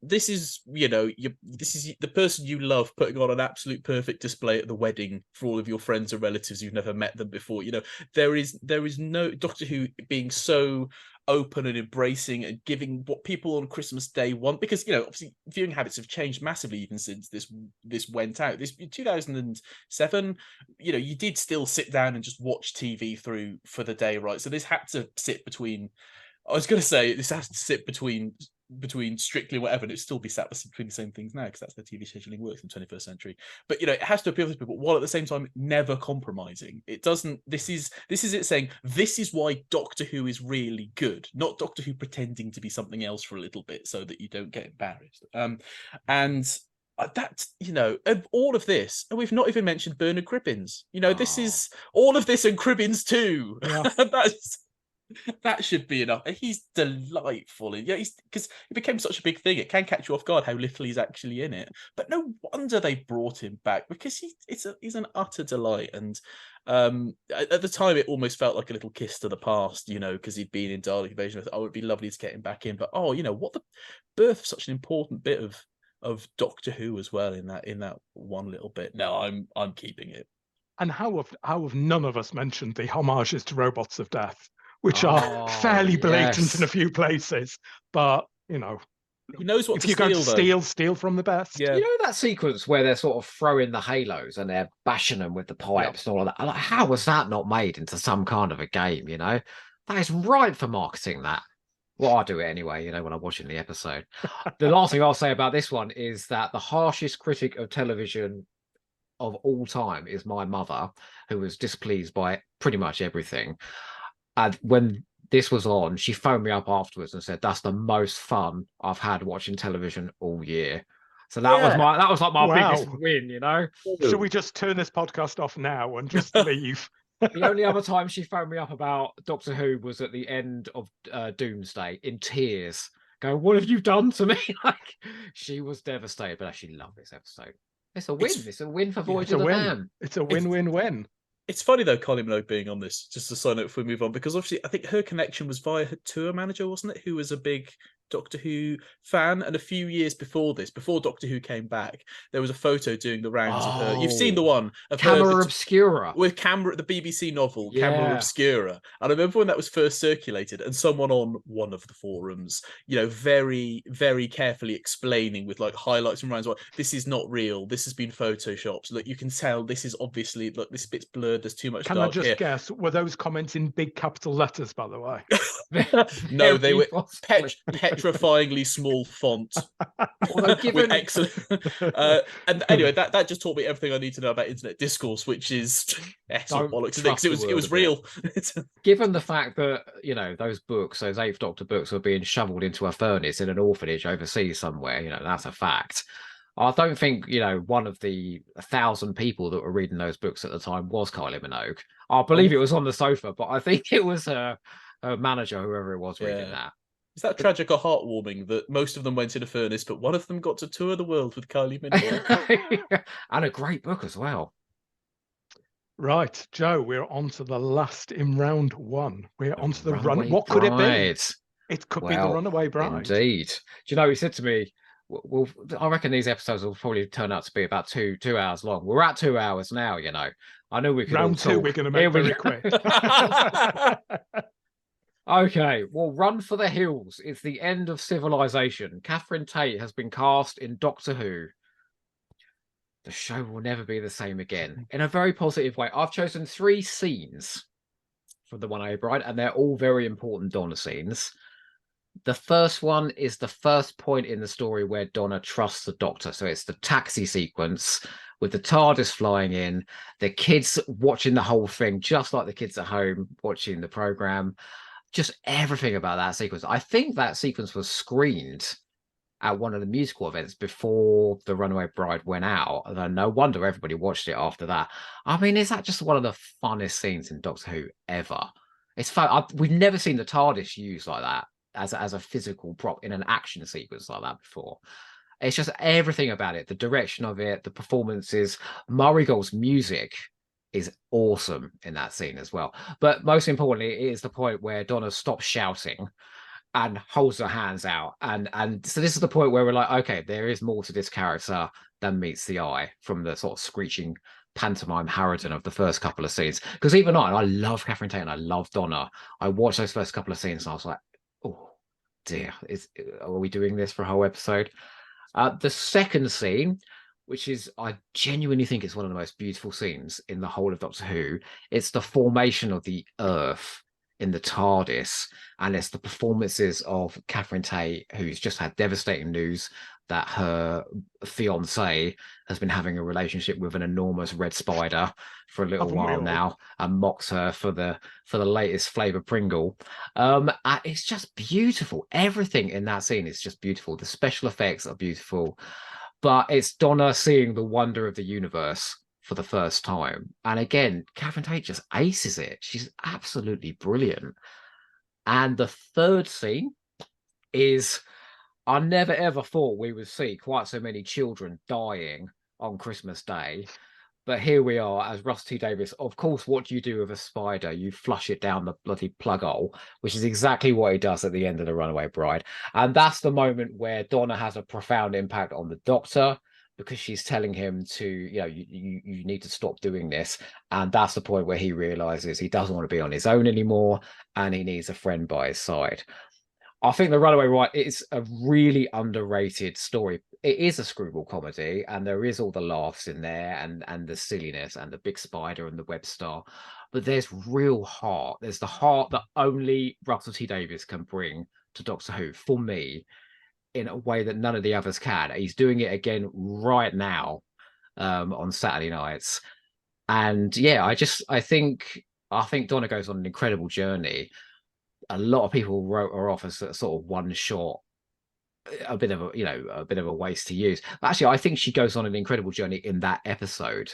the person you love putting on an absolute perfect display at the wedding for all of your friends and relatives who've never met them before. There is no Doctor Who being so open and embracing and giving what people on Christmas Day want, because obviously viewing habits have changed massively even since this went out. This 2007, you did still sit down and just watch TV through for the day, right? So this had to sit between, I was going to say this has to sit between Strictly whatever, and it'd still be sat between the same things now because that's the TV scheduling works in the 21st century. But it has to appeal to people while at the same time never compromising. It doesn't. This is it saying this is why Doctor Who is really good, not Doctor Who pretending to be something else for a little bit so that you don't get embarrassed. And that's of all of this, and we've not even mentioned Bernard Cribbins. This is all of this and Cribbins too. Yeah. That should be enough. He's delightful. Because it became such a big thing. It can catch you off guard how little he's actually in it. But no wonder they brought him back, because he's an utter delight. And at the time, it almost felt like a little kiss to the past, because he'd been in Dalek Invasion. I thought, it'd be lovely to get him back in. But what the birth of such an important bit of Doctor Who as well in that one little bit. No, I'm keeping it. And how have none of us mentioned the homages to Robots of Death, which are fairly blatant in a few places, but he knows what if to you're steal, going to steal from the best. Yeah. That sequence where they're sort of throwing the halos and they're bashing them with the pipes and all of that. Like, how was that not made into some kind of a game? That is right for marketing. That. Well, I do it anyway, when I'm watching the episode. The last thing I'll say about this one is that the harshest critic of television of all time is my mother, who was displeased by pretty much everything. And when this was on, she phoned me up afterwards and said, "That's the most fun I've had watching television all year." So that was like my biggest win, Should we just turn this podcast off now and just leave? The only other time she phoned me up about Doctor Who was at the end of Doomsday in tears, going, "What have you done to me?" She was devastated, but she loved this episode. It's a win. It's a win for Voyage of the Damned. It's a win-win-win. It's funny though, Kylie Minogue being on this, just a side note before we move on, because obviously I think her connection was via her tour manager, wasn't it? Who was a big Doctor Who fan. And a few years before this, before Doctor Who came back, there was a photo doing the rounds of her. You've seen the one of Camera Obscura. With the BBC novel, Camera Obscura. And I remember when that was first circulated and someone on one of the forums, very, very carefully explaining with like highlights and rounds, this is not real. This has been photoshopped. Look, you can tell this is obviously, look, this bit's blurred. There's too much dark. Can I just guess? Were those comments in big capital letters, by the way? No, they were petrifyingly small font. With excellent. And anyway, that just taught me everything I need to know about internet discourse, which is bollocks. Because it was real. Given the fact that those Eighth Doctor books were being shoveled into a furnace in an orphanage overseas somewhere, that's a fact. I don't think, one of the 1,000 people that were reading those books at the time was Kylie Minogue. I believe it was on the sofa, but I think it was her manager, whoever it was, reading that. Is that tragic or heartwarming that most of them went in a furnace, but one of them got to tour the world with Kylie Minogue? And a great book as well. Right, Joe, we're on to the last in round one. We're on to the run. What Bride. could it be? It could be the Runaway Bride. Indeed. Do you know, he said to me, Well, I reckon these episodes will probably turn out to be about 2 hours long. We're at 2 hours now, you know. I know we could all Round two, talk. we're going to Here make we very go. quick. Okay, well, Run for the Hills. It's the end of civilization. Catherine Tate has been cast in Doctor Who. The show will never be the same again. In a very positive way, I've chosen 3 scenes from the Runaway Bride, and they're all very important Donna scenes. The first one is the first point in the story where Donna trusts the Doctor. So it's the taxi sequence with the TARDIS flying in, the kids watching the whole thing, just like the kids at home watching the program. Just everything about that sequence. I think that sequence was screened at one of the musical events before the Runaway Bride went out. And no wonder everybody watched it after that. I mean, is that just one of the funnest scenes in Doctor Who ever? It's fun. We've never seen the TARDIS used like that as a physical prop in an action sequence like that before. It's just everything about it, the direction of it, the performances. Murray Gold's music is awesome in that scene as well. But most importantly, it is the point where Donna stops shouting and holds her hands out. And so this is the point where we're like, okay, there is more to this character than meets the eye from the sort of screeching pantomime Harridan of the first couple of scenes. Because even I love Catherine Tate and I love Donna. I watched those first couple of scenes and I was like, oh dear, are we doing this for a whole episode? The second scene, which is, I genuinely think it's one of the most beautiful scenes in the whole of Doctor Who. It's the formation of the Earth in the TARDIS, and it's the performances of Catherine Tate, who's just had devastating news that her fiance has been having a relationship with an enormous red spider for a little while now, and mocks her for the latest flavor Pringle. It's just beautiful. Everything in that scene is just beautiful. The special effects are beautiful, but it's Donna seeing the wonder of the universe for the first time. And again, Catherine Tate just aces it. She's absolutely brilliant. And the third scene is, I never ever thought we would see quite so many children dying on Christmas Day. But here we are as Russ T. Davies. Of course, what do you do with a spider? You flush it down the bloody plug hole, which is exactly what he does at the end of The Runaway Bride. And that's the moment where Donna has a profound impact on the Doctor, because she's telling him to, you need to stop doing this. And that's the point where he realizes he doesn't want to be on his own anymore and he needs a friend by his side. I think The Runaway Bride is a really underrated story. It is a screwball comedy, and there is all the laughs in there and the silliness and the big spider and the web star. But there's real heart. There's the heart that only Russell T Davies can bring to Doctor Who, for me, in a way that none of the others can. He's doing it again right now on Saturday nights. And yeah, I think Donna goes on an incredible journey. A lot of people wrote her off as a sort of one shot, a bit of a waste to use. But actually, I think she goes on an incredible journey in that episode.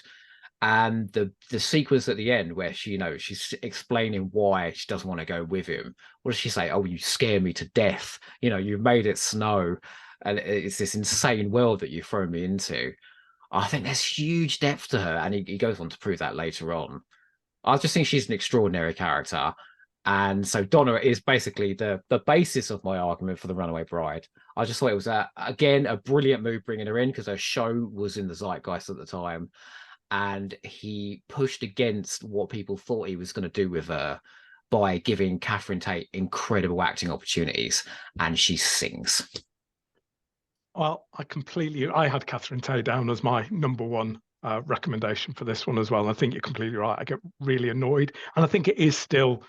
And the sequence at the end where she's explaining why she doesn't want to go with him. What does she say? Oh, you scare me to death. You've made it snow, and it's this insane world that you throw me into. I think there's huge depth to her, and he goes on to prove that later on. I just think she's an extraordinary character. And so Donna is basically the basis of my argument for The Runaway Bride. I just thought it was, again, a brilliant move bringing her in, because her show was in the zeitgeist at the time. And he pushed against what people thought he was going to do with her by giving Catherine Tate incredible acting opportunities. And she sings. Well, I had Catherine Tate down as my number one recommendation for this one as well. And I think you're completely right. I get really annoyed. And I think it is still,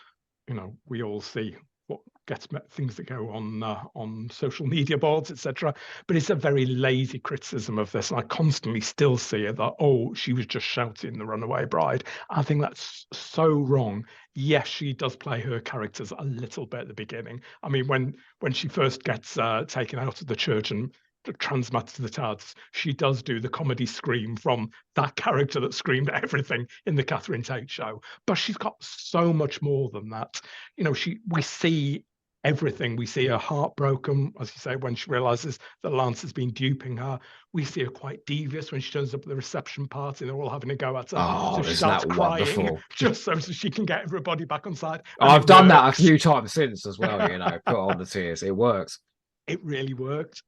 we all see what gets things that go on social media boards, etc. But it's a very lazy criticism of this. And I constantly still see it that, oh, she was just shouting The Runaway Bride. I think that's so wrong. Yes, she does play her characters a little bit at the beginning. I mean, when she first gets taken out of the church and transmats to the TARDIS, she does do the comedy scream from that character that screamed everything in the Catherine Tate show. But she's got so much more than that. We see everything. We see her heartbroken, as you say, when she realizes that Lance has been duping her. We see her quite devious when she turns up at the reception party and they're all having a go at her. Oh, so she isn't starts that crying wonderful? just so she can get everybody back on side. I've done that a few times since as well, put on the tears. It works. it really worked.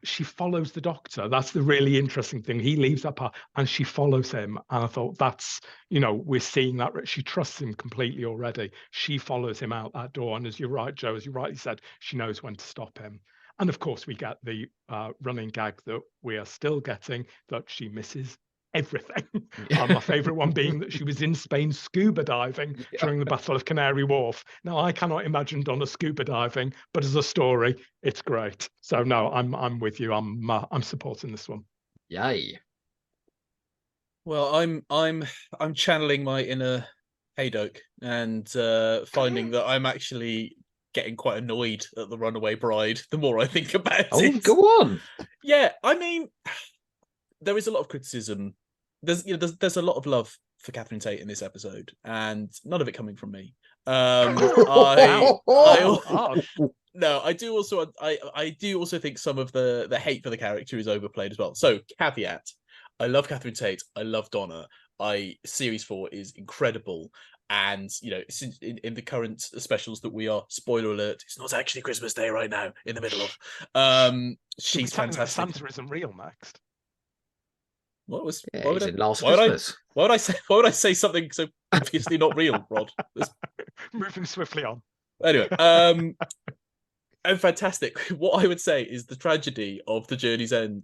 She follows the Doctor. That's the really interesting thing. He leaves that part and she follows him. And I thought that's, we're seeing that she trusts him completely already. She follows him out that door. And as you're right, Joe, as you rightly said, she knows when to stop him. And of course, we get the running gag that we are still getting, that she misses everything. My favorite one being that she was in Spain scuba diving during the Battle of Canary Wharf. Now, I cannot imagine Donna scuba diving, but as a story, it's great. So no, I'm with you. I'm supporting this one. Yay. Well, I'm channeling my inner Hadoke and finding that I'm actually getting quite annoyed at the Runaway Bride the more I think about it. Oh, go on. Yeah, I mean, there is a lot of criticism. There's a lot of love for Catherine Tate in this episode, and none of it coming from me. No, I do also think some of the hate for the character is overplayed as well. So, caveat: I love Catherine Tate. I love Donna. Series 4 is incredible. And in the current specials that we are, spoiler alert, it's not actually Christmas Day right now in the middle of. She's fantastic. Santa isn't real next. Why would I say something so obviously not real, Rod? Moving swiftly on. Anyway, and fantastic. What I would say is the tragedy of Journey's End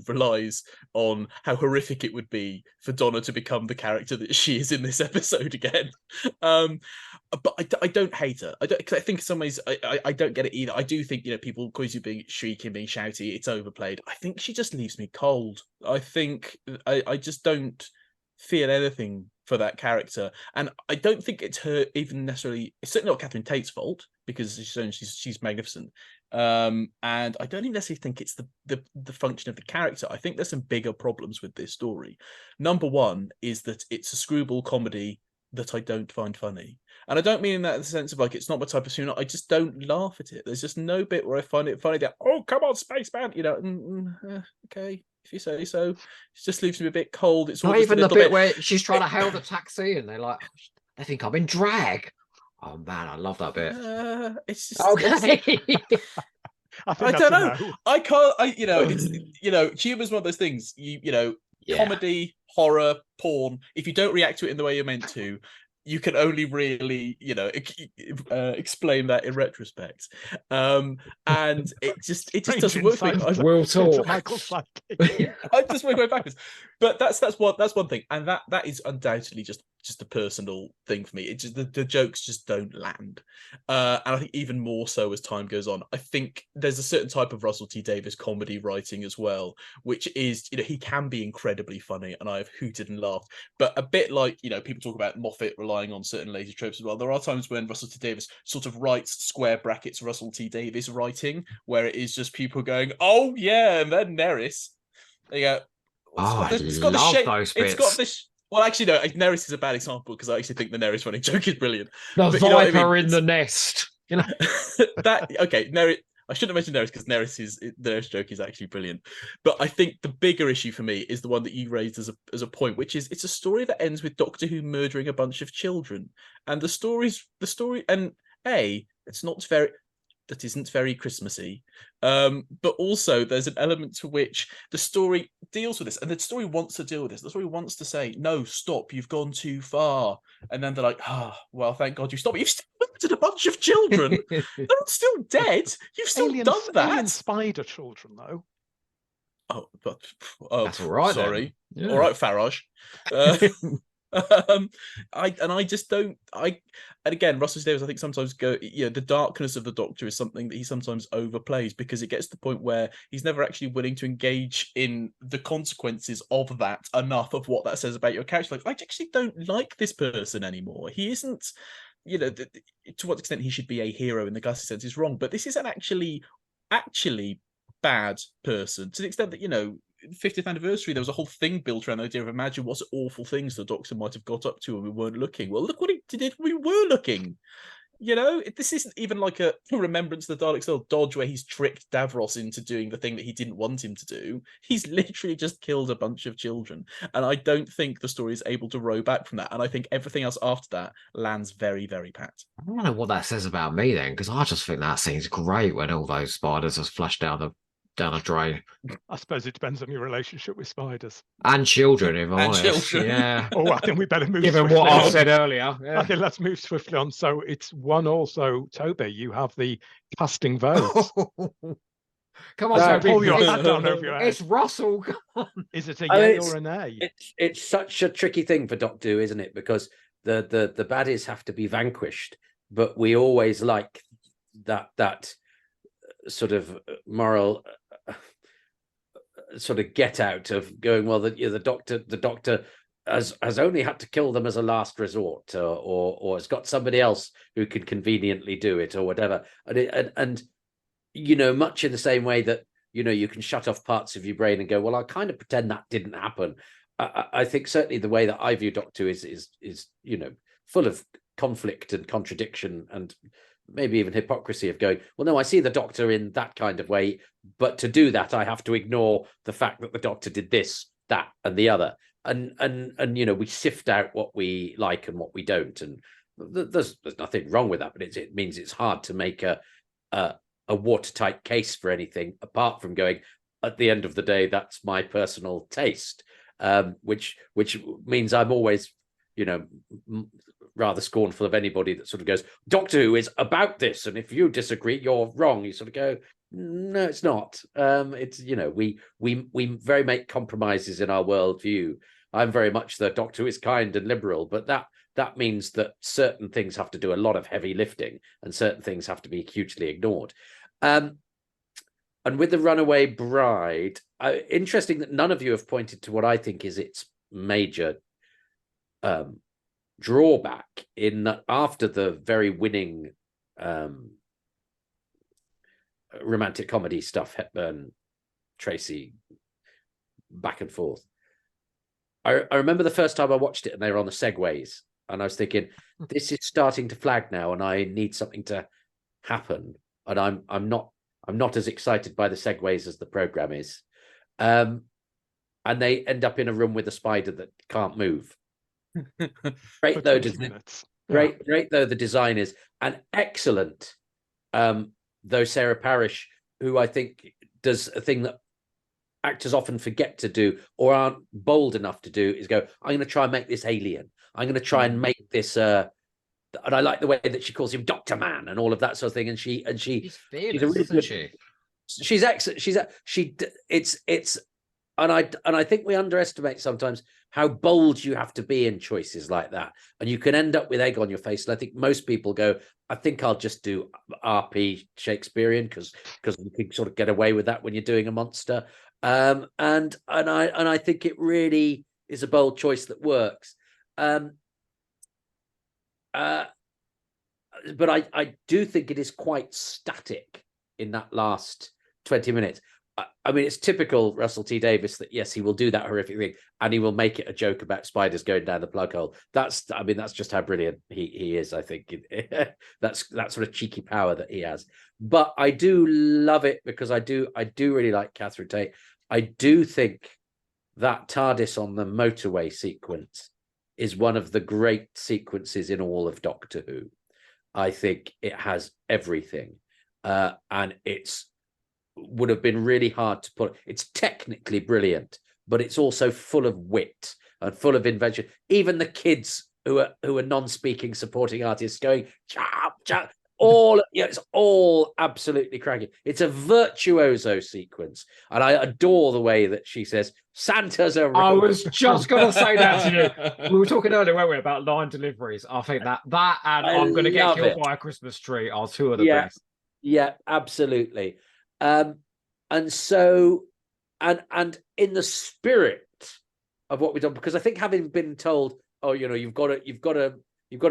relies on how horrific it would be for Donna to become the character that she is in this episode again. But I don't hate her. I think in some ways I don't get it either. I do think people accuse you being shrieking, being shouty. It's overplayed. I think she just leaves me cold. I think I just don't feel anything for that character, and I don't think it's her even necessarily. It's certainly not Catherine Tate's fault because she's magnificent, and I don't even necessarily think it's the function of the character. I think there's some bigger problems with this story. Number one is that it's a screwball comedy that I don't find funny, and I don't mean that in the sense of like it's not my type of humor. I just don't laugh at it. There's just no bit where I find it funny that, oh, come on, spaceman, okay. If you say so. It just leaves me a bit cold. It's not even the bit where she's trying to hail the taxi and they're like, they think I'm in drag. Oh man, I love that bit. It's just okay. I don't know. I can't. It's humor's one of those things. Comedy, horror, porn. If you don't react to it in the way you're meant to, you can only really, explain that in retrospect. And it just doesn't work for me. We'll talk. I just went backwards. But that's one thing, and that is undoubtedly just a personal thing for me. It just the jokes just don't land, and I think even more so as time goes on. I think there's a certain type of Russell T Davies comedy writing as well, which is he can be incredibly funny, and I've hooted and laughed. But a bit like people talk about Moffat relying on certain lazy tropes as well. There are times when Russell T Davies sort of writes square brackets Russell T Davies writing, where it is just people going, "Oh yeah," and then Nerys. They go, it's got those bits. It's got this. Well, actually, no. Nerys is a bad example because I actually think the Nerys running joke is brilliant. The viper in the nest. Nerys. I shouldn't have mentioned Nerys because the Nerys joke is actually brilliant. But I think the bigger issue for me is the one that you raised as a point, which is it's a story that ends with Doctor Who murdering a bunch of children, and the story, and that isn't very Christmassy. But also there's an element to which the story deals with this, and the story wants to deal with this. The story wants to say, no, stop, you've gone too far. And then they're like, well, thank God you stopped. You've still murdered a bunch of children. They're not still dead. You've still done that. Alien spider children, though. That's all right. Sorry. Yeah. All right, Farage. I just don't. And again, Russell T Davies, I think sometimes the darkness of the Doctor is something that he sometimes overplays because it gets to the point where he's never actually willing to engage in the consequences of that enough of what that says about your character. Like, I actually don't like this person anymore. He isn't. To what extent he should be a hero in the Gussie sense is wrong, but this is an actually bad person to the extent that 50th anniversary, there was a whole thing built around the idea of imagine what awful things the Doctor might have got up to when we weren't looking. Well, look what he did. We were looking. You know, this isn't even like a Remembrance of the Daleks or Dodge where he's tricked Davros into doing the thing that he didn't want him to do. He's literally just killed a bunch of children. And I don't think the story is able to row back from that. And I think everything else after that lands very, very pat. I don't know what that says about me then, because I just think that scene's great when all those spiders just flush down a drain. I suppose it depends on your relationship with spiders. And children, if I'm And honest. children. Yeah. Oh, I think we better move Given swiftly what I on. said earlier. I Yeah. think let's move swiftly on. So it's one also, Toby, you have the casting votes. Come on, No, Toby. Pull your hat down over your head. It's Russell. Is it a I mean, yay it's- or a nay? It's such a tricky thing for Doctor Who, isn't it? Because the baddies have to be vanquished, but we always like that sort of moral sort of get out of going, well, the doctor has only had to kill them as a last resort, or has got somebody else who can conveniently do it, or whatever. And you know, much in the same way that, you know, you can shut off parts of your brain and go, well, I'll kind of pretend that didn't happen. I think certainly the way that I view Doctor Who is you know, full of conflict and contradiction and maybe even hypocrisy of going, well, no, I see the Doctor in that kind of way, but to do that, I have to ignore the fact that the Doctor did this, that, and the other. And you know, we sift out what we like and what we don't. And there's nothing wrong with that, but it means it's hard to make a watertight case for anything apart from going, at the end of the day, that's my personal taste, which means I'm always, you know, rather scornful of anybody that sort of goes, Doctor Who is about this, and if you disagree, you're wrong. You sort of go, no, it's not. It's, you know, we very make compromises in our worldview. I'm very much the Doctor Who is kind and liberal, but that means that certain things have to do a lot of heavy lifting and certain things have to be hugely ignored. And with the Runaway Bride, interesting that none of you have pointed to what I think is its major drawback, in that after the very winning romantic comedy stuff, Hepburn, Tracy, back and forth, I remember the first time I watched it and they were on the segways, and I was thinking, this is starting to flag now and I need something to happen, and I'm not as excited by the segways as the program is. And they end up in a room with a spider that can't move. Great though, great though the design is, and excellent though Sarah Parish, who I think does a thing that actors often forget to do or aren't bold enough to do, is go, I'm going to try and make this alien. I'm going to try and make this and I like the way that she calls him Dr. Man and all of that sort of thing. And she's fearless, isn't she? She's excellent. And I think we underestimate sometimes how bold you have to be in choices like that. And you can end up with egg on your face. And I think most people go, I think I'll just do RP Shakespearean because you can sort of get away with that when you're doing a monster. And I think it really is a bold choice that works. But I do think it is quite static in that last 20 minutes. I mean, it's typical Russell T Davies that, yes, he will do that horrific thing and he will make it a joke about spiders going down the plug hole. That's just how brilliant he is, I think. That's that sort of cheeky power that he has. But I do love it because I do really like Catherine Tate. I do think that TARDIS on the motorway sequence is one of the great sequences in all of Doctor Who. I think it has everything. And it's would have been really hard to put. It's technically brilliant, but it's also full of wit and full of invention. Even the kids who are non-speaking supporting artists going chop chop, it's all absolutely cracking. It's a virtuoso sequence, and I adore the way that she says Santa's a. I was just going to say that to you. We were talking earlier, weren't we, about line deliveries? I think that and I'm going to get killed by a Christmas tree are two of the best. Yeah, absolutely. And so, and in the spirit of what we've done, because I think having been told, oh, you know, you've got to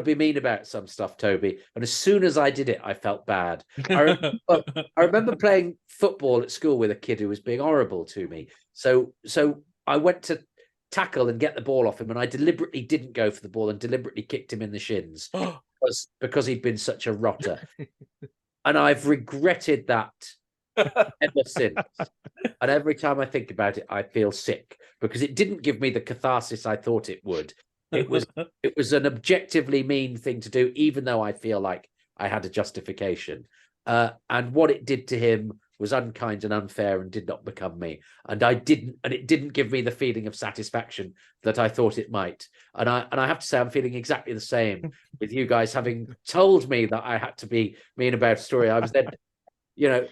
be mean about some stuff, Toby. And as soon as I did it, I felt bad. I remember playing football at school with a kid who was being horrible to me. So I went to tackle and get the ball off him, and I deliberately didn't go for the ball and deliberately kicked him in the shins. because he'd been such a rotter. And I've regretted that ever since. And every time I think about it, I feel sick because it didn't give me the catharsis I thought it would. It was an objectively mean thing to do, even though I feel like I had a justification. And what it did to him was unkind and unfair and did not become me. And it didn't give me the feeling of satisfaction that I thought it might. And I have to say, I'm feeling exactly the same with you guys having told me that I had to be mean about a story. I was then,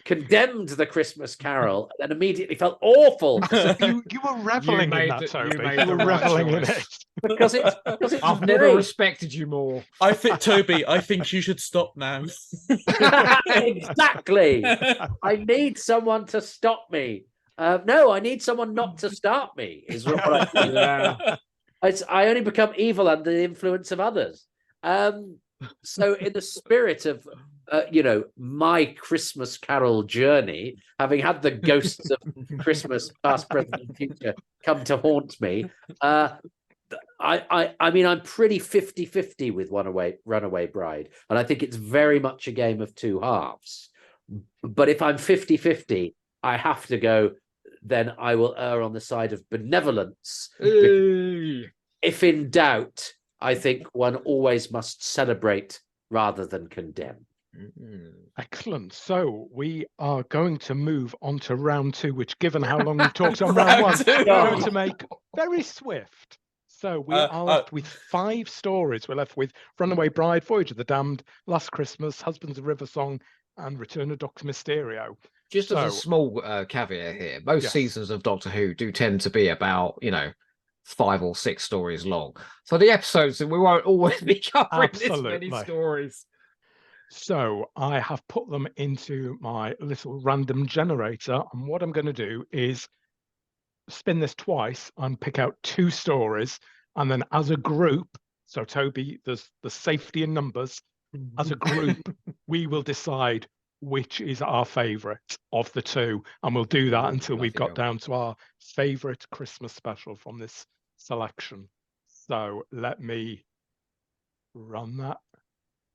condemned the Christmas Carol and then immediately felt awful. You were reveling in that, Toby. You were reveling in it. Because it's I've never respected you more. I think you should stop now. Exactly. I need someone to stop me. No, I need someone not to start me. Is what I think. Yeah. I only become evil under the influence of others. So, in the spirit of my Christmas Carol journey, having had the ghosts of Christmas past, present, and future come to haunt me, I mean, I'm pretty 50-50 with Runaway Bride, and I think it's very much a game of two halves. But if I'm 50-50, I have to go, then I will err on the side of benevolence. If in doubt, I think one always must celebrate rather than condemn. Excellent. So we are going to move on to round two, which, given how long we've talked on round one, we're going to make very swift. So we are left with 5 stories. We're left with Runaway Bride, Voyage of the Damned, Last Christmas, Husbands of River Song, and Return of Dr. Mysterio. Just as a small caveat here, most seasons of Doctor Who do tend to be about, 5 or 6 stories long. So the episodes, we won't always be covering this many stories. So I have put them into my little random generator. And what I'm going to do is spin this twice and pick out 2 stories. And then as a group, so Toby, there's the safety in numbers. As a group, we will decide which is our favourite of the 2. And we'll do that until we've got down to our favourite Christmas special from this selection. So let me run that.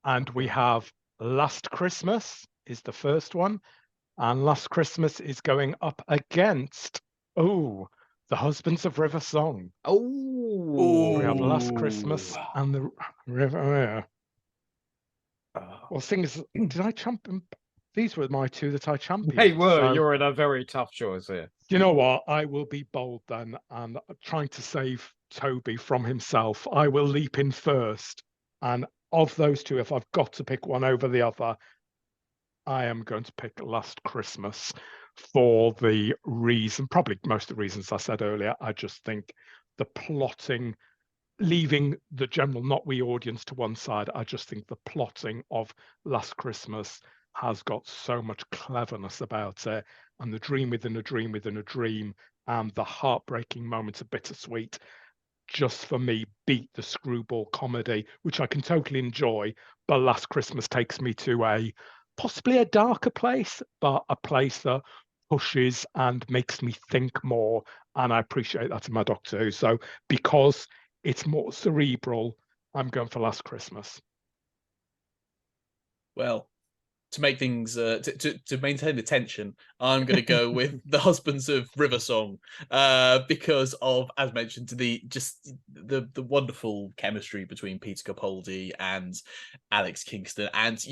And we have Last Christmas is the first one. And Last Christmas is going up against, The Husbands of River Song. We have Last Christmas and the River. Well, thing is, did I champion? These were my 2 that I championed. They were. So, you're in a very tough choice here. You know what? I will be bold then, and trying to save Toby from himself, I will leap in first. And of those 2, if I've got to pick one over the other, I am going to pick Last Christmas for the reason, probably most of the reasons I said earlier. I just think the plotting, leaving the general not we audience to one side, I just think the plotting of Last Christmas has got so much cleverness about it, and the dream within a dream within a dream, and the heartbreaking moments of bittersweet, just for me beat the screwball comedy, which I can totally enjoy. But Last Christmas takes me to possibly a darker place, but a place that pushes and makes me think more, and I appreciate that in my Doctor Who. So because it's more cerebral, I'm going for Last Christmas. Well, to make things to maintain the tension, I'm going to go with the Husbands of River Song, because of, as mentioned, the wonderful chemistry between Peter Capaldi and Alex Kingston, and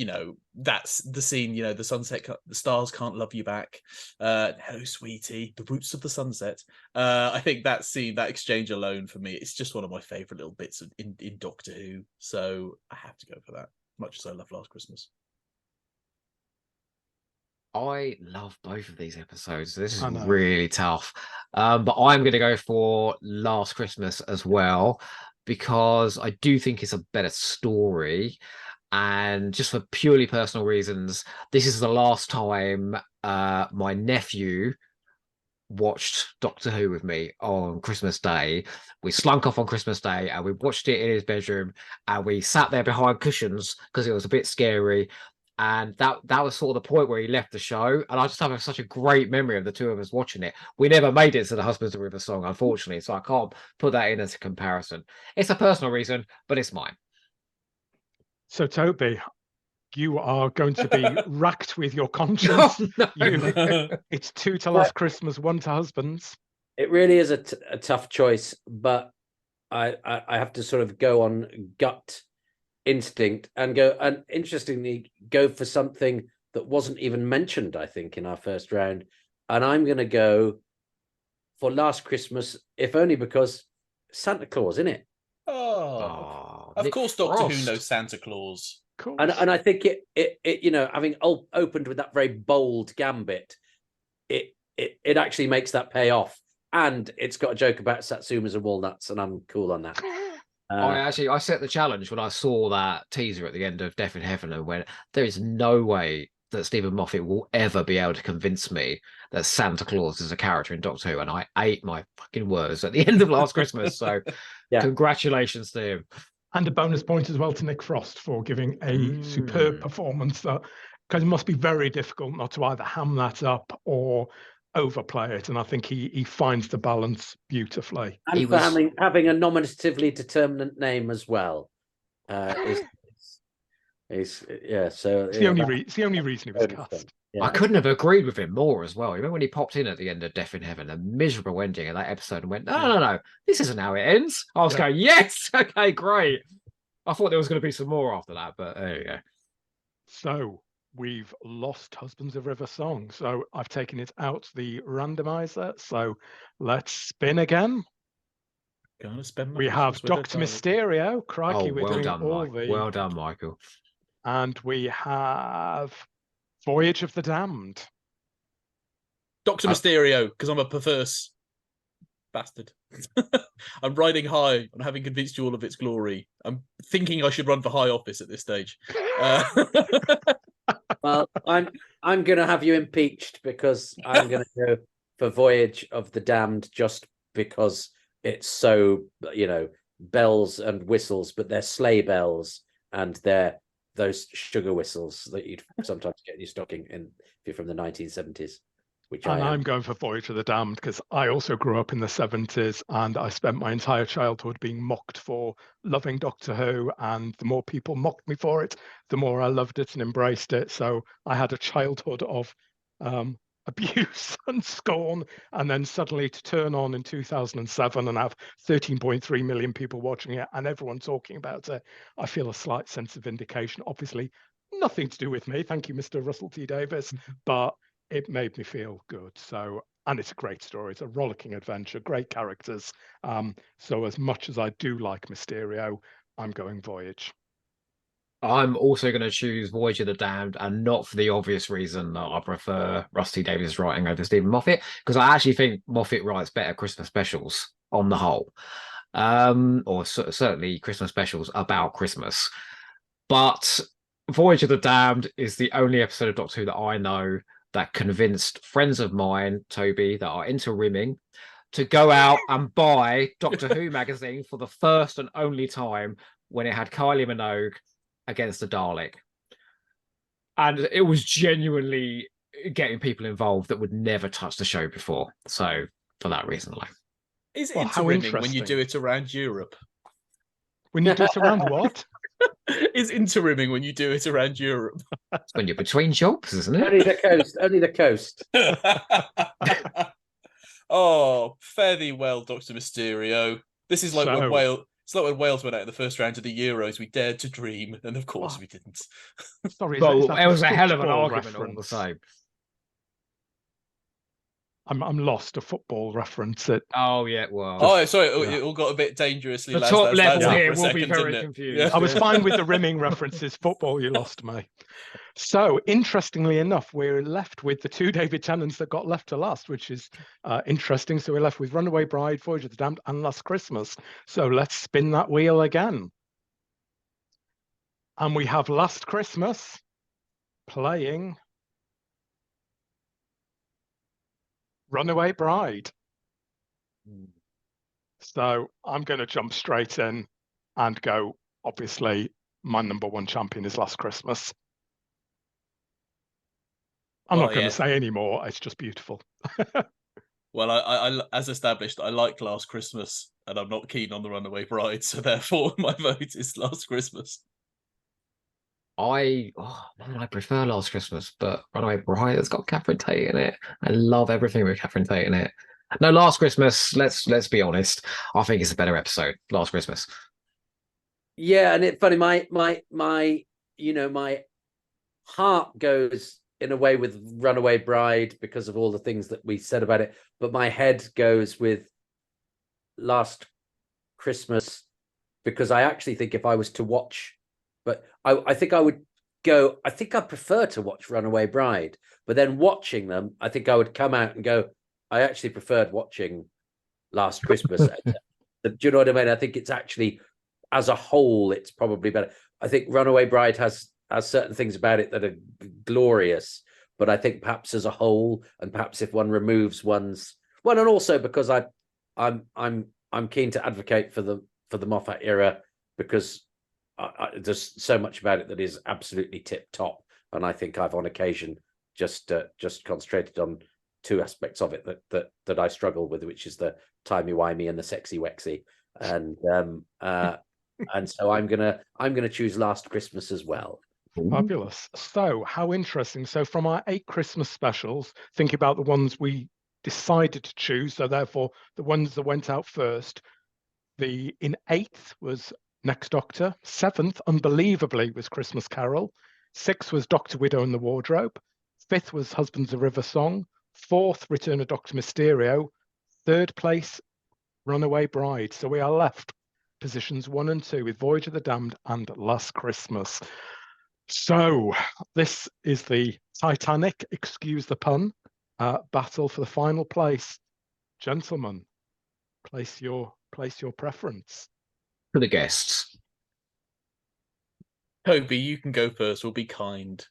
that's the scene. The sunset, the stars can't love you back. Hello, sweetie, the roots of the sunset. I think that scene, that exchange alone, for me, it's just one of my favourite little bits in Doctor Who. So I have to go for that, much as I love Last Christmas. I love both of these episodes. This is really tough. But I'm going to go for Last Christmas as well, because I do think it's a better story. And just for purely personal reasons, this is the last time my nephew watched Doctor Who with me on Christmas Day. We slunk off on Christmas Day and we watched it in his bedroom, and we sat there behind cushions because it was a bit scary. And that was sort of the point where he left the show. And I just have such a great memory of the 2 of us watching it. We never made it to the Husbands of River Song, unfortunately, so I can't put that in as a comparison. It's a personal reason, but it's mine. So, Toby, you are going to be racked with your conscience. Oh, no. It's 2 to Last Christmas, 1 to Husbands. It really is a tough choice, but I have to sort of go on gut instinct and interestingly go for something that wasn't even mentioned, I think, in our first round. And I'm going to go for Last Christmas, if only because Santa Claus, isn't it? Oh, of Nick course, Doctor Who Frost. knows Santa Claus. Cool. And I think it you know, having opened with that very bold gambit, it actually makes that pay off. And it's got a joke about Satsumas and walnuts, and I'm cool on that. I set the challenge when I saw that teaser at the end of Death in Heaven and went, there is no way that Stephen Moffat will ever be able to convince me that Santa Claus is a character in Doctor Who, and I ate my fucking words at the end of Last Christmas. So Yeah. Congratulations to him. And a bonus point as well to Nick Frost for giving a superb performance, because it must be very difficult not to either ham that up or overplay it. And I think he finds the balance beautifully. And for having a nominatively determinant name as well. So It's the only reason he was cast. I couldn't have agreed with him more as well. You remember when he popped in at the end of Death in Heaven, a miserable ending of that episode, and went, no, this isn't how it ends. I was going, yes, okay, great. I thought there was going to be some more after that, but there you go. So we've lost Husbands of River Song. So I've taken it out the randomizer. So let's spin again. We have Dr. Mysterio. Crikey, we're doing all the... Well done, Michael. And we have Voyage of the Damned. Dr. Mysterio, because I'm a perverse bastard. I'm riding high on having convinced you all of its glory. I'm thinking I should run for high office at this stage. Well, I'm going to have you impeached because I'm going to go for Voyage of the Damned just because it's so, bells and whistles, but they're sleigh bells and they're those sugar whistles that you'd sometimes get in your stocking if you're from the 1970s. I'm going for Voyage of the Damned because I also grew up in the 70s and I spent my entire childhood being mocked for loving Doctor Who, and the more people mocked me for it, the more I loved it and embraced it. So I had a childhood of abuse and scorn, and then suddenly to turn on in 2007 and have 13.3 million people watching it and everyone talking about it, I feel a slight sense of vindication. Obviously, nothing to do with me. Thank you, Mr. Russell T Davies, but it made me feel good. So, and it's a great story. It's a rollicking adventure, great characters. So as much as I do like Mysterio, I'm going Voyage. I'm also going to choose Voyage of the Damned, and not for the obvious reason that I prefer Rusty Davies' writing over Stephen Moffat, because I actually think Moffat writes better Christmas specials on the whole, or certainly Christmas specials about Christmas. But Voyage of the Damned is the only episode of Doctor Who that I know that convinced friends of mine, Toby, that are into rimming, to go out and buy Doctor Who magazine for the first and only time when it had Kylie Minogue against the Dalek. And it was genuinely getting people involved that would never touch the show before. So for that reason alone. Is it inter-rimming when you do it around Europe? When you do it around what? Is inter-rimming when you do it around Europe? It's when you're between jobs, isn't it? Only the coast. Oh, fare thee well, Dr. Mysterio. This is like when Wales went out in the first round of the Euros. We dared to dream, and of course we didn't. Sorry, well, it was a hell of an argument all the same. I'm lost. A football reference. Oh yeah, well. Oh, sorry, it all got a bit dangerously. The top level here will be very confused. Yeah. I was fine with the rimming references. Football, you lost me. So, interestingly enough, we're left with the 2 David Tennants that got left to last, which is interesting. So we're left with Runaway Bride, Voyage of the Damned, and Last Christmas. So let's spin that wheel again. And we have Last Christmas playing Runaway Bride. So I'm going to jump straight in and go, obviously, my number one champion is Last Christmas. I'm not going to say any more. It's just beautiful. Well, I as established, I like Last Christmas, and I'm not keen on the Runaway Bride, so therefore my vote is Last Christmas. I prefer Last Christmas, but Runaway Bride has got Catherine Tate in it. I love everything with Catherine Tate in it. No, Last Christmas. Let's be honest. I think it's a better episode. Last Christmas. Yeah, and it's funny. My heart goes in a way with Runaway Bride because of all the things that we said about it, but my head goes with Last Christmas because I actually think if I was to watch, but I think I would go. I think I prefer to watch Runaway Bride, but then watching them, I think I would come out and go, I actually preferred watching Last Christmas. Do you know what I mean? I think it's actually, as a whole, it's probably better. I think Runaway Bride has certain things about it that are glorious, but I think perhaps as a whole, and perhaps if one removes one's and also because I'm keen to advocate for the Moffat era because there's so much about it that is absolutely tip top, and I think I've on occasion just concentrated on two aspects of it that I struggle with, which is the timey-wimey and the sexy wexy, and so I'm gonna choose Last Christmas as well. Fabulous. So how interesting. So from our 8 Christmas specials, thinking about the ones we decided to choose, so therefore the ones that went out first, in 8th was Next Doctor, 7th, unbelievably, was Christmas Carol, 6th was Doctor Widow and the Wardrobe, 5th was Husbands of River Song, 4th, Return of Doctor Mysterio, 3rd place, Runaway Bride. So we are left positions 1 and 2 with Voyage of the Damned and Last Christmas. So this is the Titanic, excuse the pun, battle for the final place. Gentlemen, place your preference. For the guests. Toby, you can go first. We'll be kind.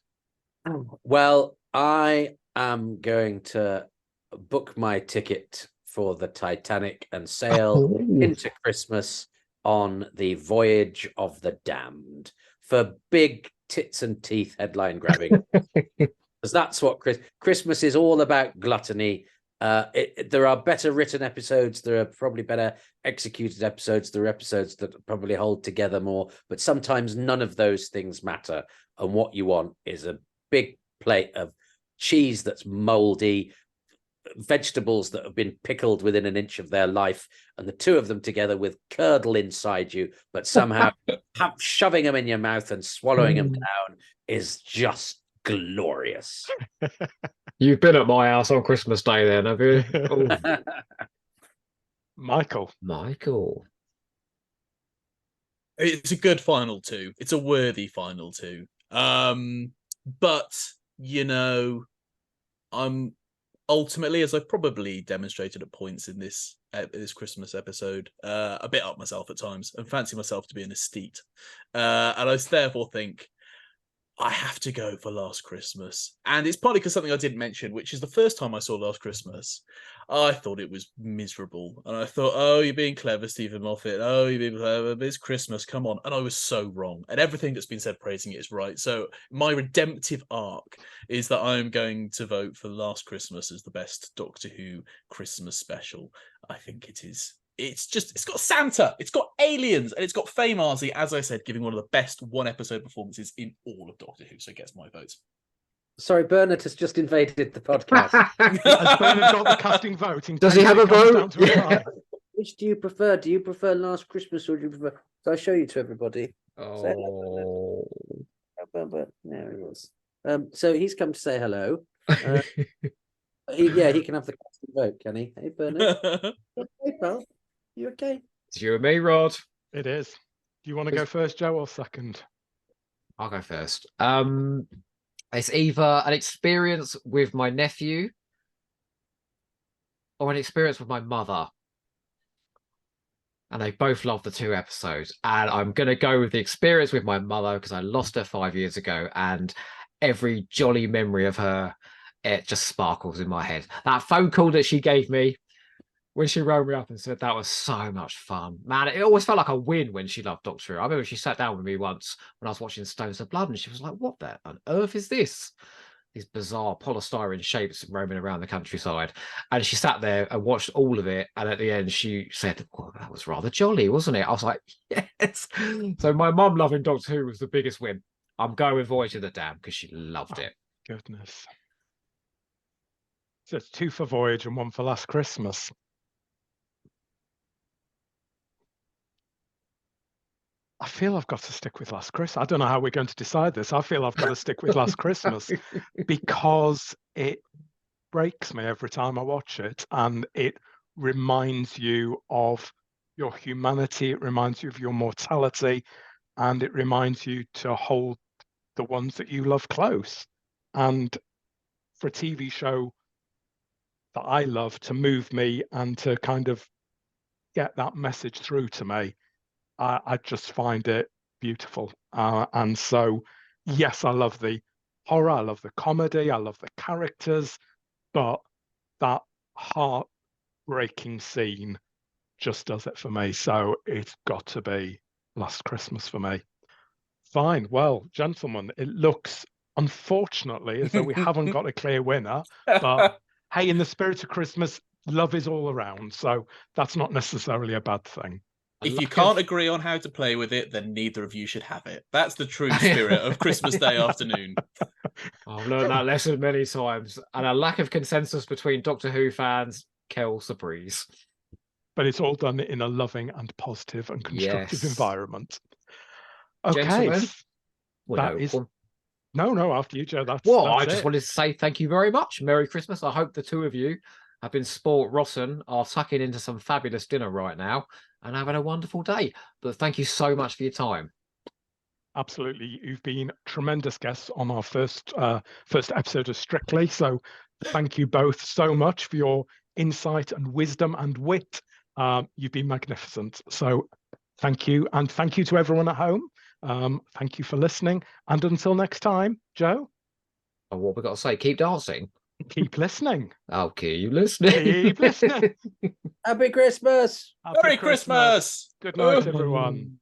Well, I am going to book my ticket for the Titanic and sail into Christmas on the Voyage of the Damned for big tits and teeth headline grabbing. Because that's what Christmas is all about, gluttony. There are better written episodes. There are probably better executed episodes. There are episodes that probably hold together more. But sometimes none of those things matter. And what you want is a big plate of cheese that's moldy, vegetables that have been pickled within an inch of their life, and the two of them together with curdle inside you, but somehow shoving them in your mouth and swallowing them down is just glorious. You've been at my house on Christmas Day then, have you? Michael. It's a good final 2. It's a worthy final 2. But I'm ultimately, as I've probably demonstrated at points in this Christmas episode, a bit up myself at times and fancy myself to be an aesthete. And I therefore think I have to go for Last Christmas. And it's partly because something I didn't mention, which is the first time I saw Last Christmas, I thought it was miserable. And I thought, oh, you're being clever, Stephen Moffat. Oh, you're being clever, but it's Christmas, come on. And I was so wrong. And everything that's been said praising it is right. So my redemptive arc is that I'm going to vote for Last Christmas as the best Doctor Who Christmas special. I think it is. It's got Santa, it's got aliens, and it's got Faye Marsley, as I said, giving one of the best one-episode performances in all of Doctor Who, so it gets my vote. Sorry, Bernard has just invaded the podcast. Has Bernard got the casting vote? Does he have a vote? Which do you prefer? Do you prefer Last Christmas or do you prefer... So I show you to everybody. Oh. But there it was. So he's come to say hello. He can have the casting vote, can he? Hey, Bernard. Hey, pal. You okay? It's you and me, Rod. It is. Do you want to go first, Joe, or second? I'll go first. It's either an experience with my nephew or an experience with my mother. And they both love the 2 episodes. And I'm going to go with the experience with my mother because I lost her 5 years ago. And every jolly memory of her, it just sparkles in my head. That phone call that she gave me when she rang me up and said that was so much fun. Man, it always felt like a win when she loved Doctor Who. I remember she sat down with me once when I was watching Stones of Blood and she was like, what the on earth is this? These bizarre polystyrene shapes roaming around the countryside. And she sat there and watched all of it. And at the end, she said, well, that was rather jolly, wasn't it? I was like, yes. So my mum loving Doctor Who was the biggest win. I'm going with Voyage of the Dam because she loved it. Goodness. So it's 2 for Voyage and 1 for Last Christmas. I feel I've got to stick with Last Christmas. I don't know how we're going to decide this. I feel I've got to stick with Last Christmas because it breaks me every time I watch it, and it reminds you of your humanity, it reminds you of your mortality, and it reminds you to hold the ones that you love close. And for a TV show that I love to move me and to kind of get that message through to me, I just find it beautiful. And so, yes, I love the horror, I love the comedy, I love the characters, but that heartbreaking scene just does it for me. So it's got to be Last Christmas for me. Fine. Well, gentlemen, it looks, unfortunately, as though we haven't got a clear winner. But hey, in the spirit of Christmas, love is all around. So that's not necessarily a bad thing. If you can't agree on how to play with it, then neither of you should have it. That's the true spirit of Christmas Day afternoon. I've learned that lesson many times. And a lack of consensus between Doctor Who fans kills the breeze. But it's all done in a loving and positive and constructive environment. Okay. Gentlemen, No, after you, Joe. I just wanted to say thank you very much. Merry Christmas. I hope the two of you have been sport rotten, are tucking into some fabulous dinner right now and having a wonderful day. But thank you so much for your time. Absolutely. You've been tremendous guests on our first episode of Strictly. So thank you both so much for your insight and wisdom and wit. You've been magnificent. So thank you. And thank you to everyone at home. Thank you for listening. And until next time, Joe. And what we got to say, keep dancing. Keep listening. I'll keep listening. Keep listening. Happy Christmas. Merry Christmas. Good night, everyone.